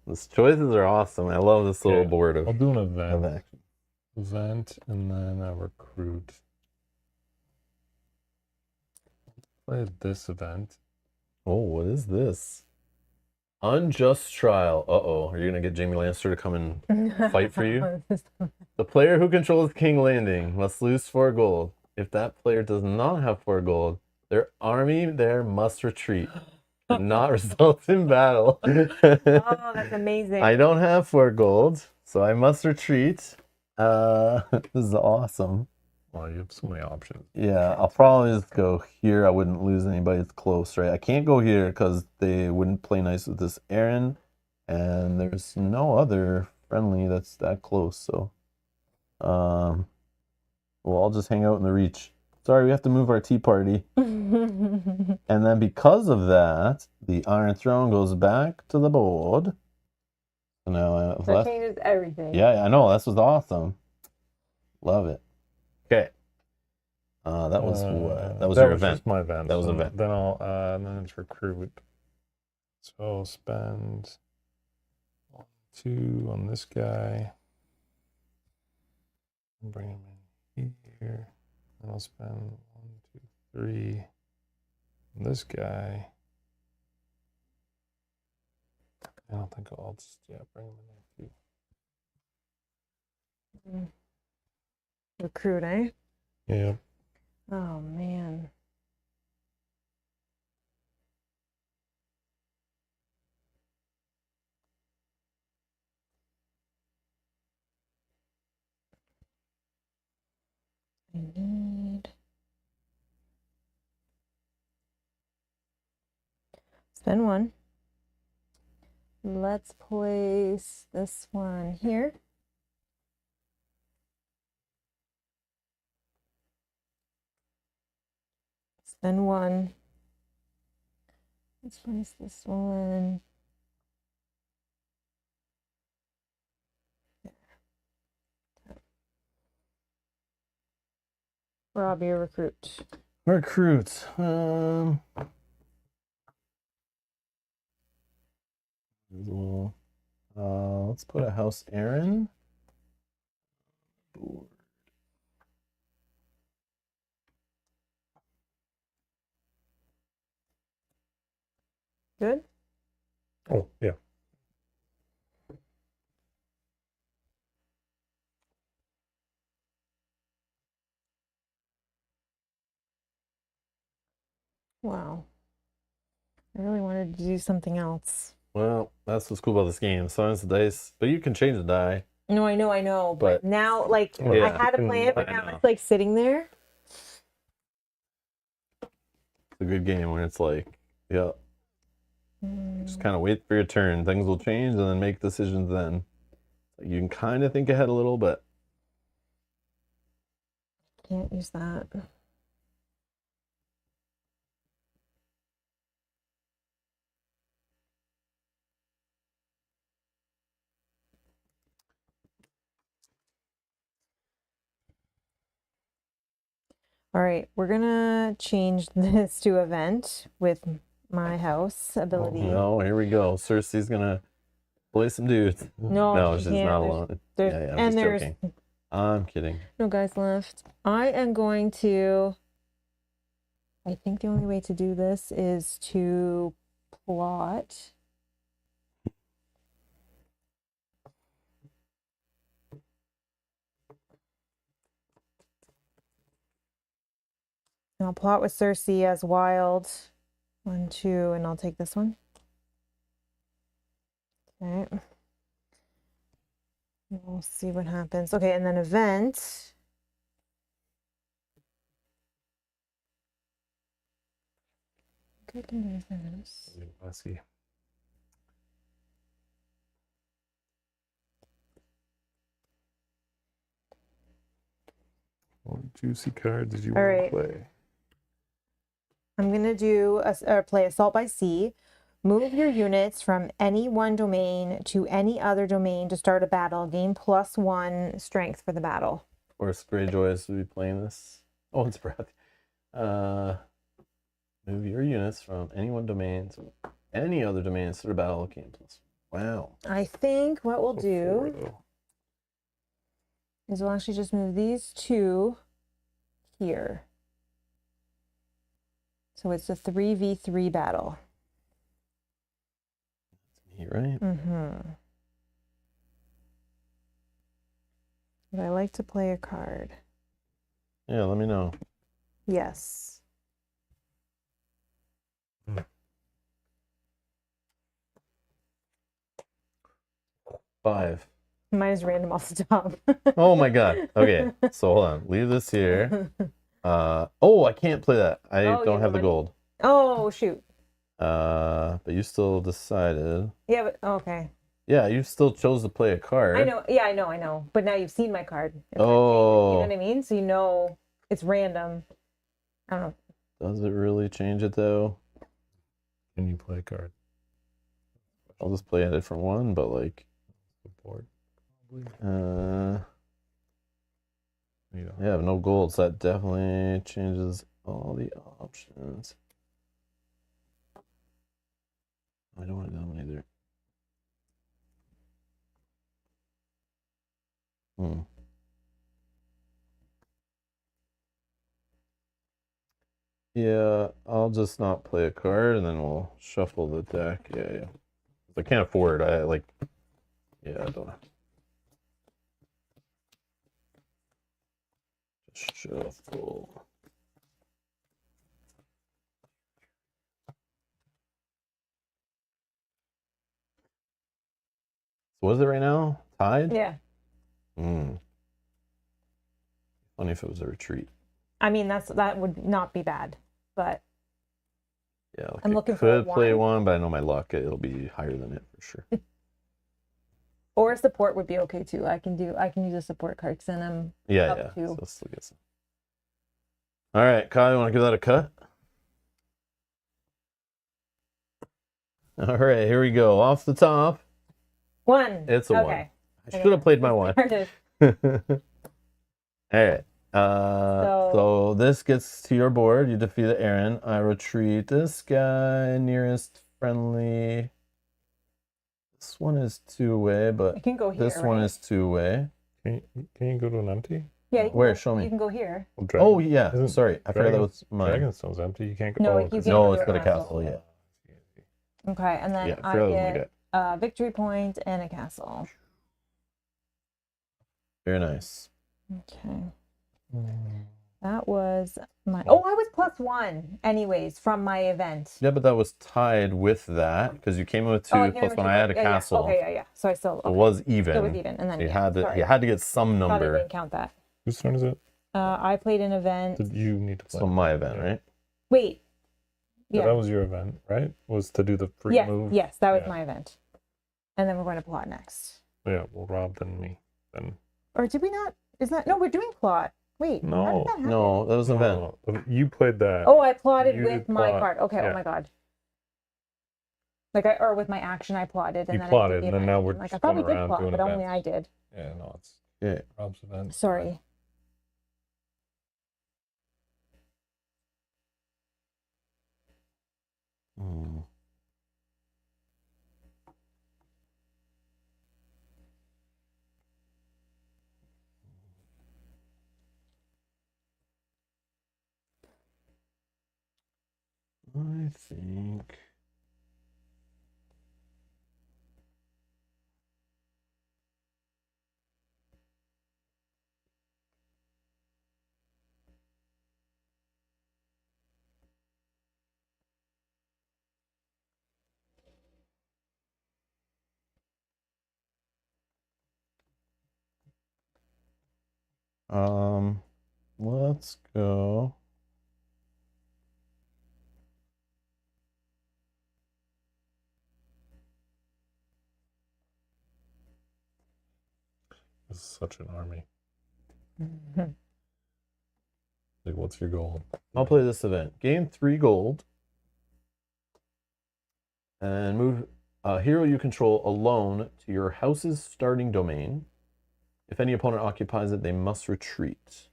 These choices are awesome. I love this little Okay, board I'll of do an event. action. Event and then a recruit. Play this event. Oh, what is this? Unjust trial. Uh-oh. Are you gonna get Jamie Lannister to come and fight for you? The player who controls King Landing must lose 4 gold. If that player does not have 4 gold, their army there must retreat. Should not result in battle. Oh, that's amazing. I don't have 4 gold, so I must retreat. This is awesome. Well, you have so many options. Yeah, I'll probably just go here. I wouldn't lose anybody that's close, right? I can't go here because they wouldn't play nice with this Aaron, and there's no other friendly that's that close. So, well, I'll just hang out in the reach. Sorry, we have to move our tea party. And then because of that, the Iron Throne goes back to the board. So now I have That left. changes everything. Yeah, I know. This was awesome. Love it. Okay. That was what? That was your event. Just my event. That was an event. Then I'll then it's recruit. So I'll spend 1, 2 on this guy. Bring him in here. And I'll spend 1, 2, 3 on this guy. I don't think I'll just bring him in there too. Recruit, eh? Yeah. Oh, man. I need... Spend 1. Let's place this one here. Spend 1. Let's place this one. Rob, your recruit. Recruits. Let's put a house Aaron. Board. Good? Oh, yeah. Wow. I really wanted to do something else. Well, that's what's cool about this game. Sometimes the dice, but you can change the die. No, I know. But now, like, Yeah. I had a plan, but I now know. it's like sitting there. It's a good game when it's like, yeah, just kind of wait for your turn. Things will change and then make decisions then. You can kind of think ahead a little, but Can't use that. All right, we're gonna change this to event with my house ability. no, here we go. Cersei's gonna play some dudes. No, she she's can't. not There's- alone. There's, Yeah, I'm and just there's joking. I'm kidding. no guys left. I am going to I think the only way to do this is to plot. And I'll plot with Cersei as wild. 1, 2, and I'll take this one. Okay. We'll see what happens. Okay, and then event. Good news. Let's see. What juicy card did you All want right. to play? I'm gonna do play Assault by Sea. Move your units from any one domain to any other domain to start a battle. Gain +1 strength for the battle. Of course, Greyjoy is to be playing this. Oh, it's Brad. Move your units from any one domain to any other domain to the battle. Game plus. Wow. I think what we'll do Though. is we'll actually just move these two here. So it's a 3v3 battle. That's me, right? Mm-hmm. But I like to play a card. Yeah, let me know. Yes. Five. Mine is random off the top. Oh my god. Okay, so hold on. Leave this here. Oh, I can't play that. I Oh, don't have the money. gold. Oh, shoot. But you still decided. Yeah, but okay. Yeah, you still chose to play a card. I know. Yeah, I know. But now you've seen my card. It's Oh. you know what I mean? So you know it's random. I don't know. Does it really change it though? Can you play a card? I'll just play a different one, but like Support. I have no gold, so that definitely changes all the options. I don't want to do that one either. Yeah, I'll just not play a card and then we'll shuffle the deck. Yeah. I can't afford. I don't. Just shuffle. So what is it right now? Tied? Yeah. Funny if it was a retreat. I mean, that would not be bad, but Yeah, like I'm I looking for a could play one. one, but I know my luck, it'll be higher than it for sure. or a support would be okay too. I can use a support card because then I'm Yeah. up to. So let's still get some. All right, Kyle, you want to give that a cut? All right, here we go. Off the top. 1. It's a okay. 1. I should have played my 1. All right. So this gets to your board. You defeat Aaron. I retreat this guy nearest friendly. This one is 2-way, but You can go here. this one is 2-way. Can you go to an empty? Yeah. Where? Show me. You can go here. Well, Oh yeah. isn't Sorry, I forgot that was mine. Dragonstone's empty. You can't go. No, oh, you 'cause- can't No, go it's to got a a castle. Yeah. Okay, and then Yeah. I forgot that was my get guy. a victory point and a castle. Very nice. Okay. Mm. That was my. Oh, I was +1 anyways from my event. Yeah, but that was tied with that because you came in with 2 I plus came when in I had a with two. castle. Okay, yeah. So I still. It was even. It was even, and then You had to get some Thought I number. didn't count that. Whose turn is it? I played an event. Did you need to play? So my event, right? Wait. Yeah, Yeah. that was your event, right? Was to do the free Yes. move. Yes, that was Yeah. my event. And then we're going to plot next. Yeah, well, Rob then me then. Or did we not? Is that no? We're doing plot. Wait. How No, did that happen? No, that was an event. No, you played that. Oh, I plotted You with did my plot, card. Okay. yeah. Oh my god. Or with my action, I plotted. And You then plotted, I did the and then event. now we're Like I just thought we going did around plot, doing but only I events. did. Yeah, no, it's Yeah. Rob's event. Sorry. Hmm. I think. Let's go. This is such an army. Like, what's your goal? I'll play this event. Gain 3 gold. And move a hero you control alone to your house's starting domain. If any opponent occupies it, they must retreat.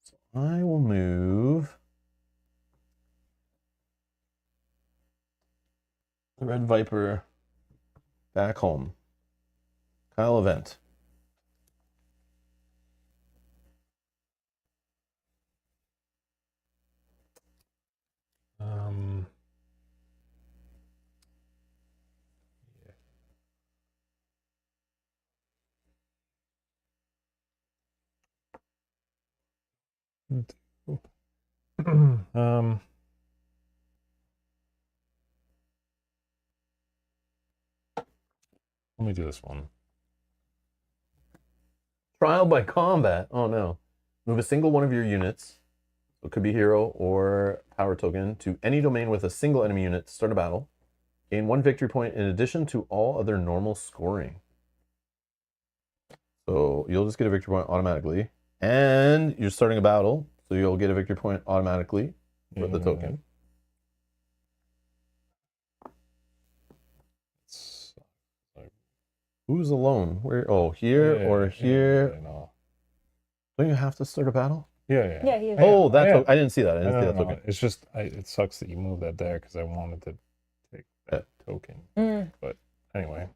So I will move the Red Viper back home. Kyle event. Let me do this one. Trial by combat. Oh no. Move a single one of your units, so it could be hero or power token, to any domain with a single enemy unit to start a battle. Gain 1 victory point in addition to all other normal scoring. So you'll just get a victory point automatically. And you're starting a battle, so you'll get a victory point automatically for the token. Who's alone? Where? Oh, here or here? No. Don't you have to start a battle? Yeah. Yeah, he is. Oh, that's Yeah. I didn't see that. I didn't see that No. token. It's just it sucks that you moved that there because I wanted to take that token. But anyway,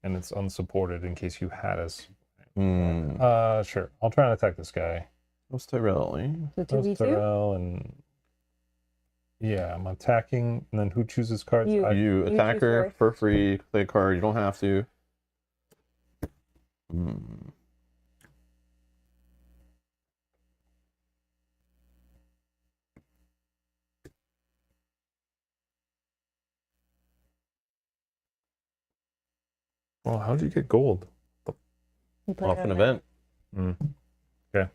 and it's unsupported in case you had us. Sure. I'll try and attack this guy. What's Tyrell? The That's 2v2? Tyrell, and yeah, I'm attacking. And then who chooses cards? You. You choose attacker first. for free. Play a card. You don't have to. Well, how'd you get gold? You put Off it an on event. Okay.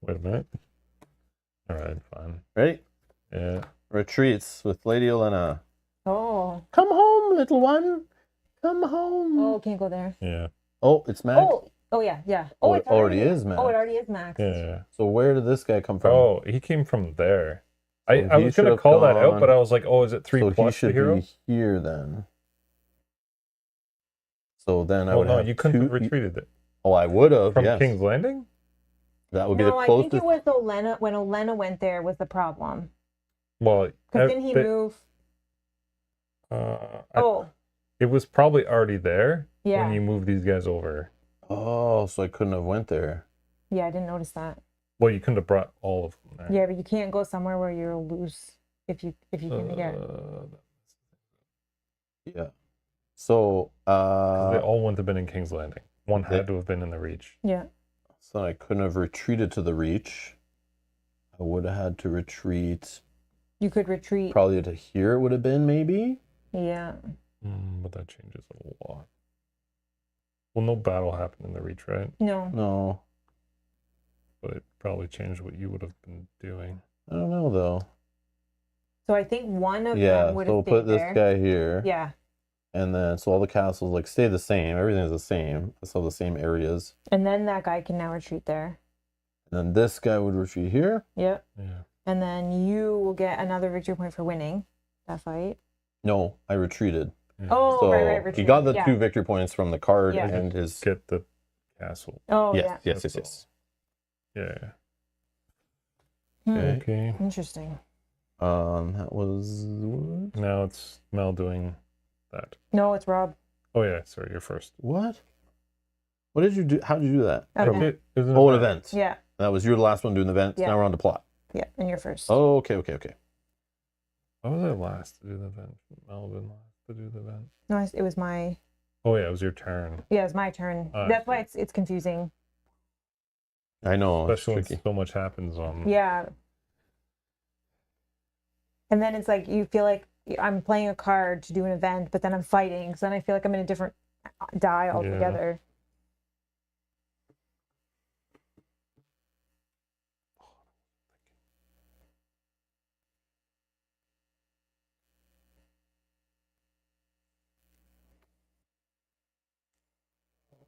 Wait a minute. All right, fine. Ready? Yeah. Retreats with Lady Elena. there. Oh. Come home, little one. Come home. Oh, can't go there. Yeah. Oh, it's Max. Oh yeah. Oh, It's it already is Max. Oh, it already is Max. Yeah. So where did this guy come from? Oh, he came from there. So I he was gonna should've call that out, gone- but I was like, oh, is it 3 so he plus the should hero? be here then. So then I Oh would no, have you couldn't have two- retreated it Oh, I would have. from Yes. King's Landing. That would be No, the I think closest. it was Olena. When Olena went there was the problem. Well, Because didn't he move? it was probably already there Yeah. when you moved these guys over. Oh, so I couldn't have went there. Yeah, I didn't notice that. Well, you couldn't have brought all of them there. Yeah, but you can't go somewhere where you'll lose if you can. Yeah. Yeah. So They all wouldn't have been in King's Landing. One had to have been in the Reach. Yeah. so I couldn't have retreated to the Reach. I would have had to retreat. You could retreat. Probably to here it would have been maybe. Yeah. But that changes a lot. Well, no battle happened in the Reach, right? No. No. But it probably changed what you would have been doing. I don't know though. So I think one of Yeah, them would so have we'll stayed put this there. guy here. Yeah. And then so all the castles like stay the same. Everything's the same. It's all the same areas. And then that guy can now retreat there. And then this guy would retreat here. Yep. Yeah. And then you will get another victory point for winning that fight. No, I retreated. Yeah. Oh, So right. he got the yeah. 2 victory points from the card Yeah. and his. Get the castle. Oh, Yes, yeah. yes. Yeah. Hmm. Okay. Interesting. That was Now it's Mel doing that. No, it's Rob. Oh yeah, sorry, you're first. what? What did you do? How did you do that? Okay. It was an Oh, an event. event. Yeah. That was your last one doing the event. Yeah. Now we're on to plot. Yeah, and you're first. Oh, okay, okay, okay. What was I last to do the event? Melvin last to do the event. No, it was my. Oh yeah, it was your turn. Yeah, it was my turn. Oh, That's why it's confusing. I know, it's Especially when tricky. so much happens on. Yeah. And then it's like you feel like I'm playing a card to do an event, but then I'm fighting, so then I feel like I'm in a different die altogether.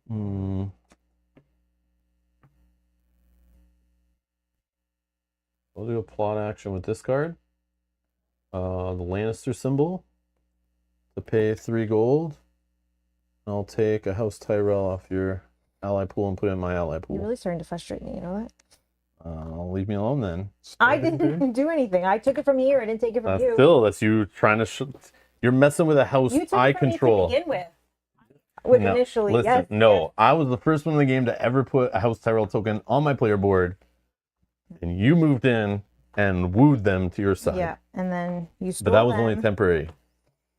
Hmm. We'll do a plot action with this card. The Lannister symbol to pay 3 gold. I'll take a House Tyrell off your ally pool and put it in my ally pool. You're really starting to frustrate me, you know that? Leave me alone then. I didn't do anything. I took it from here. I didn't take it from you. Still, that's you trying to. You're messing with a house You took I it from control. me to begin with No, initially, listen, yes. no, yes. I was the first one in the game to ever put a House Tyrell token on my player board, and you moved in and wooed them to your side. Yeah, and then you stole But that was them. only temporary.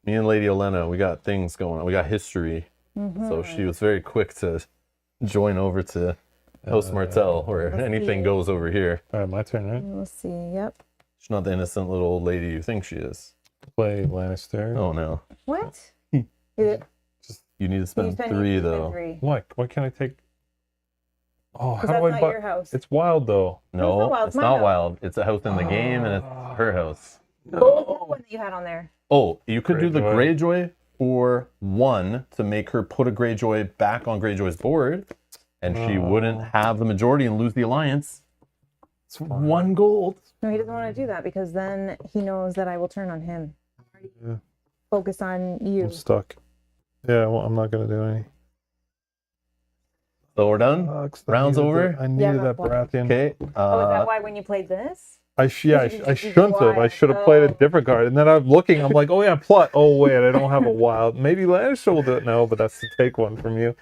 Me and Lady Olenna, we got things going on. We got history. Mm-hmm. So she was very quick to join over to House Martell, where anything goes over here. All right, my turn, right? We'll see. Yep. She's not the innocent little old lady you think she is. Play Lannister. Oh no. What? Is it? You need to You spend spend- 3 you spend though. 3. Why? Why can't I take? Oh, how Because do I that's not buy? your house. It's wild though. No, it's my house. wild. It's a house in the game and it's her house. What was that one that you had on there? Oh, you could do the Greyjoy. Greyjoy for 1 to make her put a Greyjoy back on Greyjoy's board, and she wouldn't have the majority and lose the alliance. It's 1 gold. No, he doesn't want to do that because then he knows that I will turn on him. Yeah. Focus on you. I'm stuck. Yeah, well, I'm not gonna do any. So we're done. Sucks. Round's I needed over? I needed that that's why. Baratheon. Okay. Oh, is that why when you played this? I You shouldn't have. I should have played a wild. different card. And then I'm looking. I'm like, oh yeah, plot. Oh wait, I don't have a wild. Maybe Lannister will do it. No, but that's to take one from you.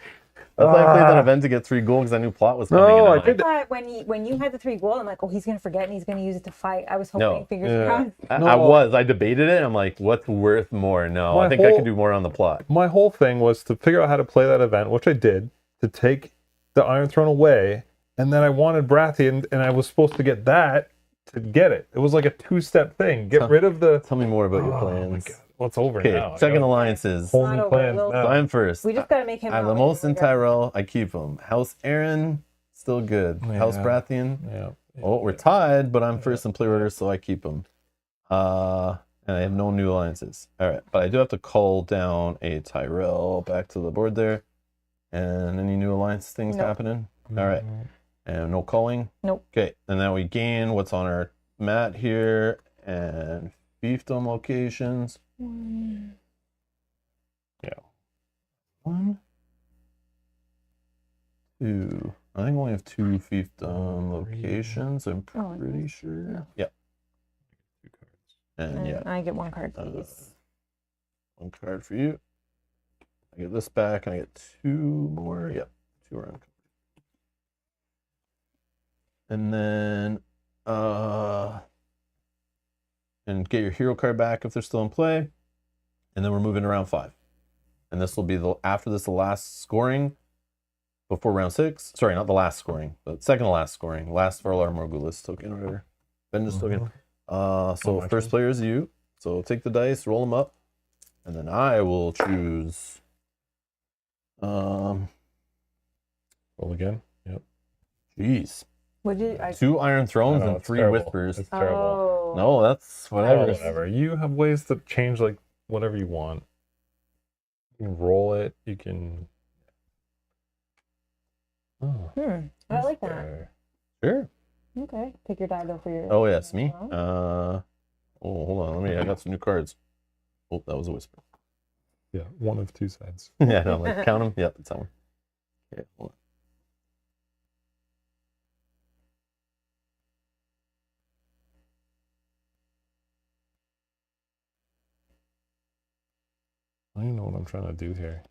That's why I played that event to get 3 gold because I knew plot was coming. No, and I I'm did- like, But when you had the 3 gold, I'm like, oh, he's gonna forget and he's gonna use it to fight. I was hoping, No. fingers Yeah. crossed. I debated it. I'm like, what's worth more? No, My I think I whole- could do more on the plot. My whole thing was to figure out how to play that event, which I did, to take the Iron Throne away, and then I wanted Baratheon, and I was supposed to get that to get it. It was like a 2-step thing. Get rid of the. Tell me more about your Oh my plans. God. Well, it's over Okay, now. second alliances. Whole Not new over, plans we'll- now. So I'm first. We just gotta make him. I have the out. most in Tyrell. I keep him. House Aaron, still good. House Yeah. Baratheon. Yeah. Oh, we're tied, but I'm first in play order, so I keep him. And I have no new alliances. All right, but I do have to call down a Tyrell back to the board there. And any new alliance things Nope. happening? All right, and no calling. Nope. Okay, and then we gain what's on our mat here and fiefdom locations. Yeah. 1, 2. I think we only have 2 fiefdom locations. I'm Oh, pretty sure. Yeah. And yeah, I get 1 card, please. 1 card for you. I get this back, and I get 2 more. Yep, 2 are uncovered. And then, and get your hero card back if they're still in play. And then we're moving to round 5. And this will be after this, the last scoring before round 6. Sorry, not the last scoring, but second to last scoring. Last for our Morgulus token or whatever. Vengeance token. So my first turn. player is you. So take the dice, roll them up, and then I will choose. Roll again. Yep. Jeez, Would you? 2 Iron Thrones No, and it's 3 terrible. Whispers. It's terrible. Oh. No, that's whatever. Oh, whatever. You have ways to change like whatever you want. You can roll it. You can. Oh, I like that. there. Sure. Okay. Pick your die though for your. Oh yes, me. Uh-huh. Oh, hold on. I got some new cards. Oh, that was a whisper. Yeah, one of 2 sides. Yeah, no, like count them. Yep, that's that one. Okay, hold I don't even know what I'm trying to do here.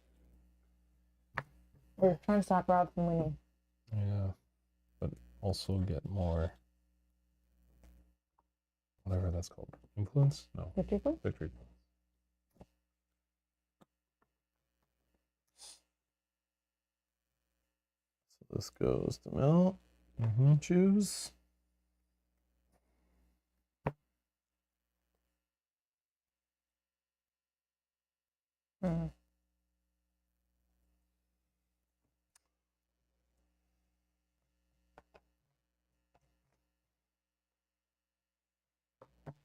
We're trying to stop Rob from winning. Yeah, but also get more. whatever that's called. Influence? No. Victory point? Victory. So this goes to Mel. Choose. Mm.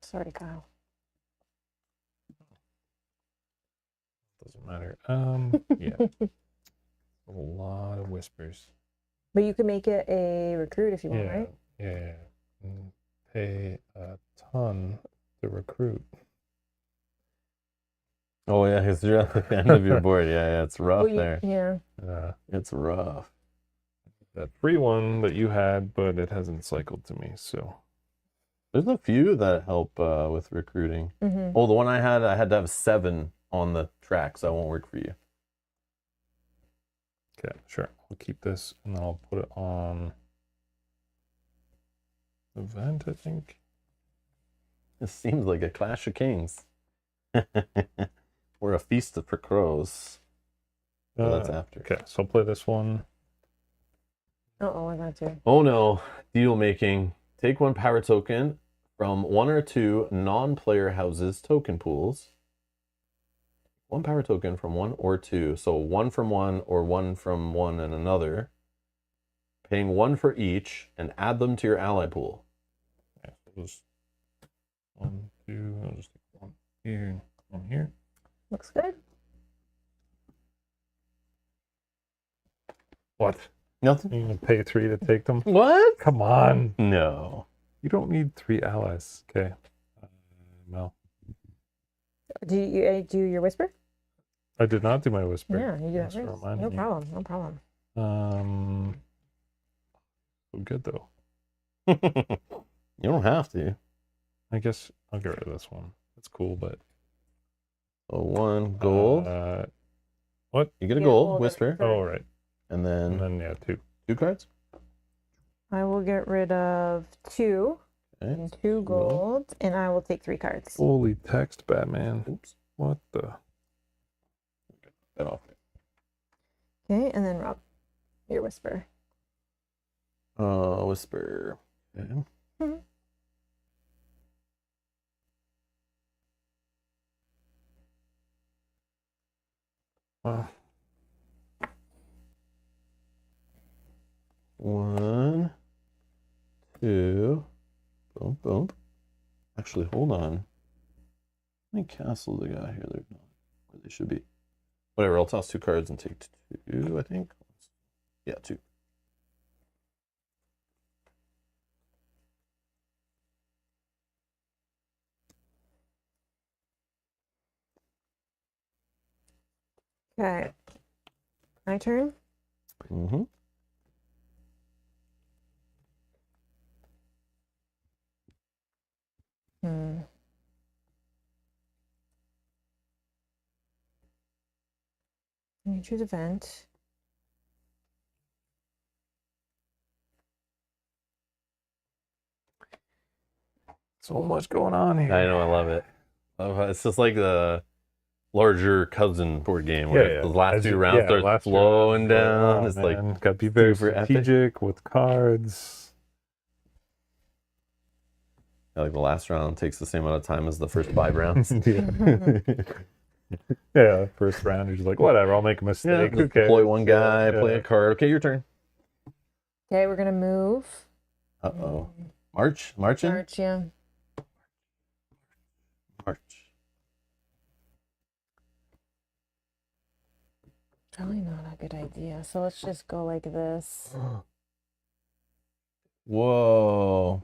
Sorry, Kyle. Doesn't matter. Yeah. A lot of whispers. But you can make it a recruit if you want, Yeah. right? Yeah. And pay a ton to recruit. Oh yeah, because you're at the end of your board. Yeah, it's rough Well, there. Yeah. It's rough. That free one that you had, but it hasn't cycled to me, so. There's a few that help with recruiting. Mm-hmm. Oh, the one I had to have 7 on the track, so that won't work for you. Okay, sure. We'll keep this and then I'll put it on event, I think. It seems like a Clash of Kings. Or a Feast for Crows. So that's after. Okay, so I'll play this one. Uh-oh, I got you. Oh no, deal making. Take 1 power token from 1 or 2 non-player houses token pools. 1 power token from 1 or 2. So 1 from 1 or 1 from 1 and another. Paying 1 for each and add them to your ally pool. Yeah, so just 1, 2, I'll just take 1 here, 1 here. Looks good. What? Nothing? You're gonna pay 3 to take them? What? Come on. No. You don't need 3 allies. Okay. No. Do you do your whisper? I did not do my whisper. Yeah, you do that Thanks for first. reminding No me. problem. No problem. So good though. You don't have to. I guess I'll get rid of this one. That's cool, but So 1 gold. what? You get a Yeah, gold, gold whisper. every Oh, right. And And then then yeah, 2. 2 cards. I will get rid of 2 Okay. and 2 gold, and I will take 3 cards. Holy text, Batman. Oops. What the? That off. Okay, and then Rob, your whisper. Whisper. Okay. Wow. 1, 2. Boom, boom. Actually, hold on. How many castles I got here? They're not where they should be. Whatever, I'll toss 2 cards and take 2, I think. Yeah, 2. Okay. My turn. Mm-hmm. You choose event. So much going on here. I know, I love it. It's just like the larger cousin board game where the last As 2 you- rounds start last slowing round, down. oh, It's man, like gotta be very super epic. strategic with cards. the last round takes the same amount of time as the first 5 rounds. Yeah, first round you're just like, whatever, I'll make a Yeah, mistake. Who just cares? deploy one guy, Yeah. play a card. Okay, your turn. Okay, we're gonna move. Uh-oh. March? Marching? March, yeah. March. Probably not a good idea. So let's just go like this. Whoa.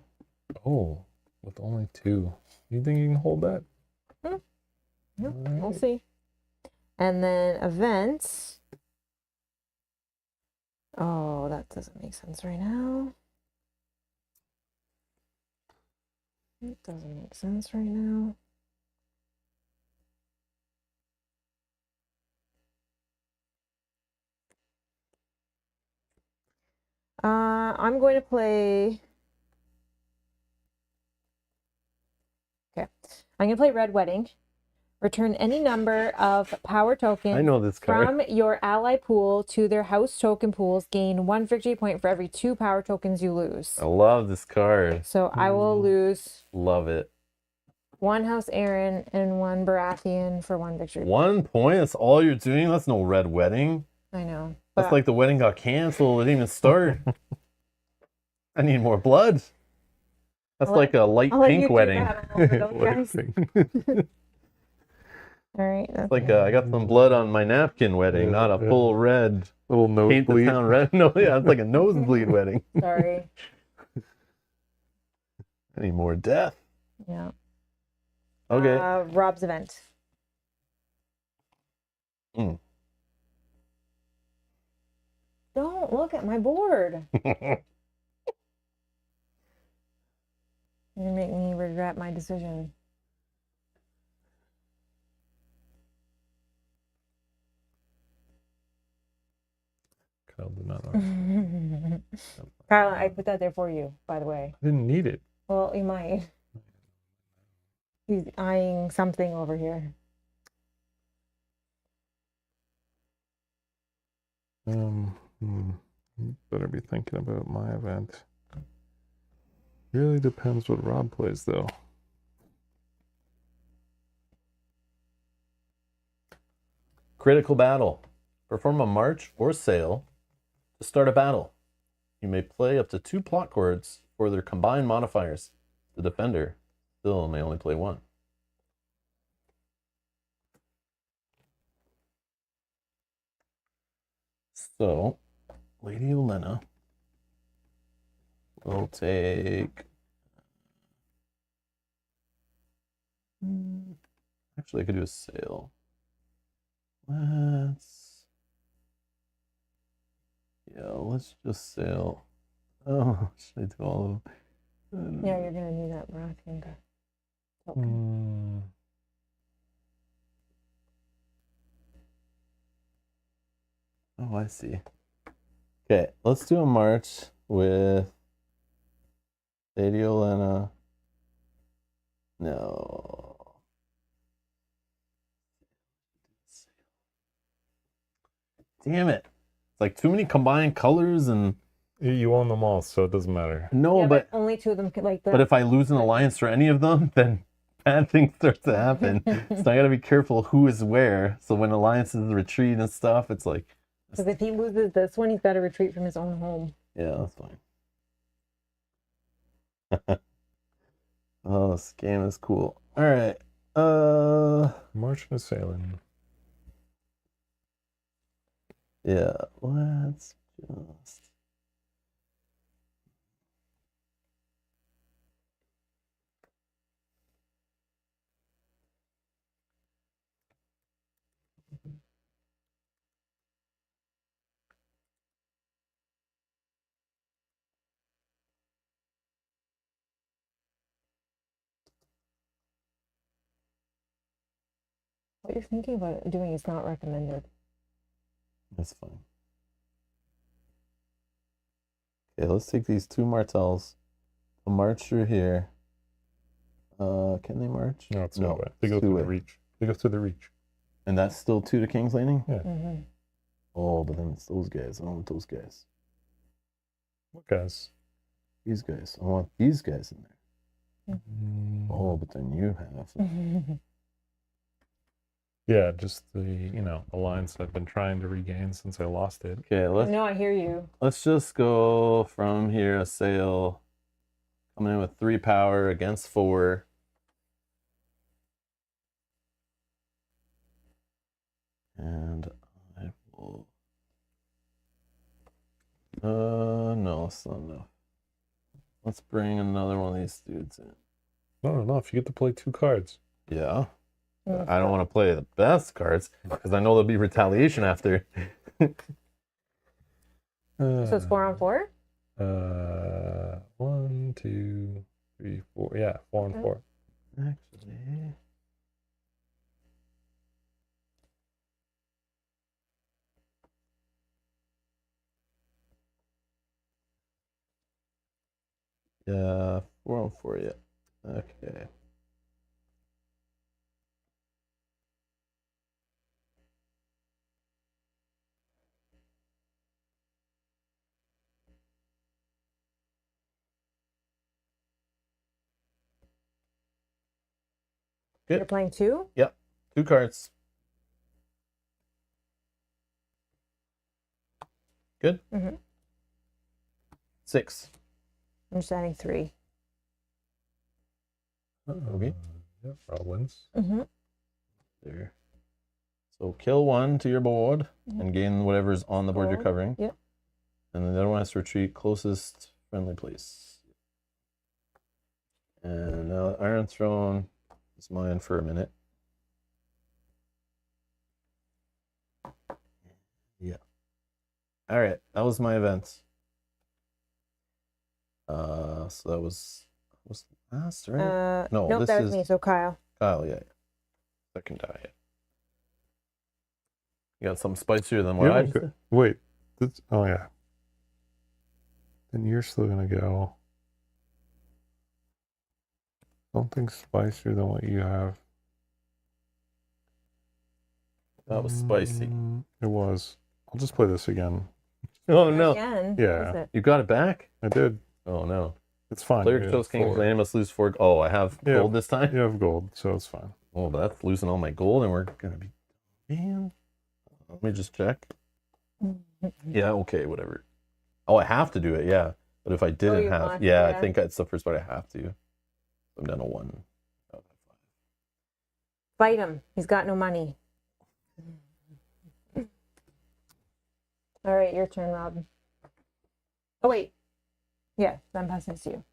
Oh, with only 2. You think you can hold that? Yep, we'll see. And then events. Oh, that doesn't make sense right now. It doesn't make sense right now. I'm going to play I'm going to play Red Wedding. Return any number of power tokens I know this card. from your ally pool to their house token pools. Gain 1 victory point for every 2 power tokens you lose. I love this card. So I will lose Love it. 1 House Aaron and 1 Baratheon for 1 victory. 1 point? That's all you're doing? That's no Red Wedding. I know. That's like the wedding got canceled. It didn't even start. I need more blood. That's like a light pink wedding. All right. It's like I got some blood on my napkin wedding, not a full red. Little Paint the nosebleed. town red. No, yeah, it's like a nosebleed wedding. Sorry. I need more death. Yeah. Okay. Rob's event. Don't look at my board. You make me regret my decision. Kyle did not know. Kyle, I put that there for you, by the way. I didn't need it. Well, you might. He's eyeing something over here. Better be thinking about my event. Really depends what Rob plays, though. Critical battle. Perform a march or sail to start a battle. You may play up to 2 plot cards for their combined modifiers. The defender still may only play 1. So, Lady Olenna will take... Actually, I could do a sail. Let's just sail. Oh, should I do all of them? Yeah, you're gonna need that Baratheon token. Oh, I see. Okay, let's do a march with Lady Olenna. No. Damn it. It's like too many combined colors and... You own them all, so it doesn't matter. No, Yeah, but only 2 of them could like that. But if I lose an alliance for any of them, then bad things start to happen. So I gotta be careful who is where. So when alliances retreat and stuff, it's like... Because if he loses this one, he's got to retreat from his own home. Yeah, that's fine. Oh, this game is cool. All right. Marching and sailing. Yeah, let's just... What you're thinking about doing is not recommended. That's fine. Okay, let's take these 2 martels. We'll march through here. Can they march? No, it's no way. They go through the reach. They go through the reach. And that's still 2 to King's Landing? Yeah. Mm-hmm. Oh, but then it's those guys. I don't want those guys. What guys? These guys. I want these guys in there. Mm. Oh, but then you have... Yeah, just the, alliance I've been trying to regain since I lost it. Okay, No, I hear you. let's just go from here, a sail. Coming in with 3 power against 4. And I will... no, that's not enough. Let's bring another one of these dudes in. No, if you get to play 2 cards. Yeah. I don't want to play the best cards because I know there'll be retaliation after. So it's 4 on 4? 1, 2, 3, 4. Yeah, 4 on 4. Actually... Yeah, 4 on 4, yeah. Okay. You're playing 2? Yep. 2 cards. Good? Mm-hmm. 6. I'm just adding 3. Okay. Yeah, Rollins. Mm-hmm. There. So kill 1 to your board and gain whatever's on the board you're covering. Yep. And then the other one has to retreat closest friendly place. And now Iron Throne is mine for a minute. Yeah. All right, that was my event. So that was last, right? No, nope, this that was is me. So Kyle. Kyle. Yeah. Second die. You got something spicier than what I just did? Wait. Oh, yeah. Then you're still going to go. Something spicier than what you have. That was spicy. It was. I'll just play this again. Oh no! Again. Yeah. You got it back? I did. Oh no! It's fine. Player You have chose King 4. Lane must lose 4. Oh, I have Yeah. gold this time. You have gold, so it's fine. Oh, but that's losing all my gold, and we're gonna be. Man, let me just check. Yeah. Okay. Whatever. Oh, I have to do it. Yeah. But if I didn't you have, want to, yeah, I yeah. think it's the first part I have to. I'm down to 1. Fight him. He's got no money. All right, your turn, Rob. Oh, wait. Yeah, I'm passing this to you.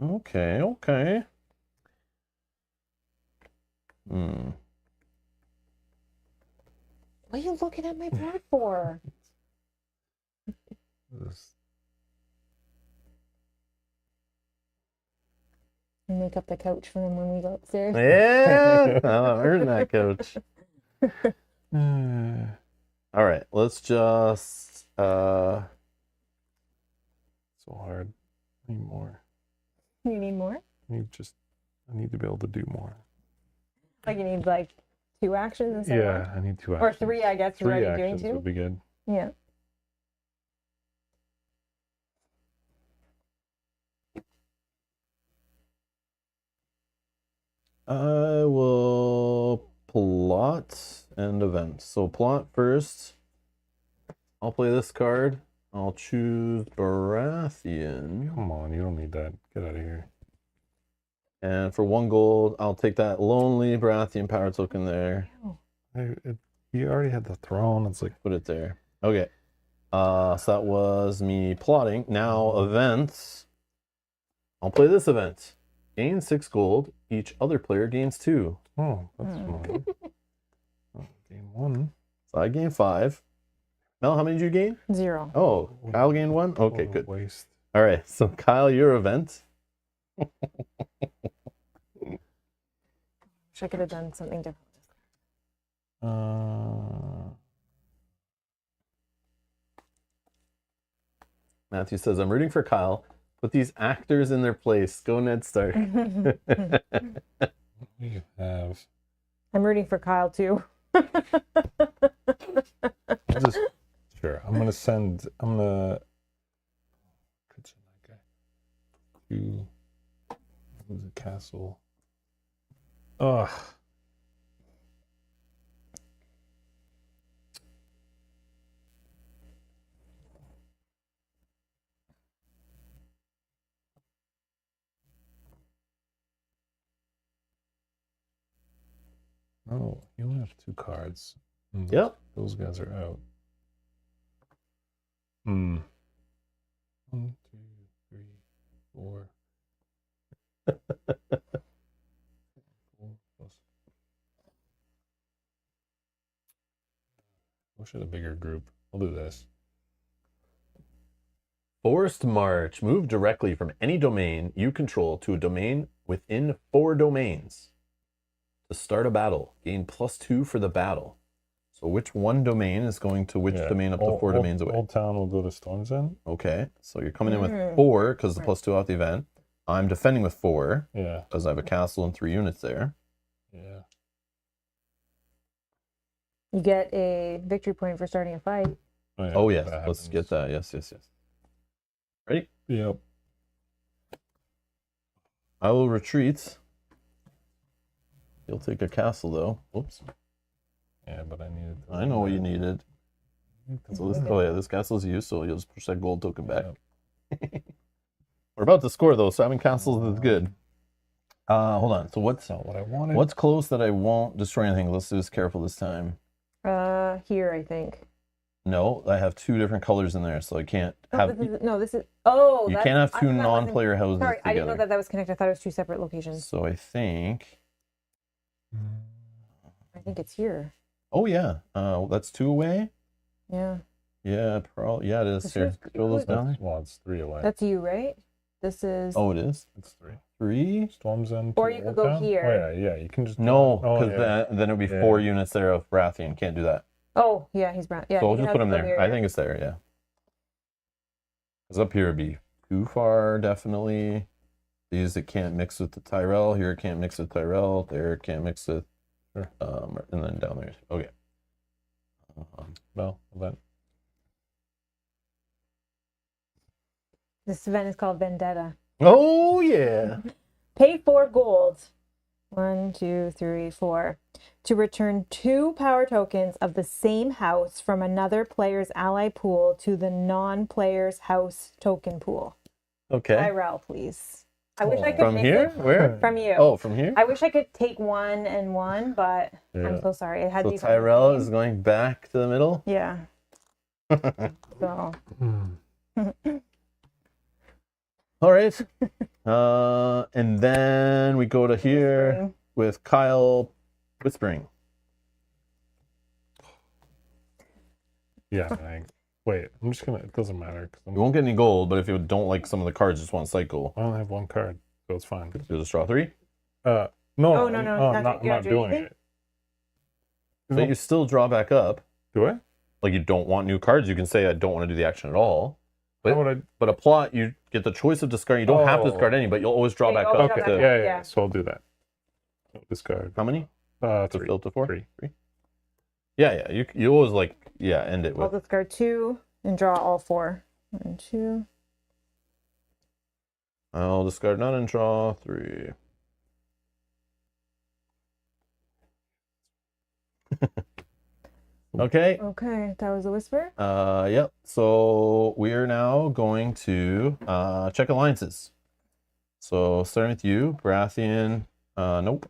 Okay. Okay. What are you looking at my board for? Make up the couch for him when we go upstairs. Yeah. I'm earning that, coach. All right. Let's just. So hard. I need more. You need more? I need to be able to do more. Like you need like 2 actions instead of 1? Yeah, I need 2 actions. Or 3, I guess. You're 3 already doing actions 2? would be good. Yeah. I will plot and event. So plot first. I'll play this card. I'll choose Baratheon. Come on, you don't need that. Get out of here. And for 1 gold, I'll take that lonely Baratheon power token there. You already had the throne. It's like, Put it there. Okay. So that was me plotting. Now events. I'll play this event. Gain 6 gold. Each other player gains 2. oh, that's fine. Oh, game 1. So I gain 5. Mel, how many did you gain? 0. Oh, Kyle gained 1? Okay, good. Waste. All right. So Kyle, your event. Wish I could have done something different. Matthew says, I'm rooting for Kyle. Put these actors in their place. Go Ned Stark. What do you have? I'm rooting for Kyle too. Sure. I'm gonna could send that guy to the castle. Ugh. Oh, you only have 2 cards. Yep. Those guys are out. 1, 2, 3, 4. Wish I had a bigger group. I'll do this. Forced March. Move directly from any domain you control to a domain within 4 domains. To start a battle, gain +2 for the battle. So which one domain is going to which domain up to 4 domains away? Old Town will go to Storm's End. Okay, so you're coming in with 4 because the +2 off the event. I'm defending with 4 Yeah. because I have a castle and 3 units there. Yeah. You get a victory point for starting a fight. Oh yes, that let's happens. get that. Yes. Ready? Yep. I will retreat. You'll take a castle though. Whoops. Yeah, but I needed. I know what you needed. So this, oh yeah, this castle is used, so you'll just push that gold token back. We're about to score though, so having castles is good. Hold on. So what's not what I wanted? what's close that I won't destroy anything? Let's do this careful this time. Here I think. No, I have two different colors in there, so I can't have. This is. Oh, You that's, can't have I two thought that wasn't- non-player houses Sorry, I didn't know together. that was connected. I thought it was two separate locations. So I think. I think it's here. Oh yeah. That's two away. Yeah. Yeah, probably. Yeah, it is. This Here, is- throw those down there. Well, it's 3 away. That's you, right? This is. Oh, it is. It's 3. 3. Storms End. Or to you could Old go Town? here. Oh, yeah, you can just. No, Oh, because yeah. then it would be Yeah. 4 units there of Baratheon. Can't do that. Oh, yeah, he's brown. Yeah. So we'll he just has put him to go there. here, I yeah. think it's there. Yeah. Because up here would be too far, definitely. These it can't mix with the Tyrell. Here it can't mix with Tyrell. There it can't mix with. Sure. And then down there. Okay. Well, event. This event is called Vendetta. Oh yeah. Pay 4 gold. 1, 2, 3, 4. To return 2 power tokens of the same house from another player's ally pool to the non-player's house token pool. Okay. Tyrell, please. I wish I could From mix here? it Where? from you. Oh, from here. I wish I could take 1 and 1, but Yeah. I'm so sorry. It had to So be from the Tyrell same. is going back to the middle. Yeah. So All right. And then we go to here with Kyle whispering. Yeah, wait, I'm just gonna. It doesn't matter because You won't get any gold, but if you don't like some of the cards, just want cycle. I only have 1 card, so it's fine. You'll just draw 3. No. Oh, no, I'm not doing anything? it. So you still draw back up. Do I? Like you don't want new cards, you can say I don't want to do the action at all. How would I? But a plot, you get the choice of discard. You don't have to Oh. discard any, but you'll always draw Yeah, back you always up. draw to, back Yeah. Yeah. So I'll do that. No, discard. How many? To 3. fill to 4? 3. 3. Yeah. You always like end it I'll with. discard 2 and draw all 4. 1, 2. I'll discard none and draw 3. Okay. Okay, that was a whisper. Yep. So we're now going to check alliances. So starting with you, Baratheon. Nope.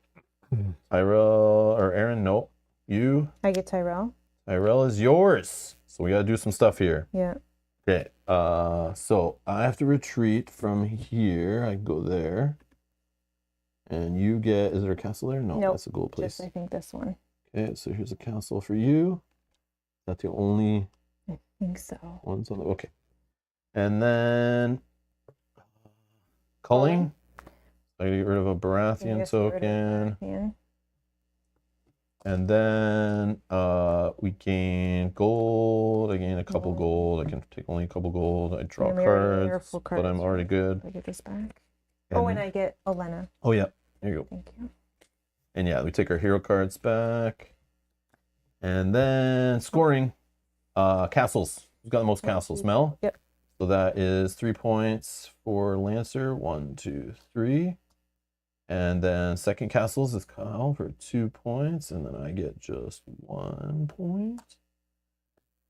Tyrell or Aaron. Nope. You. I get Tyrell. Tyrell is yours. So we got to do some stuff here. Yeah. Okay. So I have to retreat from here. I go there. And you get. Is there a castle there? No, Nope, that's a gold place. Just I think this one. Okay. So here's a castle for you. That's the only I think so. ones on the. Okay. And then culling. I get rid of a I Baratheon guess get rid of token. Baratheon. And then we gain gold. I gain a couple gold. I can take only a couple gold. I draw And we already cards, are full but I'm cards, already right? good. I get this back. Oh, and I get Olenna. Oh yeah, there you go. Thank you. And yeah, we take our hero cards back. And then scoring. Castles. Who's got the most castles? Mel? Yep. So that is 3 points for Lancer. 1, 2, 3. And then second castles is Kyle for 2 points. And then I get just 1 point.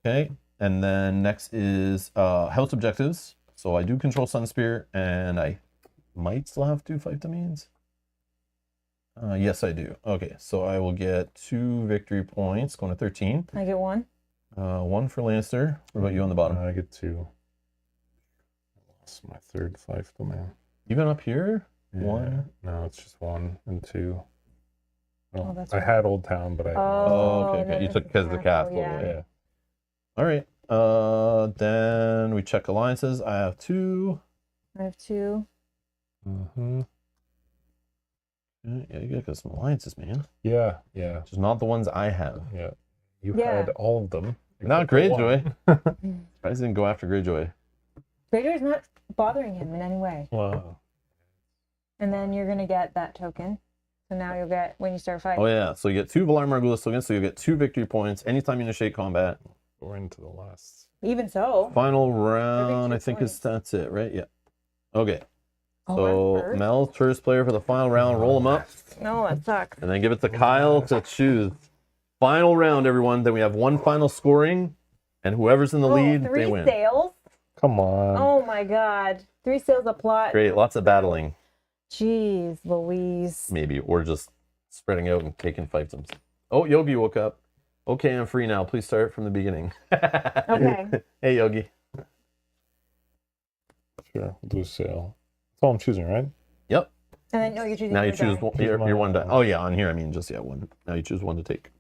Okay. And then next is house objectives. So I do control Sunspear, and I might still have 2 fight domains. Yes, I do. Okay, so I will get 2 victory points, going to 13. I get 1. 1 for Lannister. What about you on the bottom? I get 2. I lost my 3rd fife domain. Even up here? Yeah. 1. No, it's just 1 and 2. Oh, that's I right. had Old Town, but I. Oh, okay, no, okay. You that's took because of the castle. yeah. Yeah. Yeah. All right. Then we check alliances. I have 2. I have 2. Mm-hmm. Yeah, you got some alliances, man. Yeah. Yeah. Just not the ones I have. Yeah. You Yeah. had all of them. Not except for Greyjoy. one. I just didn't go after Greyjoy. Greyjoy's not bothering him in any way. Wow. And then you're going to get that token. So now you'll get, when you start fighting. Oh yeah. So you get 2 Valar Morghulis tokens. So you get 2 victory points anytime you initiate combat. We're into the last. Even so. Final round, I think points. that's it, right? Yeah. Okay. Oh, So I'm first? Mel's first player for the final round. Roll them up. No, that sucks. And then give it to Kyle to choose. Final round, everyone. Then we have one final scoring. And whoever's in the lead, Three they win. sales? Come on. Oh my god. 3 sales a plot. Great. Lots of battling. Jeez Louise. Maybe. Or just spreading out and taking fights. Oh, Yogi woke up. Okay, I'm free now. Please start from the beginning. Okay. Hey, Yogi. Sure, we'll do a sale. That's all I'm choosing, right? Yep. And then, no, you're choosing Now you your choose die. one, Choose your mine. one die. Oh, yeah, on here, I mean, just, yeah, one. Now you choose one to take.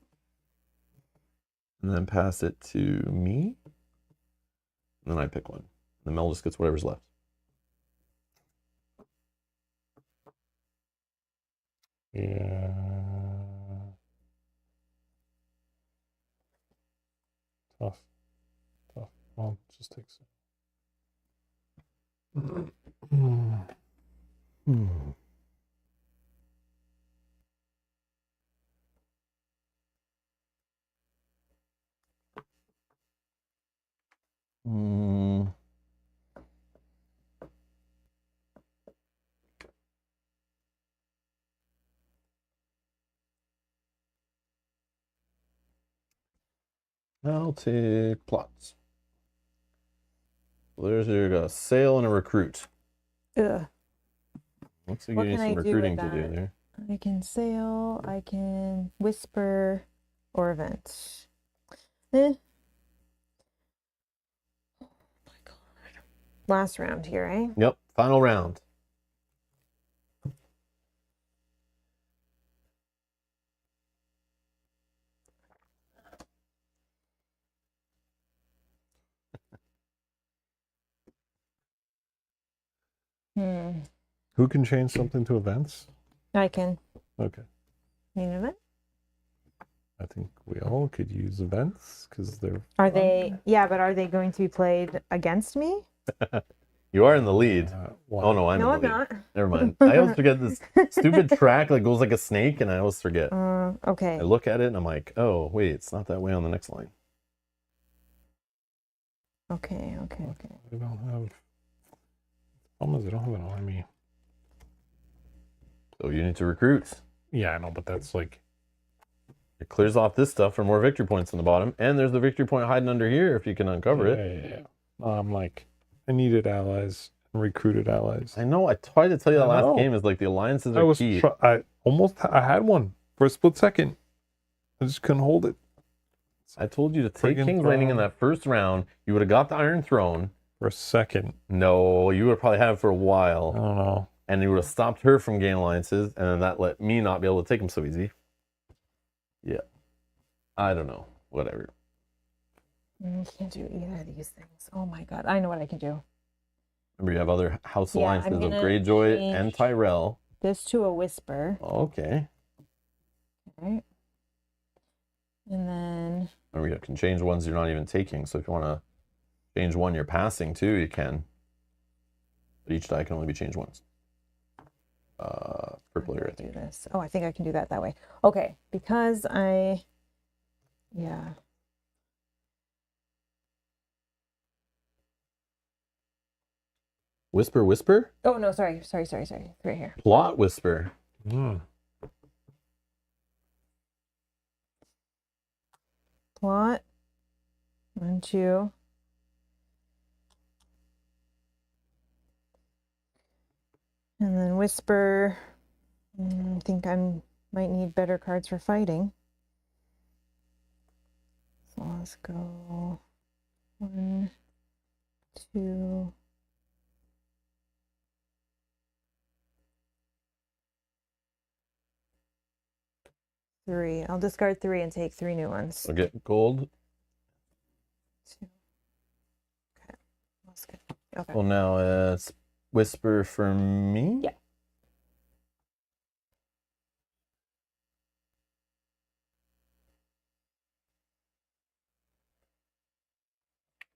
And then pass it to me. And then I pick one. And Mel just gets whatever's left. Yeah. Tough. Tough. I'll just take some. Mm. I'll take plots. Well, there's your sale and a recruit. Ugh. Looks like What you need can I some do with recruiting to do that? there. I can sail, I can whisper, or event. Eh. Oh my god. Last round here, eh? Yep, final round. Who can change something to events? I can. Okay. Need an event? I think we all could use events because they're. Are they, yeah, but are they going to be played against me? You are in the lead. Oh no, I'm No, in the I'm lead. not. Never mind. I always forget this stupid track that goes like a snake, and I always forget. Okay. I look at it and I'm like, oh wait, it's not that way on the next line. Okay. They don't have. The problem is they don't have an army. So you need to recruit. Yeah, I know, but that's like. It clears off this stuff for more victory points on the bottom, and there's the victory point hiding under here if you can uncover it. Yeah. I'm like, I needed allies and recruited allies. I know. I tried to tell you that I last know. game is like the alliances are key. I had one for a split second. I just couldn't hold it. I told you to take Friggin' King's Landing in throne. that first round. You would have got the Iron Throne. For a second. No, you would have probably had it for a I while. don't know. And you would have stopped her from gaining alliances, and then that let me not be able to take them so easy. Yeah. I don't know. Whatever. Can't do either of these things. Oh my god. I know what I can do. Remember, you have other house Yeah, alliances I'm of gonna Greyjoy change- and Tyrell. This to a whisper. Okay. Right. And then Remember, you can change ones you're not even taking. So if you want to change one you're passing too, you can. But each die can only be changed once. Per player, I do think. this. Oh, I think I can do that way. Okay, because yeah. Whisper, whisper? Oh no, sorry. Right here. Plot whisper. Plot. 1, 2. And then whisper. I think might need better cards for fighting. So let's go 1, 2. Three. I'll discard 3 and take 3 new ones. So get gold. 2. Okay. That's good. Okay. Well, now it's whisper for me. Yeah.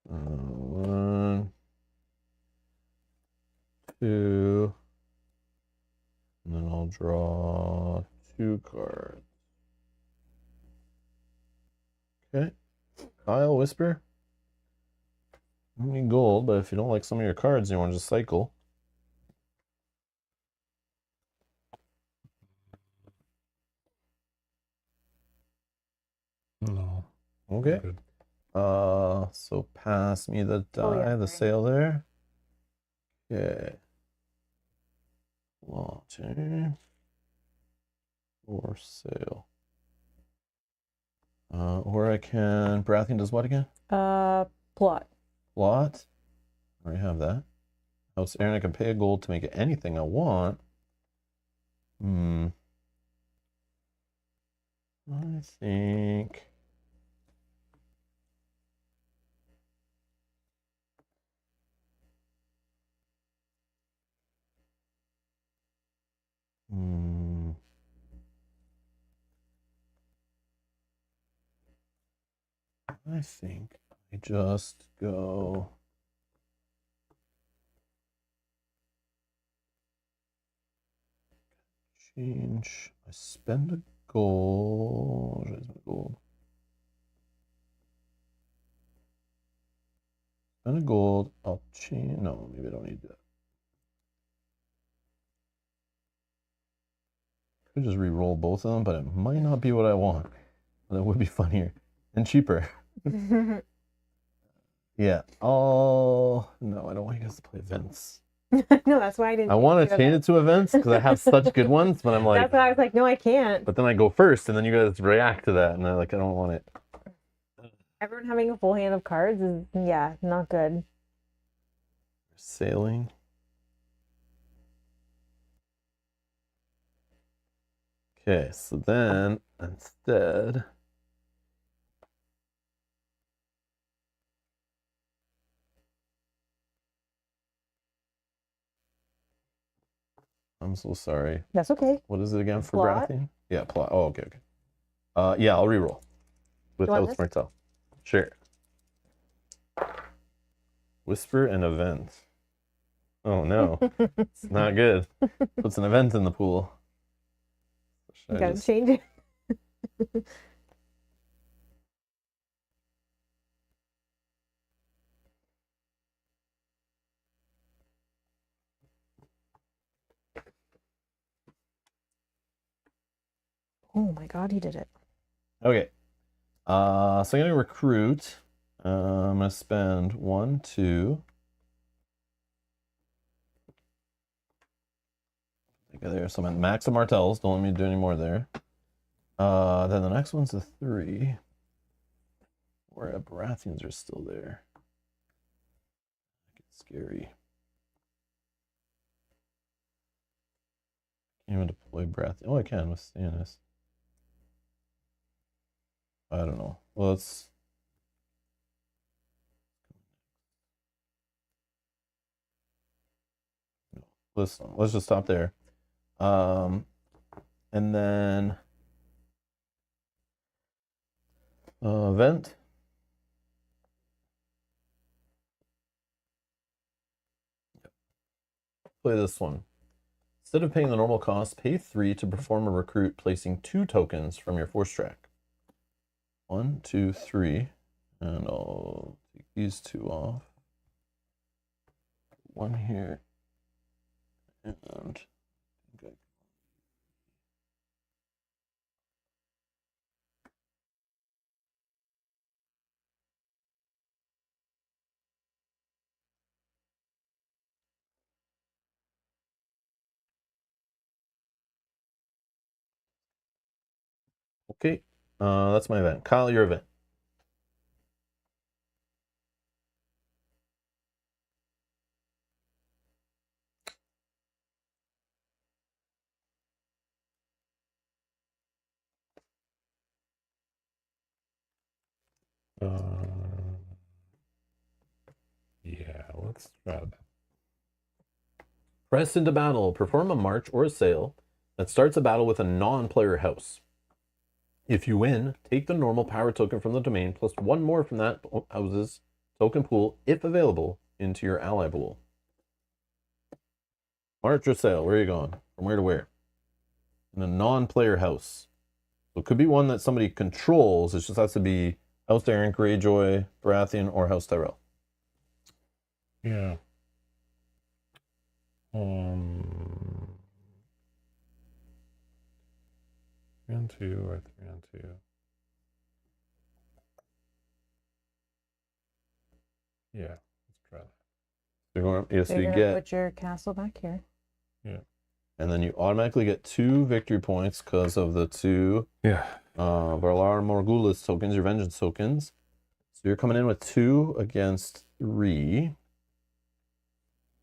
One, 2, and then I'll draw 2 cards. Okay. Kyle, whisper. I don't need gold, but if you don't like some of your cards and you want to just cycle, Okay. Good. So pass me the die, Oh, yeah, the sorry. sail there. Okay. Launching. Or sail. Or I can. Baratheon does what again? Plot. Plot. I already have that. House Aaron, I can pay a gold to make it anything I want. I think. I think I just go. Change. I spend a gold. Where's my gold? Spend a gold. I'll change. No, maybe I don't need that. Could just re-roll both of them, but it might not be what I want. That would be funnier and cheaper. Yeah. Oh no, I don't want you guys to play events. No, that's why I didn't. I want to change it to events because I have such good ones, but I'm like, That's why I was like, no, I can't. but then I go first, and then you guys react to that, and I'm like, I don't want it. Everyone having a full hand of cards is, yeah, not good. Sailing. Okay, so then instead, I'm so sorry. That's okay. What is it again for Plot. Baratheon? Yeah, plot. Oh, okay, okay. Yeah, I'll reroll with You want House this? Martell. Sure. Whisper an event. Oh no, it's not good. Puts an event in the pool. Should You I gotta just- change it. Oh my god, he did it. Okay. So I'm gonna recruit. I'm gonna spend 1, 2. Okay, there. So I'm at max of Martells. Don't let me do any more there. Then the next one's a 3. Where Baratheons are still there. It's scary. Can't even deploy Baratheon. Oh, I can with Stannis. I don't know. Well, let's. Let's just stop there. And then event. Play this one. Instead of paying the normal cost, pay 3 to perform a recruit, placing 2 tokens from your force track. 1, 2, 3, and I'll take these 2 off. 1 here, and okay. Okay, that's my event. Kyle, your event. Yeah, let's try that. Press into battle. Perform a march or a sail that starts a battle with a non-player house. If you win, take the normal power token from the domain plus 1 more from that house's token pool, if available, into your ally pool. March or sail, where are you going? From where to where? In a non-player house. So it could be one that somebody controls. It just has to be House Aaron, Greyjoy, Baratheon, or House Tyrell. Yeah. 3 on 2 or 3 on 2. Yeah, let's try that. You're going, yeah, so You're you gonna get, put your castle back here. and then you automatically get 2 victory points because of the 2 Yeah. Valar Morghulis tokens, your vengeance tokens. So you're coming in with 2 against 3.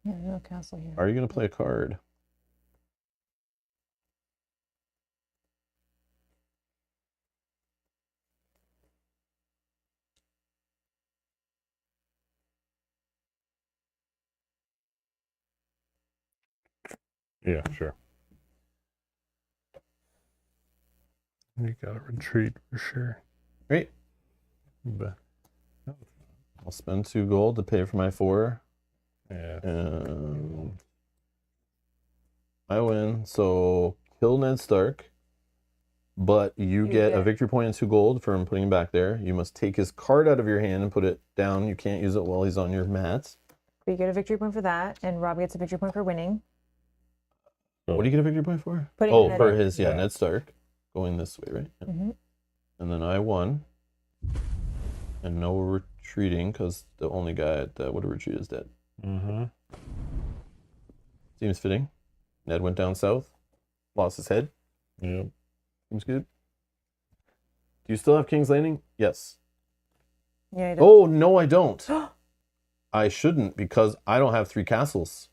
Yeah, no castle here. Are you going to play a card? Yeah, sure. You gotta retreat for sure. Great. But I'll spend 2 gold to pay for my 4. yeah, And I win. So kill Ned Stark. But you get a victory point and 2 gold from putting him back there. You must take his card out of your hand and put it down. You can't use it while he's on your mat. You get a victory point for that, and Rob gets a victory point for winning. What do you get a victory point for? Putting Oh, Ned for in. his, Yeah. Ned Stark. Going this way, right? Yeah. Mm-hmm. And then I won. And no retreating because the only guy that would have retreated is dead. mm-hmm. Seems fitting. Ned went down south, lost his head. Yep. Seems good. Do you still have King's Landing? Yes. Yeah. I don't. Oh, no, I don't. I shouldn't because I don't have 3 castles.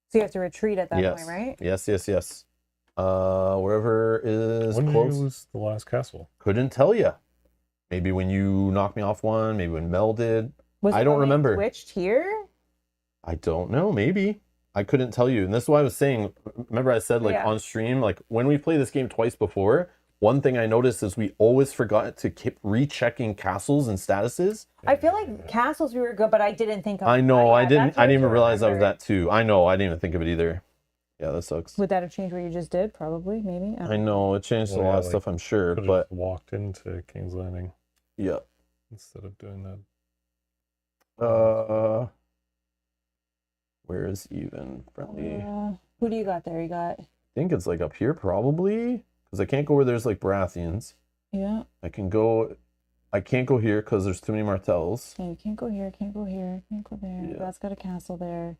So you have to retreat at that Yes. point, right? Yes. Wherever is When did close. you lose the last castle? Couldn't tell you. Maybe when you knocked me off one, maybe when Mel did. Was I it don't when we remember. Switched here. I don't know. Maybe. I couldn't tell you. And this is why I was saying, remember I said like Yeah. on stream, like when we play this game twice before, one thing I noticed is we always forgot to keep rechecking castles and statuses. I feel like castles we were good, but I didn't think of I know. that. I Yeah, didn't that's what even I realize that was remembered. that too. I know. I didn't even think of it either. Yeah, that sucks. Would that have changed what you just did? Probably, maybe. I don't I know. It changed a Well, lot yeah, of like, stuff, I'm sure. Could have But walked into King's Landing yeah. instead of doing that. Where is even friendly? who do you got there? You got I think it's like up here probably because I can't go where there's like Baratheons. yeah. I can't go here because there's too many Martells. Yeah, you can't go here. Can't go here. Can't go there. Yeah. That's got a castle there.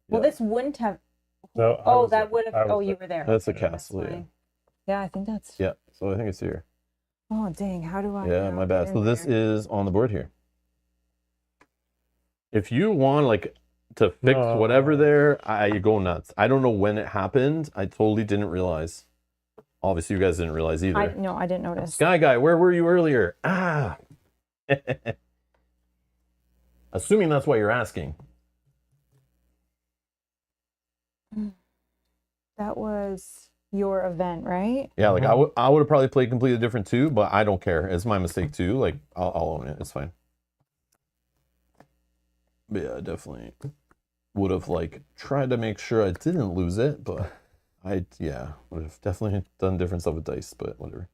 Well, Yeah. this wouldn't have. No, I Oh, was that there. would have. I was Oh, you there. were there. That's a Okay, that's castle, yeah. fine. Yeah, I think that's. Yeah, so I think it's here. Oh dang! How do I? Yeah, now my get bad. in So this there? is on the board here. If you want like to fix No. whatever there, you go nuts. I don't know when it happened. I totally didn't realize. Obviously, you guys didn't realize either. No, I didn't notice. Sky Guy, where were you earlier? Ah. Assuming that's why you're asking. That was your event, right? Yeah, like I would have probably played completely different too, but I don't care. It's my mistake too. Like I'll own it. It's fine. But yeah, I definitely would have like tried to make sure I didn't lose it, but would have definitely done different stuff with dice, but whatever.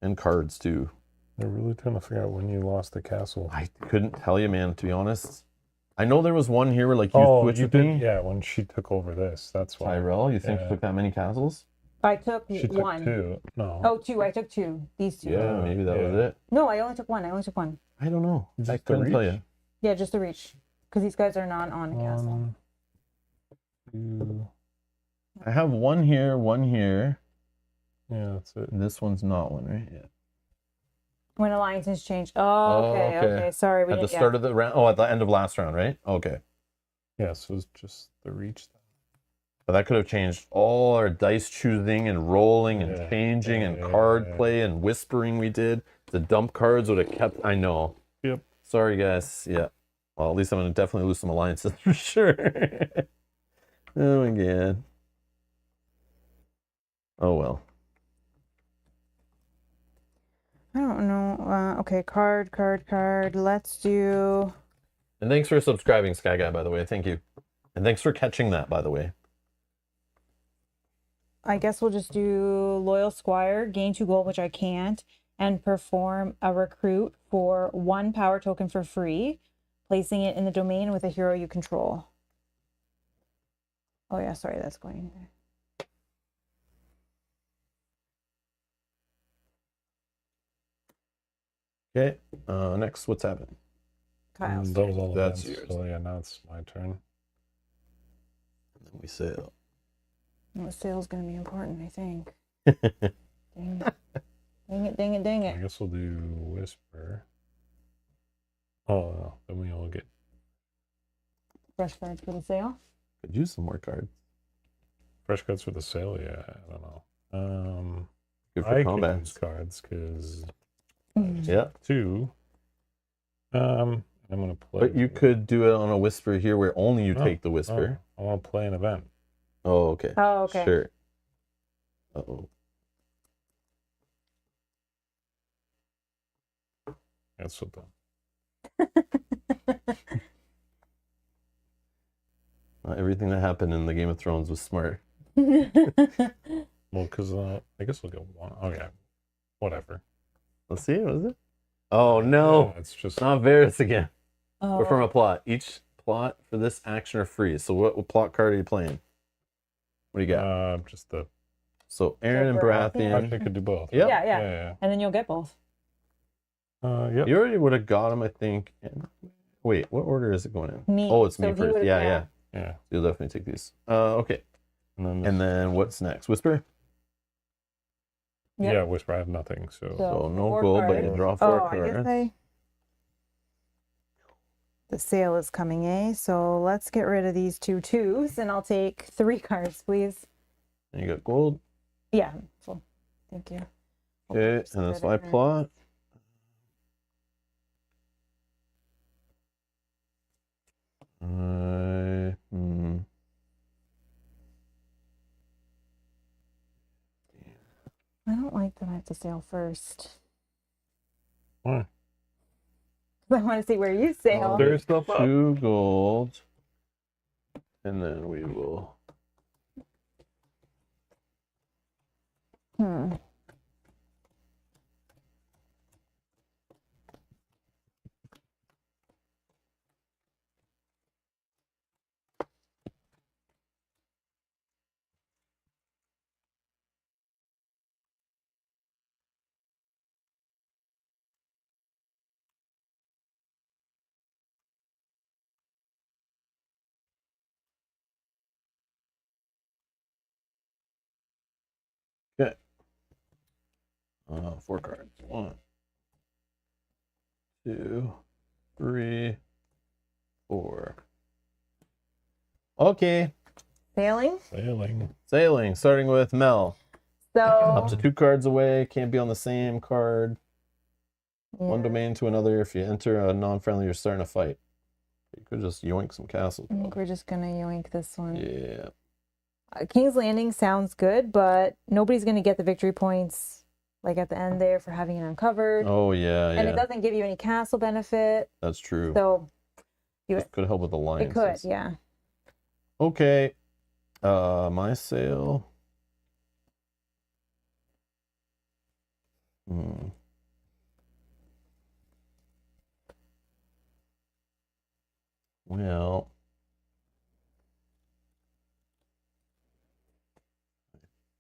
And cards too. They're really trying to figure out when you lost the castle. I couldn't tell you, man, to be honest. I know there was one here where like you switched you with did, me. yeah, when she took over this. That's why. Tyrell, you think Yeah. you took that many castles? I took She took one. 2. No. Oh, 2. I took 2. These 2. Yeah, maybe that was Yeah. it. No, I only took 1. I only took 1. I don't know. Just I the couldn't tell reach? you. Yeah, just the reach. Because these guys are not on a castle. 2. I have one here, one here. Yeah, that's it. This one's not one, right? Yeah. When alliances change. Oh, okay. okay. Okay. Sorry. We At the didn't start of the round. Oh, at the end of last round, right? Okay. Yeah, so it's just the reach. But that could have changed all our dice choosing and rolling and Yeah. changing and Yeah. card play and whispering we did. The dump cards would have kept. I know. Yep. Sorry, guys. Yeah. Well, at least I'm going to definitely lose some alliances for sure. Oh, my God. Oh, well. I don't know. Okay. Card. Let's do. And thanks for subscribing, Sky Guy, by the way. Thank you. And thanks for catching that, by the way. I guess we'll just do Loyal Squire, gain 2 gold, which I can't, and perform a recruit for 1 power token for free, placing it in the domain with a hero you control. Oh yeah, sorry, that's going there. Okay. Next, what's happening? Kyle's. That was all That's events, yours. so yeah, now it's my turn. And then we sail. The sale's going to be important, I think. Dang it. Dang it, dang it, dang I it. guess we'll do Whisper. Oh, no, then we all get Fresh cards for the sale. Could use some more cards. fresh cards for the sale. Yeah, I don't know. Good for I can combat. use cards because Yeah. 2. I'm gonna play. But you could do it on a whisper here where only you No, take the whisper. I want to play an event. Oh, okay. Oh, okay. Sure. Uh-oh. That's so dumb. Not everything that happened in the Game of Thrones was smart. Well, because I guess we'll go 1. Oh yeah, whatever. Let's see. What is it? Oh, no. Yeah, it's just Not Varys again. Oh. We're from a plot. Each plot for this action are free. So what plot card are you playing? What do you got? just the. So Aaron and Baratheon. I Baratheon. think I could do both. Yep. Yeah, yeah. Yeah. And then you'll get both. Yep. You already would have got him, I think. Wait, what order is it going in? Me. Oh, it's So me he first. would've- Yeah, yeah. yeah. Yeah. You'll definitely take these. Okay. And then what's next? Whisper? Yep. Yeah, Whisper. I have nothing. So So no 4 gold, but you cards. draw 4 Oh, I guess cards. the sale is coming, eh? So let's get rid of these 2 twos. And I'll take 3 cards, please. And you got gold. Yeah. Full. Thank you. Okay, and that's my plot. I don't like that I have to sail first. Why? I want to see where you sail. There's stuff up. 2 gold. And then we will. Hmm. Okay. 4 cards. 1, 2, 3, 4. Okay. Sailing. Sailing. Sailing, starting with Mel. Up So to 2 cards away, can't be on the same card. One yeah. domain to another. If you enter a non-friendly, you're starting a fight. You could just yoink some castles. I think we're just gonna yoink this one. Yeah. King's Landing sounds good, but nobody's gonna get the victory points like at the end there for having it uncovered. Oh, yeah, And it yeah. doesn't give you any castle benefit. That's true. So This could help with it alliances. could, yeah. Okay. My sale. Well,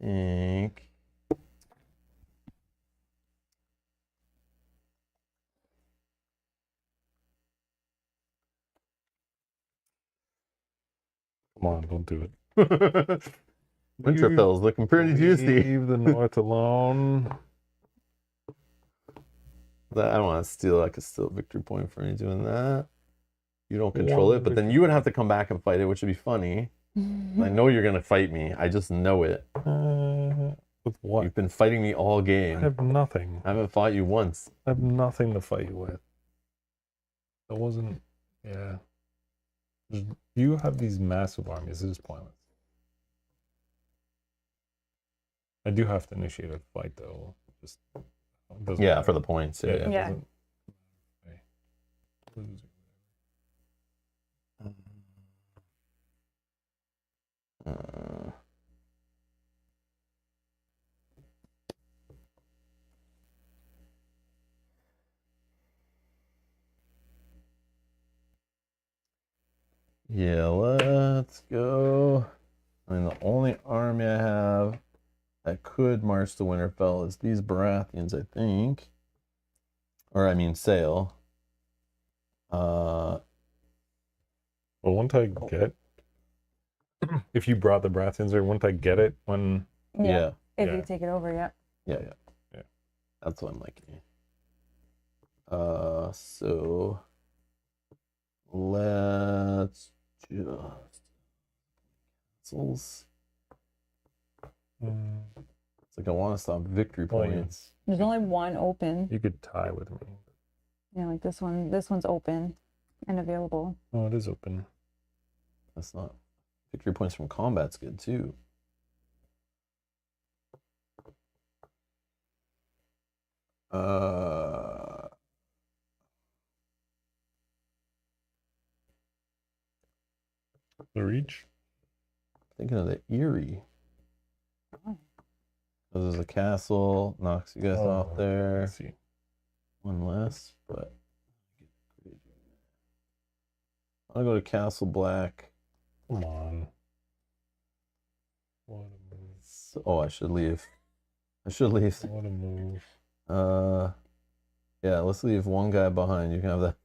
I think Come on, don't do it. Winterfell's looking pretty juicy. Leave the north alone. That I don't want to steal. I could steal a victory point for you doing that. You don't control it, but then you would have to come back and fight it, which would be funny. I know you're gonna fight me. I just know it. With what? You've been fighting me all I game. have nothing. I haven't fought you once. I have nothing to fight you with. That wasn't. Yeah. You have these massive armies. This is pointless. I do have to initiate a fight, though. Just doesn't Yeah, matter. for the points. Yeah. it Yeah. doesn't- okay. Lose. Uh, yeah, let's go. I mean, the only army I have that could march to Winterfell is these Baratheons, I think. Or, I mean, sail. wouldn't I get if you brought the Baratheons there? Wouldn't I get it when? Yeah. If Yeah. you take it over, yeah. Yeah. That's what I'm liking. So let's just castles. It's like I want to stop victory Well, yeah. points. There's only one open. You could tie with me. Yeah, like this one. This one's open and available. Oh, it is open. That's not victory points from combat's good too. The reach. Thinking of the Erie. Oh. This is a castle, knocks you guys off there. Let's see. One less, but I'll go to Castle Black. Come on. What a move. Oh, I should leave. I should leave. What a move. Yeah, let's leave one guy behind. You can have that.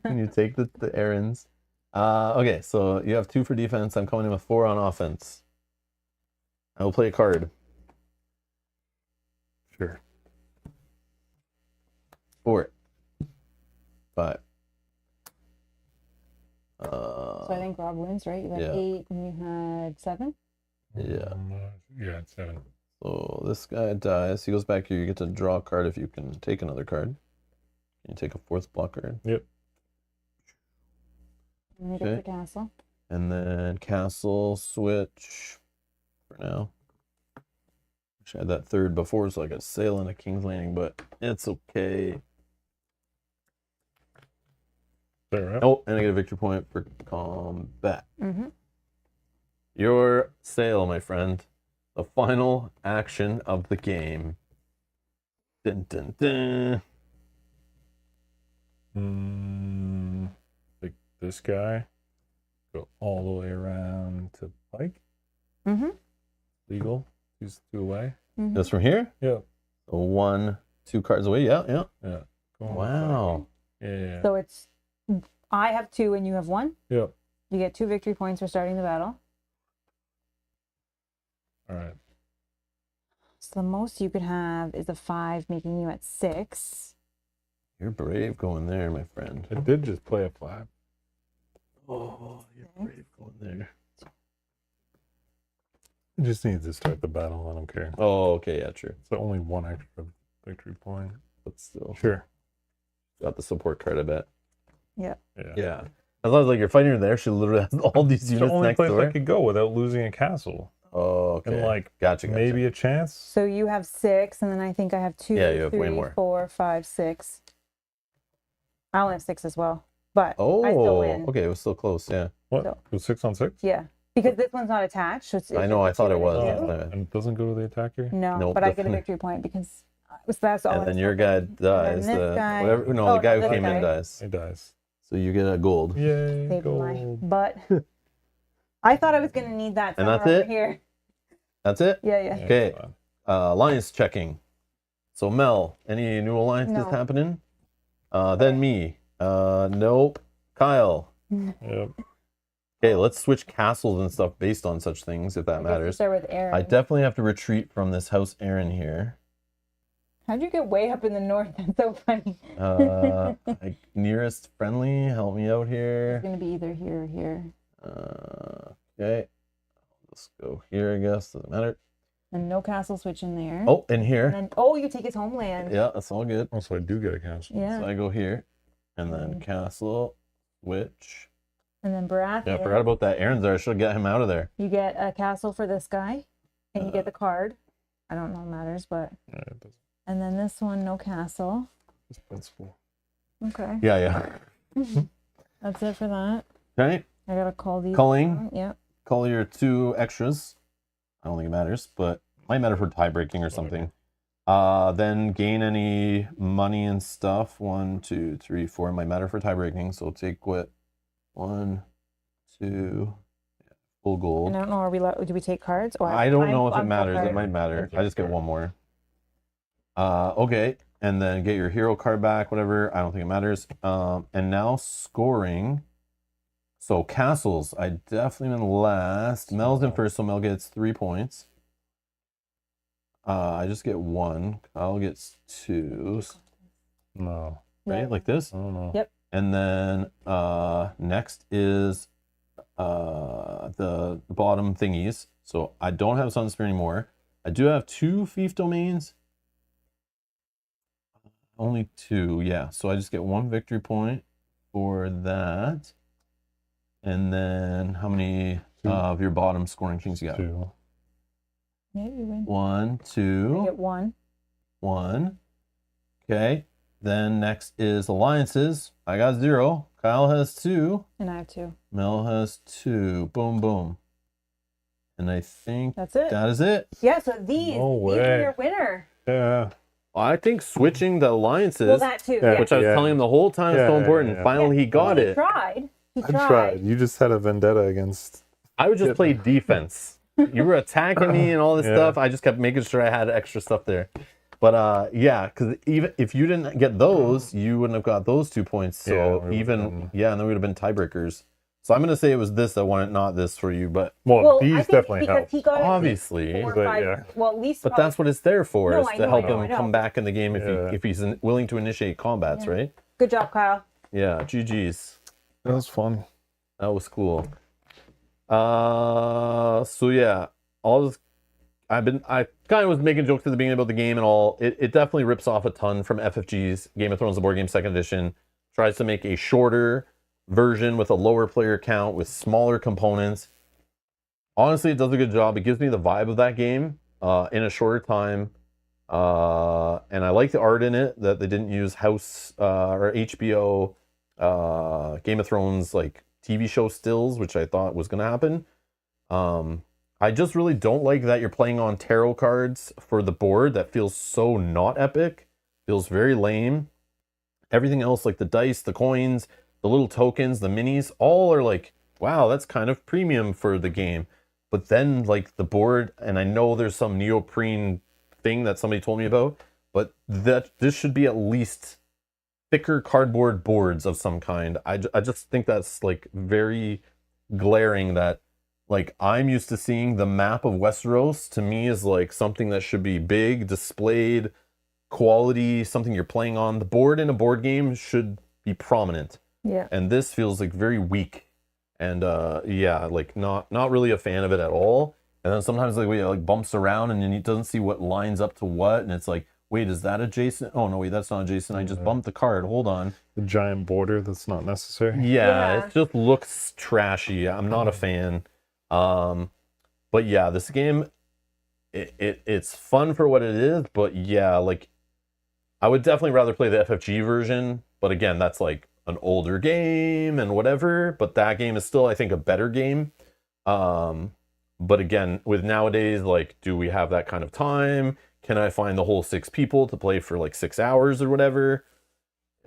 Can you take the errands? Okay, so you have 2 for defense. I'm coming in with 4 on offense. I will play a card. Sure. 4. 5. So I think Rob wins, right? You had Yeah. 8 and you had 7. Yeah. Yeah, it's 7. So this guy dies. He goes back here. You get to draw a card if you can take another card. Can you take a 4th block card? Yep. And you Okay. get the castle. And then castle switch for now. Wish I had that 3rd before so I could sail into King's Landing, but it's okay. There, right? Oh, and I get a victory point for combat. Mm-hmm. Your sail, my friend. The final action of the game. Dun, dun, dun. Like this guy. Go all the way around to Pike. Mm-hmm. Legal. He's 2 away. Just from here? Yeah. So 1, 2 cards away. Yeah, yeah. Yeah. Go on, Wow. Pike. Yeah. So it's I have 2 and you have 1. Yeah. You get 2 victory points for starting the battle. All right. So the most you could have is a 5, making you at 6. You're brave going there, my friend. I did just play a 5. Oh, you're brave going there. I just need to start the battle. I don't care. Oh, okay, yeah, true. It's only 1 extra victory point. But still, Sure. got the support card, I bet. Yeah. Yeah. As long as like you're fighting her there, she literally has all these It's the units only next place to her. I could go without losing a castle. Oh, okay. And like gotcha. maybe a chance. So you have 6, and then I think I have 2, Yeah, you have way 3, more. 4, 5, 6. I only have 6 as well, but Oh, I still win. okay, it was still close. Yeah, What? So- It was 6 on 6? Yeah, because this one's not attached. So it's I know. I just thought it 2 was. and a 2. And it doesn't go to the attacker? No, Nope, but I get a definitely. victory point because that's all. and I then was your guy hoping. dies. this The guy- whatever. No, oh, the guy who this came in guy. dies. It dies. So you get a gold. Yay, Saved my gold. butt. I thought I was gonna need that. And somewhere that's over it? Here. That's it. Yeah, yeah. Yeah, Okay. it's fine. Alliance checking. So Mel, any new alliances No. happening? Then me. Nope. Kyle. Yep. Okay, let's switch castles and stuff based on such things, if that I guess we matters. start with Aaron. I definitely have to retreat from this house Aaron here. How'd you get way up in the north? That's so funny. Like, nearest friendly, help me out It's here. gonna be either here or here, Okay. Let's go here, I guess. Doesn't matter. and no castle switch in there. Oh, in And here. then you take his homeland. Yeah, that's all good. Also, I do get a castle. Yeah. So I go here. And then Mm. castle, switch. And then Baratheon. Yeah, I forgot about that. Aaron's there. I should get him out of there. You get a castle for this guy, and you get the card. I don't know if it matters, but Yeah, it doesn't. and then this one, no castle. It's principle. Okay, Yeah, yeah. that's it for that. Okay. I gotta call these. Culling. Yep. Call your 2 extras. I don't think it matters, but might matter for tie breaking or something. Then gain any money and stuff. 1, 2, 3, 4 might matter for tie breaking. So take what? 1, 2, yeah, full gold. And I don't know. Do we take cards? Or I don't know if it I'm full matters. It card. might matter. Okay. I just get 1 more. Okay, and then get your hero card back. Whatever. I don't think it matters. And now scoring. So castles, I definitely been last. Mel's in first, so Mel gets 3 points. I just get 1. Kyle gets 2. No. Right, like this. I don't know. Yep. And then next is the bottom thingies. So I don't have Sun Spear anymore. I do have 2 fief domains. Only 2, yeah. So I just get 1 victory point for that. And then how many of your bottom scoring kings you got? 2. Yeah, you win. 1, I 2, get 1. 1. Okay. Then next is alliances. I got 0. Kyle has 2. And I have 2. Mel has 2. Boom, boom. And I think That's it. that is it. Yeah, so these No are way. your winner. Yeah. I think switching the alliances, Well, that too. Yeah, Yeah. which I was Yeah. telling him the whole time is so Yeah, important. yeah. Finally, he got He it. tried. He I tried. tried. You just had a vendetta against. I would just Get- play defense. You were attacking me and all this Yeah. stuff. I just kept making sure I had extra stuff there. But yeah, because even if you didn't get those, you wouldn't have got those 2 points. So Yeah, we would've even been- and then we would have been tiebreakers. So I'm gonna say it was this that won it, not this for you. But Well, I these think definitely because help. he got at least obviously, 4 or but 5. yeah. Well, at least. but probably- that's what it's there for, No, is I to know, help I know, him I know. come back in the game if Yeah. if he's willing to initiate combats, Yeah. right? Good job, Kyle. Yeah, GG's. That was fun. That was cool. So yeah, I kind of was making jokes at the beginning about the game and all. It definitely rips off a ton from FFG's Game of Thrones: The Board Game Second Edition. Tries to make a shorter version with a lower player count with smaller components. Honestly, it does a good job. It gives me the vibe of that game in a shorter time. And I like the art in it, that they didn't use House or HBO Game of Thrones like TV show stills, which I thought was going to happen. I just really don't like that you're playing on tarot cards for the board. That feels so not epic. Feels very lame. Everything else, like the dice, the coins, the little tokens, the minis, all are like, wow, that's kind of premium for the game. But then like the board, and I know there's some neoprene thing that somebody told me about, but that this should be at least thicker cardboard boards of some kind. I just think that's like very glaring, that like I'm used to seeing the map of Westeros, to me is like something that should be big, displayed, quality, something you're playing on. The board in a board game should be prominent. Yeah. And this feels like very weak. And yeah, like not really a fan of it at all. And then sometimes like it like bumps around and then it doesn't see what lines up to what, and it's like, wait, is that adjacent? Oh no, wait, that's not adjacent. I just bumped the card. Hold on. The giant border that's not necessary. Yeah, Yeah. it just looks trashy. I'm not a fan. But yeah, this game, it's fun for what it is. But yeah, like I would definitely rather play the FFG version. But again, that's like an older game and whatever. But that game is still, I think, a better game. But again, with nowadays, like, do we have that kind of time? Can I find the whole 6 people to play for like 6 hours or whatever?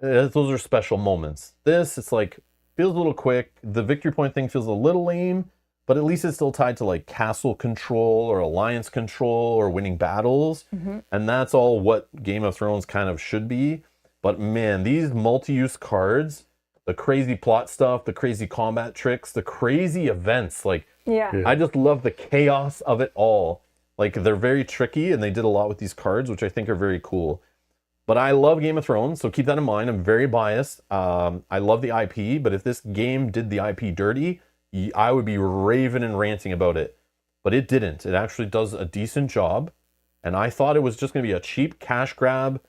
Those are special moments. This, it's like, feels a little quick. The victory point thing feels a little lame, but at least it's still tied to like castle control or alliance control or winning battles. And that's all what Game of Thrones kind of should be. But man, these multi-use cards, the crazy plot stuff, the crazy combat tricks, the crazy events, like, Yeah. Yeah. I just love the chaos of it all. Like, they're very tricky, and they did a lot with these cards, which I think are very cool. But I love Game of Thrones, so keep that in mind. I'm very biased. I love the IP, but if this game did the IP dirty, I would be raving and ranting about it. But it didn't. It actually does a decent job. And I thought it was just going to be a cheap cash grab,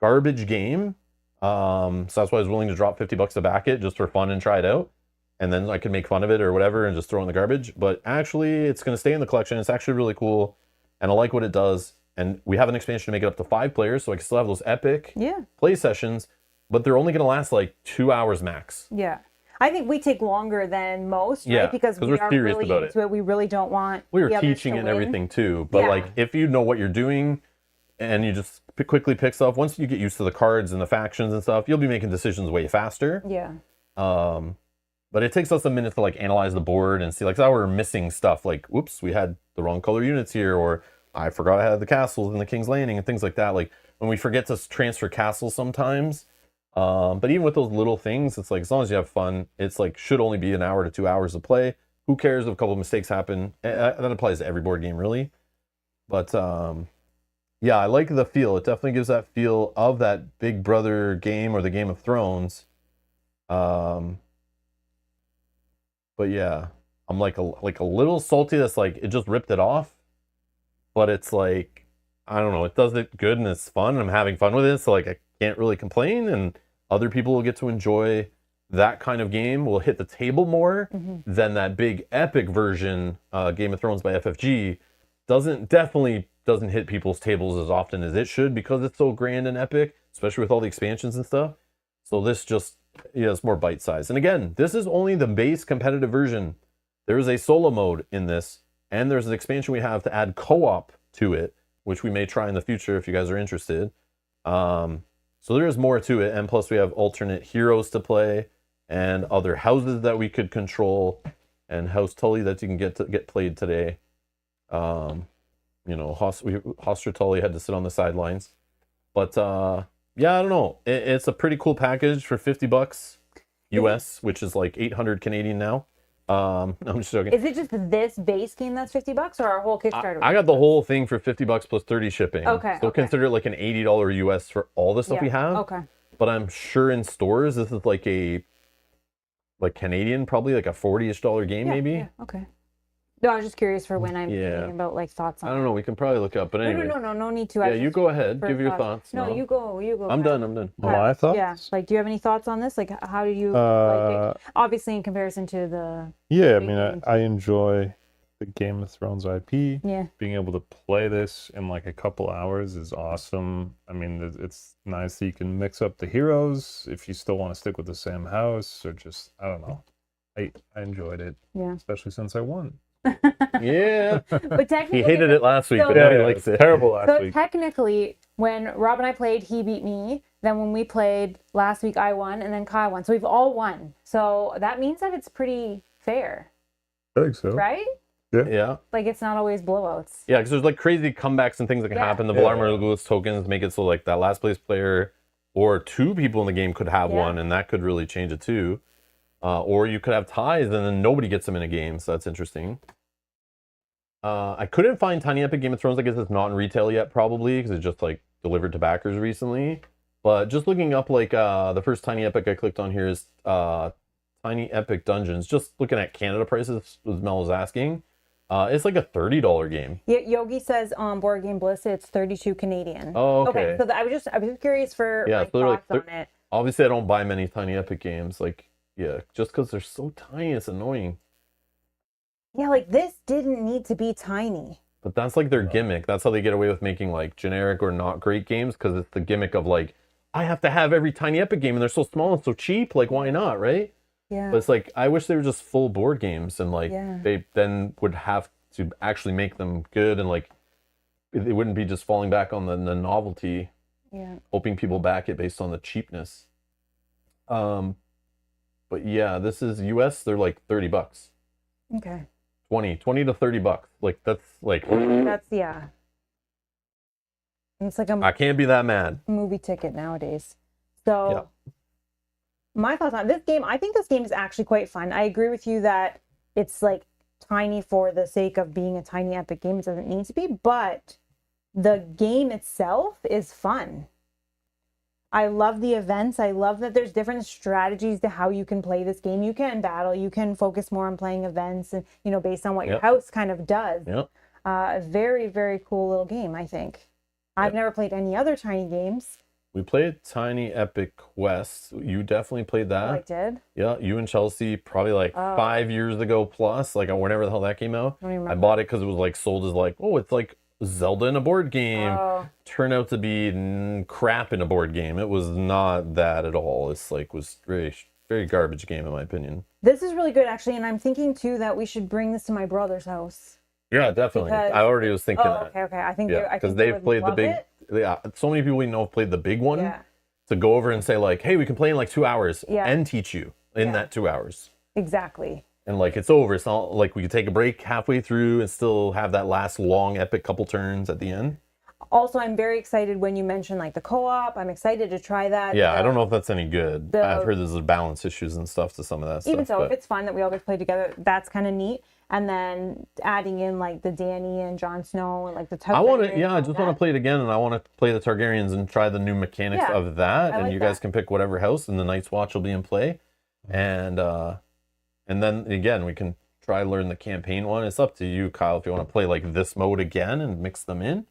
garbage game. So that's why I was willing to drop $50 to back it just for fun and try it out. And then I could make fun of it or whatever and just throw it in the garbage. But actually, it's going to stay in the collection. It's actually really cool. And I like what it does. And we have an expansion to make it up to 5 players, so I can still have those epic Yeah. play sessions. But they're only going to last like 2 hours max. Yeah. I think we take longer than most, Yeah, right? Because 'cause we we're are serious really about into it. We really don't want We were the others teaching to and win. everything too. But Yeah. like, if you know what you're doing and you just quickly pick stuff, once you get used to the cards and the factions and stuff, you'll be making decisions way faster. Yeah. But it takes us a minute to like analyze the board and see like how we're missing stuff. Like, whoops, we had the wrong color units here, or I forgot I had the castles in the King's Landing and things like that. Like when we forget to transfer castles sometimes, But even with those little things, it's like as long as you have fun, it's like should only be an hour to 2 hours of play. Who cares if a couple of mistakes happen? That applies to every board game, really. But yeah, I like the feel. It definitely gives that feel of that Big Brother game or the Game of Thrones. But yeah, I'm like a little salty. That's like it just ripped it off. But it's like I don't know. It does it good and it's fun. And I'm having fun with it, so like I can't really complain. And other people will get to enjoy that kind of game. Will hit the table more than that big epic version, Game of Thrones by FFG. Definitely doesn't hit people's tables as often as it should because it's so grand and epic, especially with all the expansions and stuff. So this just, yeah, it's more bite sized. And again, this is only the base competitive version. There is a solo mode in this, and there's an expansion we have to add co-op to it, which we may try in the future if you guys are interested. So there is more to it, and plus we have alternate heroes to play and other houses that we could control, and House Tully that you can get played today. You know, Hostra Tully had to sit on the sidelines, but yeah, I don't know. It's a pretty cool package for $50 US, which is like 800 Canadian now. I'm just joking. Is it just this base game that's $50 or our whole Kickstarter? I got the whole thing for $50 plus 30 shipping. Okay. So consider it like an $80 US for all the stuff we have. Okay. But I'm sure in stores this is like Canadian, probably like a $40-ish game, maybe. Yeah. Okay. No, I was just curious for when I'm thinking about like thoughts on. I don't know. We can probably look up, but anyway. No need to. Yeah, you go ahead. Give your thoughts. No, you go. I'm done. My thoughts? Yeah. Like, do you have any thoughts on this? Like, how do you like it? Obviously in comparison to the. Yeah, I mean, I enjoy the Game of Thrones IP. Yeah. Being able to play this in like a couple hours is awesome. I mean, it's nice that you can mix up the heroes if you still want to stick with the same house or just, I don't know. I enjoyed it. Yeah. Especially since I won. Yeah. But technically, He hated it last week, so- but now he likes it. Terrible last So week. technically, when Rob and I played, he beat me. Then when we played last week, I won, and then Kyle won. So we've all won. So that means that it's pretty fair, I think so. right? Yeah. Like it's not always blowouts. Yeah, because there's like crazy comebacks and things that can happen. The Valar Morghulis tokens make it so like that last place player or two people in the game could have one, and that could really change it too. Or you could have ties and then nobody gets them in a game, so that's interesting. I couldn't find Tiny Epic Game of Thrones. I guess it's not in retail yet, probably, because it's just like delivered to backers recently. But just looking up like the first Tiny Epic I clicked on here is Tiny Epic Dungeons. Just looking at Canada prices, as Mel was asking. It's like a $30 game. Yeah, Yogi says on Board Game Bliss it's 32 Canadian. Oh, okay. So I was just curious for like, so they're thoughts like on it. Obviously, I don't buy many Tiny Epic games. Like, yeah, just because they're so tiny, it's annoying. Yeah, like this didn't need to be tiny. But that's like their gimmick. That's how they get away with making like generic or not great games, because it's the gimmick of like, I have to have every Tiny Epic game and they're so small and so cheap. Like, why not, right? Yeah. But it's like, I wish they were just full board games and like Yeah. they then would have to actually make them good and like it wouldn't be just falling back on the novelty, hoping people back it based on the cheapness. But yeah, this is US, they're like $30. Okay. 20 to $30. Like that's That's It's like a I can't be that mad. movie ticket nowadays. So my thoughts on this game, I think this game is actually quite fun. I agree with you that it's like tiny for the sake of being a tiny epic game. It doesn't need to be, but the game itself is fun. I love the events. I love that there's different strategies to how you can play this game. You can battle, you can focus more on playing events and, you know, based on what your house kind of does. A very, very cool little game, I think. I've never played any other tiny games. We played Tiny Epic Quest. You definitely played that. I did. Yeah, you and Chelsea probably like 5 years ago plus, like whenever the hell that came out. I bought it because it was like sold as like, oh, it's like Zelda in a board game. Turned out to be crap in a board game. It was not that at all. It's like was very, very garbage game in my opinion. This is really good actually, and I'm thinking too that we should bring this to my brother's house. Yeah, definitely. Because, I already was thinking that. Okay. I think because they've played the big. Yeah, so many people we know have played the big one. Yeah. To go over and say like, hey, we can play in like 2 hours Yeah. and teach you in that 2 hours. Exactly. And like it's over. It's not like we could take a break halfway through and still have that last long epic couple turns at the end. Also, I'm very excited when you mentioned like the co-op. I'm excited to try that. Yeah, I don't know if that's any good. I've heard there's balance issues and stuff to some of that stuff. Even so, if it's fun that we all get to play together, that's kind of neat. And then adding in like the Dany and Jon Snow and like the I want to, I just want to play it again, and I want to play the Targaryens and try the new mechanics of that. And you guys can pick whatever house, and the Night's Watch will be in play. And then again, we can try learn the campaign one. It's up to you, Kyle, if you want to play like this mode again and mix them in.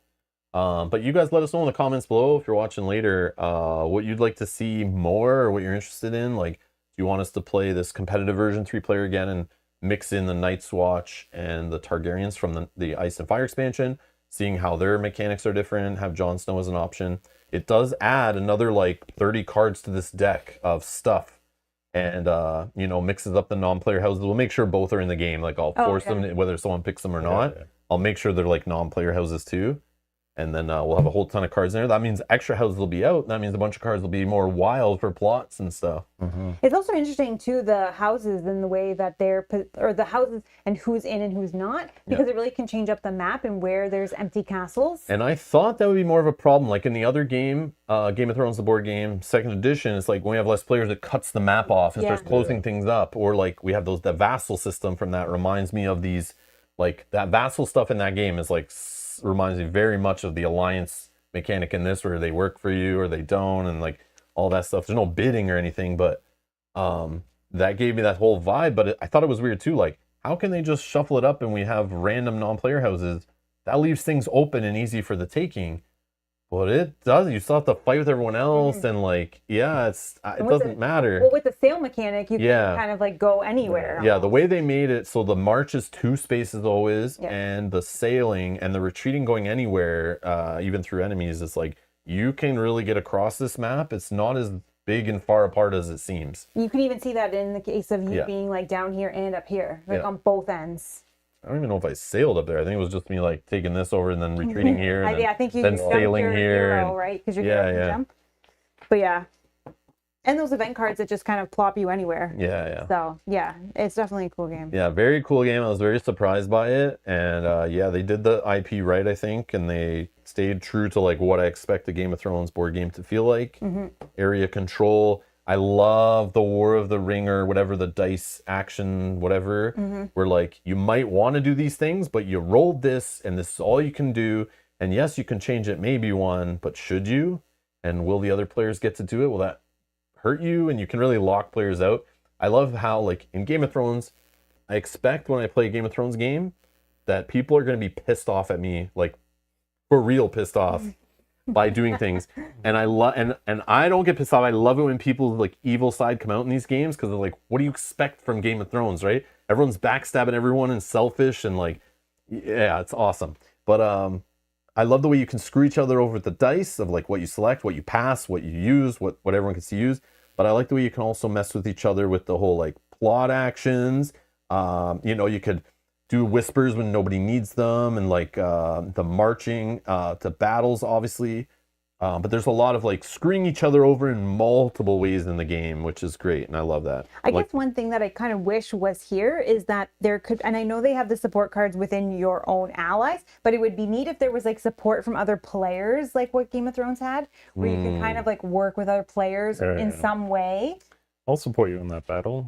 But you guys let us know in the comments below if you're watching later what you'd like to see more or what you're interested in. Like, do you want us to play this competitive version 3-player again and mix in the Night's Watch and the Targaryens from the Ice and Fire expansion, seeing how their mechanics are different, have Jon Snow as an option. It does add another like 30 cards to this deck of stuff, and you know, mixes up the non-player houses. We'll make sure both are in the game. Like, I'll force them, whether someone picks them or not. I'll make sure they're like non-player houses too. And then we'll have a whole ton of cards in there. That means extra houses will be out. That means a bunch of cards will be more wild for plots and stuff. It's also interesting too, the houses and the way that or the houses and who's in and who's not, because it really can change up the map and where there's empty castles. And I thought that would be more of a problem. Like in the other game, Game of Thrones, the board game, 2nd edition, it's like when we have less players, it cuts the map off and starts closing things up. Or like we have the vassal system from that. Reminds me of these, like that vassal stuff in that game is like, reminds me very much of the alliance mechanic in this, where they work for you or they don't, and like all that stuff. There's no bidding or anything, but that gave me that whole vibe. But I thought it was weird too, like how can they just shuffle it up and we have random non-player houses? That leaves things open and easy for the taking. But it does. You still have to fight with everyone else, and like, it doesn't matter. Well, with the sail mechanic, you can kind of like go anywhere. Yeah, the way they made it, so the march is 2 spaces always, and the sailing and the retreating going anywhere, even through enemies, it's like you can really get across this map. It's not as big and far apart as it seems. You can even see that in the case of you being like down here and up here, like on both ends. I don't even know if I sailed up there. I think it was just me like taking this over and then retreating here, and I think you then sailing here, hero, right? Because you're going jump. But and those event cards that just kind of plop you anywhere. So it's definitely a cool game. Yeah, very cool game. I was very surprised by it, and they did the IP right, I think, and they stayed true to like what I expect a Game of Thrones board game to feel like. Area control. I love the War of the Ring or whatever, the dice action, whatever, where like you might want to do these things, but you rolled this and this is all you can do. And yes, you can change it maybe one, but should you? And will the other players get to do it? Will that hurt you? And you can really lock players out. I love how like in Game of Thrones, I expect when I play a Game of Thrones game that people are going to be pissed off at me, like for real pissed off. By doing things, and I love and I don't get pissed off. I love it when people's like evil side come out in these games, because they're like, what do you expect from Game of Thrones, right? Everyone's backstabbing everyone and selfish, and like, it's awesome. But I love the way you can screw each other over with the dice of like what you select, what you pass, what you use, what everyone gets to use. But I like the way you can also mess with each other with the whole like plot actions. You could do whispers when nobody needs them, and like the marching to battles, obviously. But there's a lot of like screwing each other over in multiple ways in the game, which is great, and I love that. I guess one thing that I kind of wish was here is that there could, and I know they have the support cards within your own allies, but it would be neat if there was like support from other players, like what Game of Thrones had, where you could kind of like work with other players in some way. I'll support you in that battle.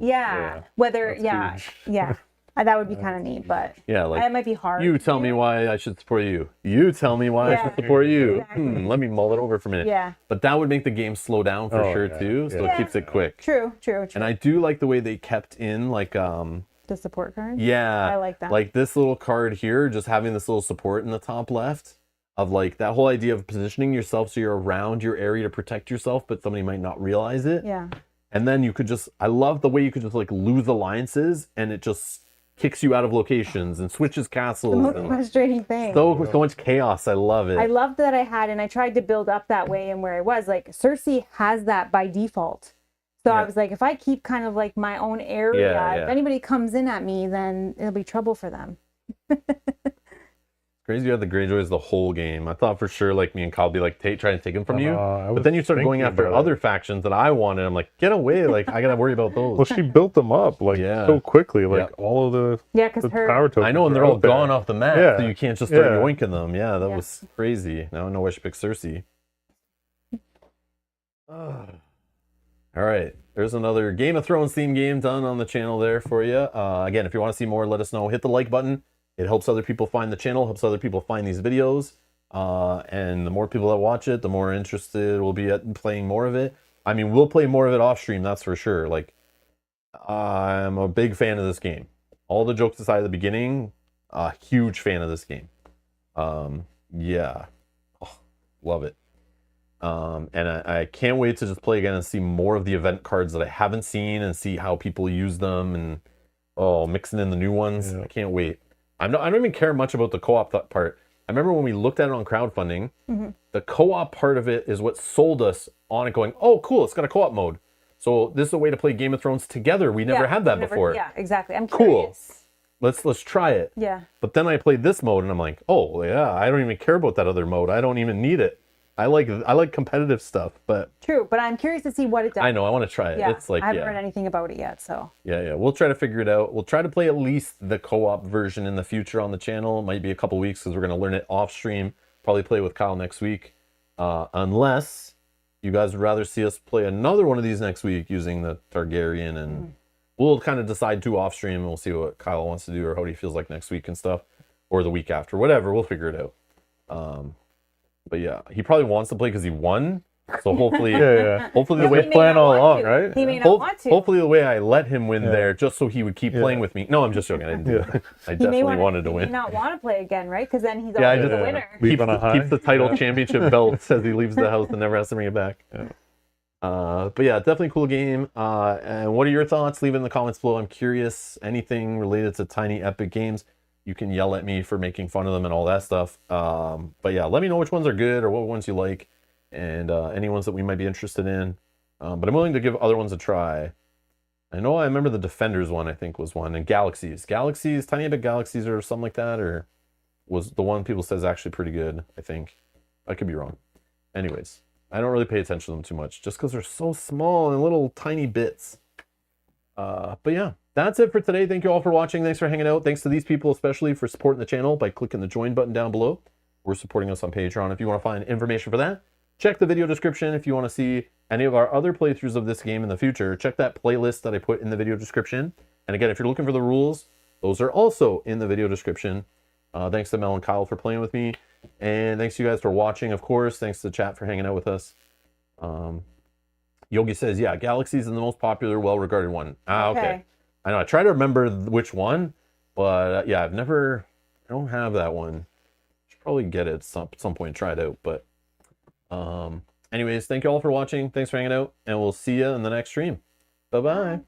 That would be kind of neat, but like that might be hard. You tell me why I should support you. You tell me why I should support you. Exactly. Let me mull it over for a minute. Yeah. But that would make the game slow down for sure too, so it keeps it quick. True. And I do like the way they kept in like the support card. Yeah. I like that. Like this little card here, just having this little support in the top left of like that whole idea of positioning yourself so you're around your area to protect yourself, but somebody might not realize it. Yeah. And then you could just, I love the way you could just like lose alliances and it just kicks you out of locations and switches castles. The most frustrating thing. So much chaos. I love it. I loved that I had, and I tried to build up that way and where I was. Like Cersei has that by default. So I was like, if I keep kind of like my own area, if anybody comes in at me, then it'll be trouble for them. Crazy you had the Greyjoys the whole game. I thought for sure like me and Kyle would be like trying to take them from you. I But was then you started going thinking after about other it. factions that I wanted. I'm like, get away. Like, I got to worry about those. Well, she built them up like Yeah. so quickly. Like Yeah. all of the, Yeah, because the her power tokens. I know, and were they're all out there. gone off the map, Yeah. so you can't just start Yeah. yoinking them. Yeah, that Yeah. was crazy. Now I know why she picked Cersei. All right, there's another Game of Thrones theme game done on the channel there for you. Again, if you want to see more, let us know. Hit the like button. It helps other people find the channel, helps other people find these videos. And the more people that watch it, the more interested we'll be at playing more of it. I mean, we'll play more of it off stream, that's for sure. Like, I'm a big fan of this game. All the jokes aside at the beginning, a huge fan of this game. Yeah, oh, love it. And I can't wait to just play again and see more of the event cards that I haven't seen and see how people use them and mixing in the new ones. Yeah. I can't wait. I don't even care much about the co-op part. I remember when we looked at it on crowdfunding, the co-op part of it is what sold us on it going, oh, cool, it's got a co-op mode. So this is a way to play Game of Thrones together. We never had that before. Yeah, exactly. I'm Cool. curious. Let's try it. Yeah. But then I played this mode and I'm like, oh yeah, I don't even care about that other mode. I don't even need it. I like competitive stuff, but True, but I'm curious to see what it does. I know I want to try it. Yeah, It's like I haven't heard anything about it yet, so. Yeah. We'll try to figure it out. We'll try to play at least the co-op version in the future on the channel. It might be a couple weeks because we're going to learn it off stream. Probably play with Kyle next week. Unless you guys would rather see us play another one of these next week using the Targaryen, and we'll kind of decide to off stream and we'll see what Kyle wants to do or how he feels like next week and stuff, or the week after, whatever. We'll figure it out. But yeah, he probably wants to play because he won. So hopefully, Yeah. hopefully the Yeah, way he may plan not all want along, to. right? He may not want to. hopefully the way I let him win Yeah. there, just so he would keep Yeah. playing with me. No, I'm just joking. I didn't do Yeah. it. I He may definitely wanna- wanted to He win. may not want to play again, right? Because then he's Yeah, I always just- the winner. Leave on a high. Keeps the title Yeah. championship belt, says he leaves the house and never has to bring it back. Yeah. But yeah, definitely cool game. And what are your thoughts? Leave it in the comments below. I'm curious. Anything related to Tiny Epic Games, you can yell at me for making fun of them and all that stuff. But yeah, let me know which ones are good or what ones you like, and any ones that we might be interested in. But I'm willing to give other ones a try. I know I remember the Defenders one, I think, was one. And Galaxies, Tiny Epic Galaxies or something like that, or was the one people says actually pretty good, I think. I could be wrong. Anyways, I don't really pay attention to them too much just because they're so small and little tiny bits. But yeah, that's it for today. Thank you all for watching. Thanks for hanging out. Thanks to these people especially for supporting the channel by clicking the join button down below. We're supporting us on Patreon. If you want to find information for that, check the video description. If you want to see any of our other playthroughs of this game in the future, check that playlist that I put in the video description. And again, if you're looking for the rules, those are also in the video description. Thanks to Mel and Kyle for playing with me. And thanks to you guys for watching, of course. Thanks to the chat for hanging out with us. Yogi says, yeah, Galaxies is the most popular, well-regarded one. Okay. I know. I try to remember which one, but yeah, I don't have that one. Should probably get it at some point, try it out. But anyways, thank you all for watching. Thanks for hanging out, and we'll see you in the next stream. Bye-bye.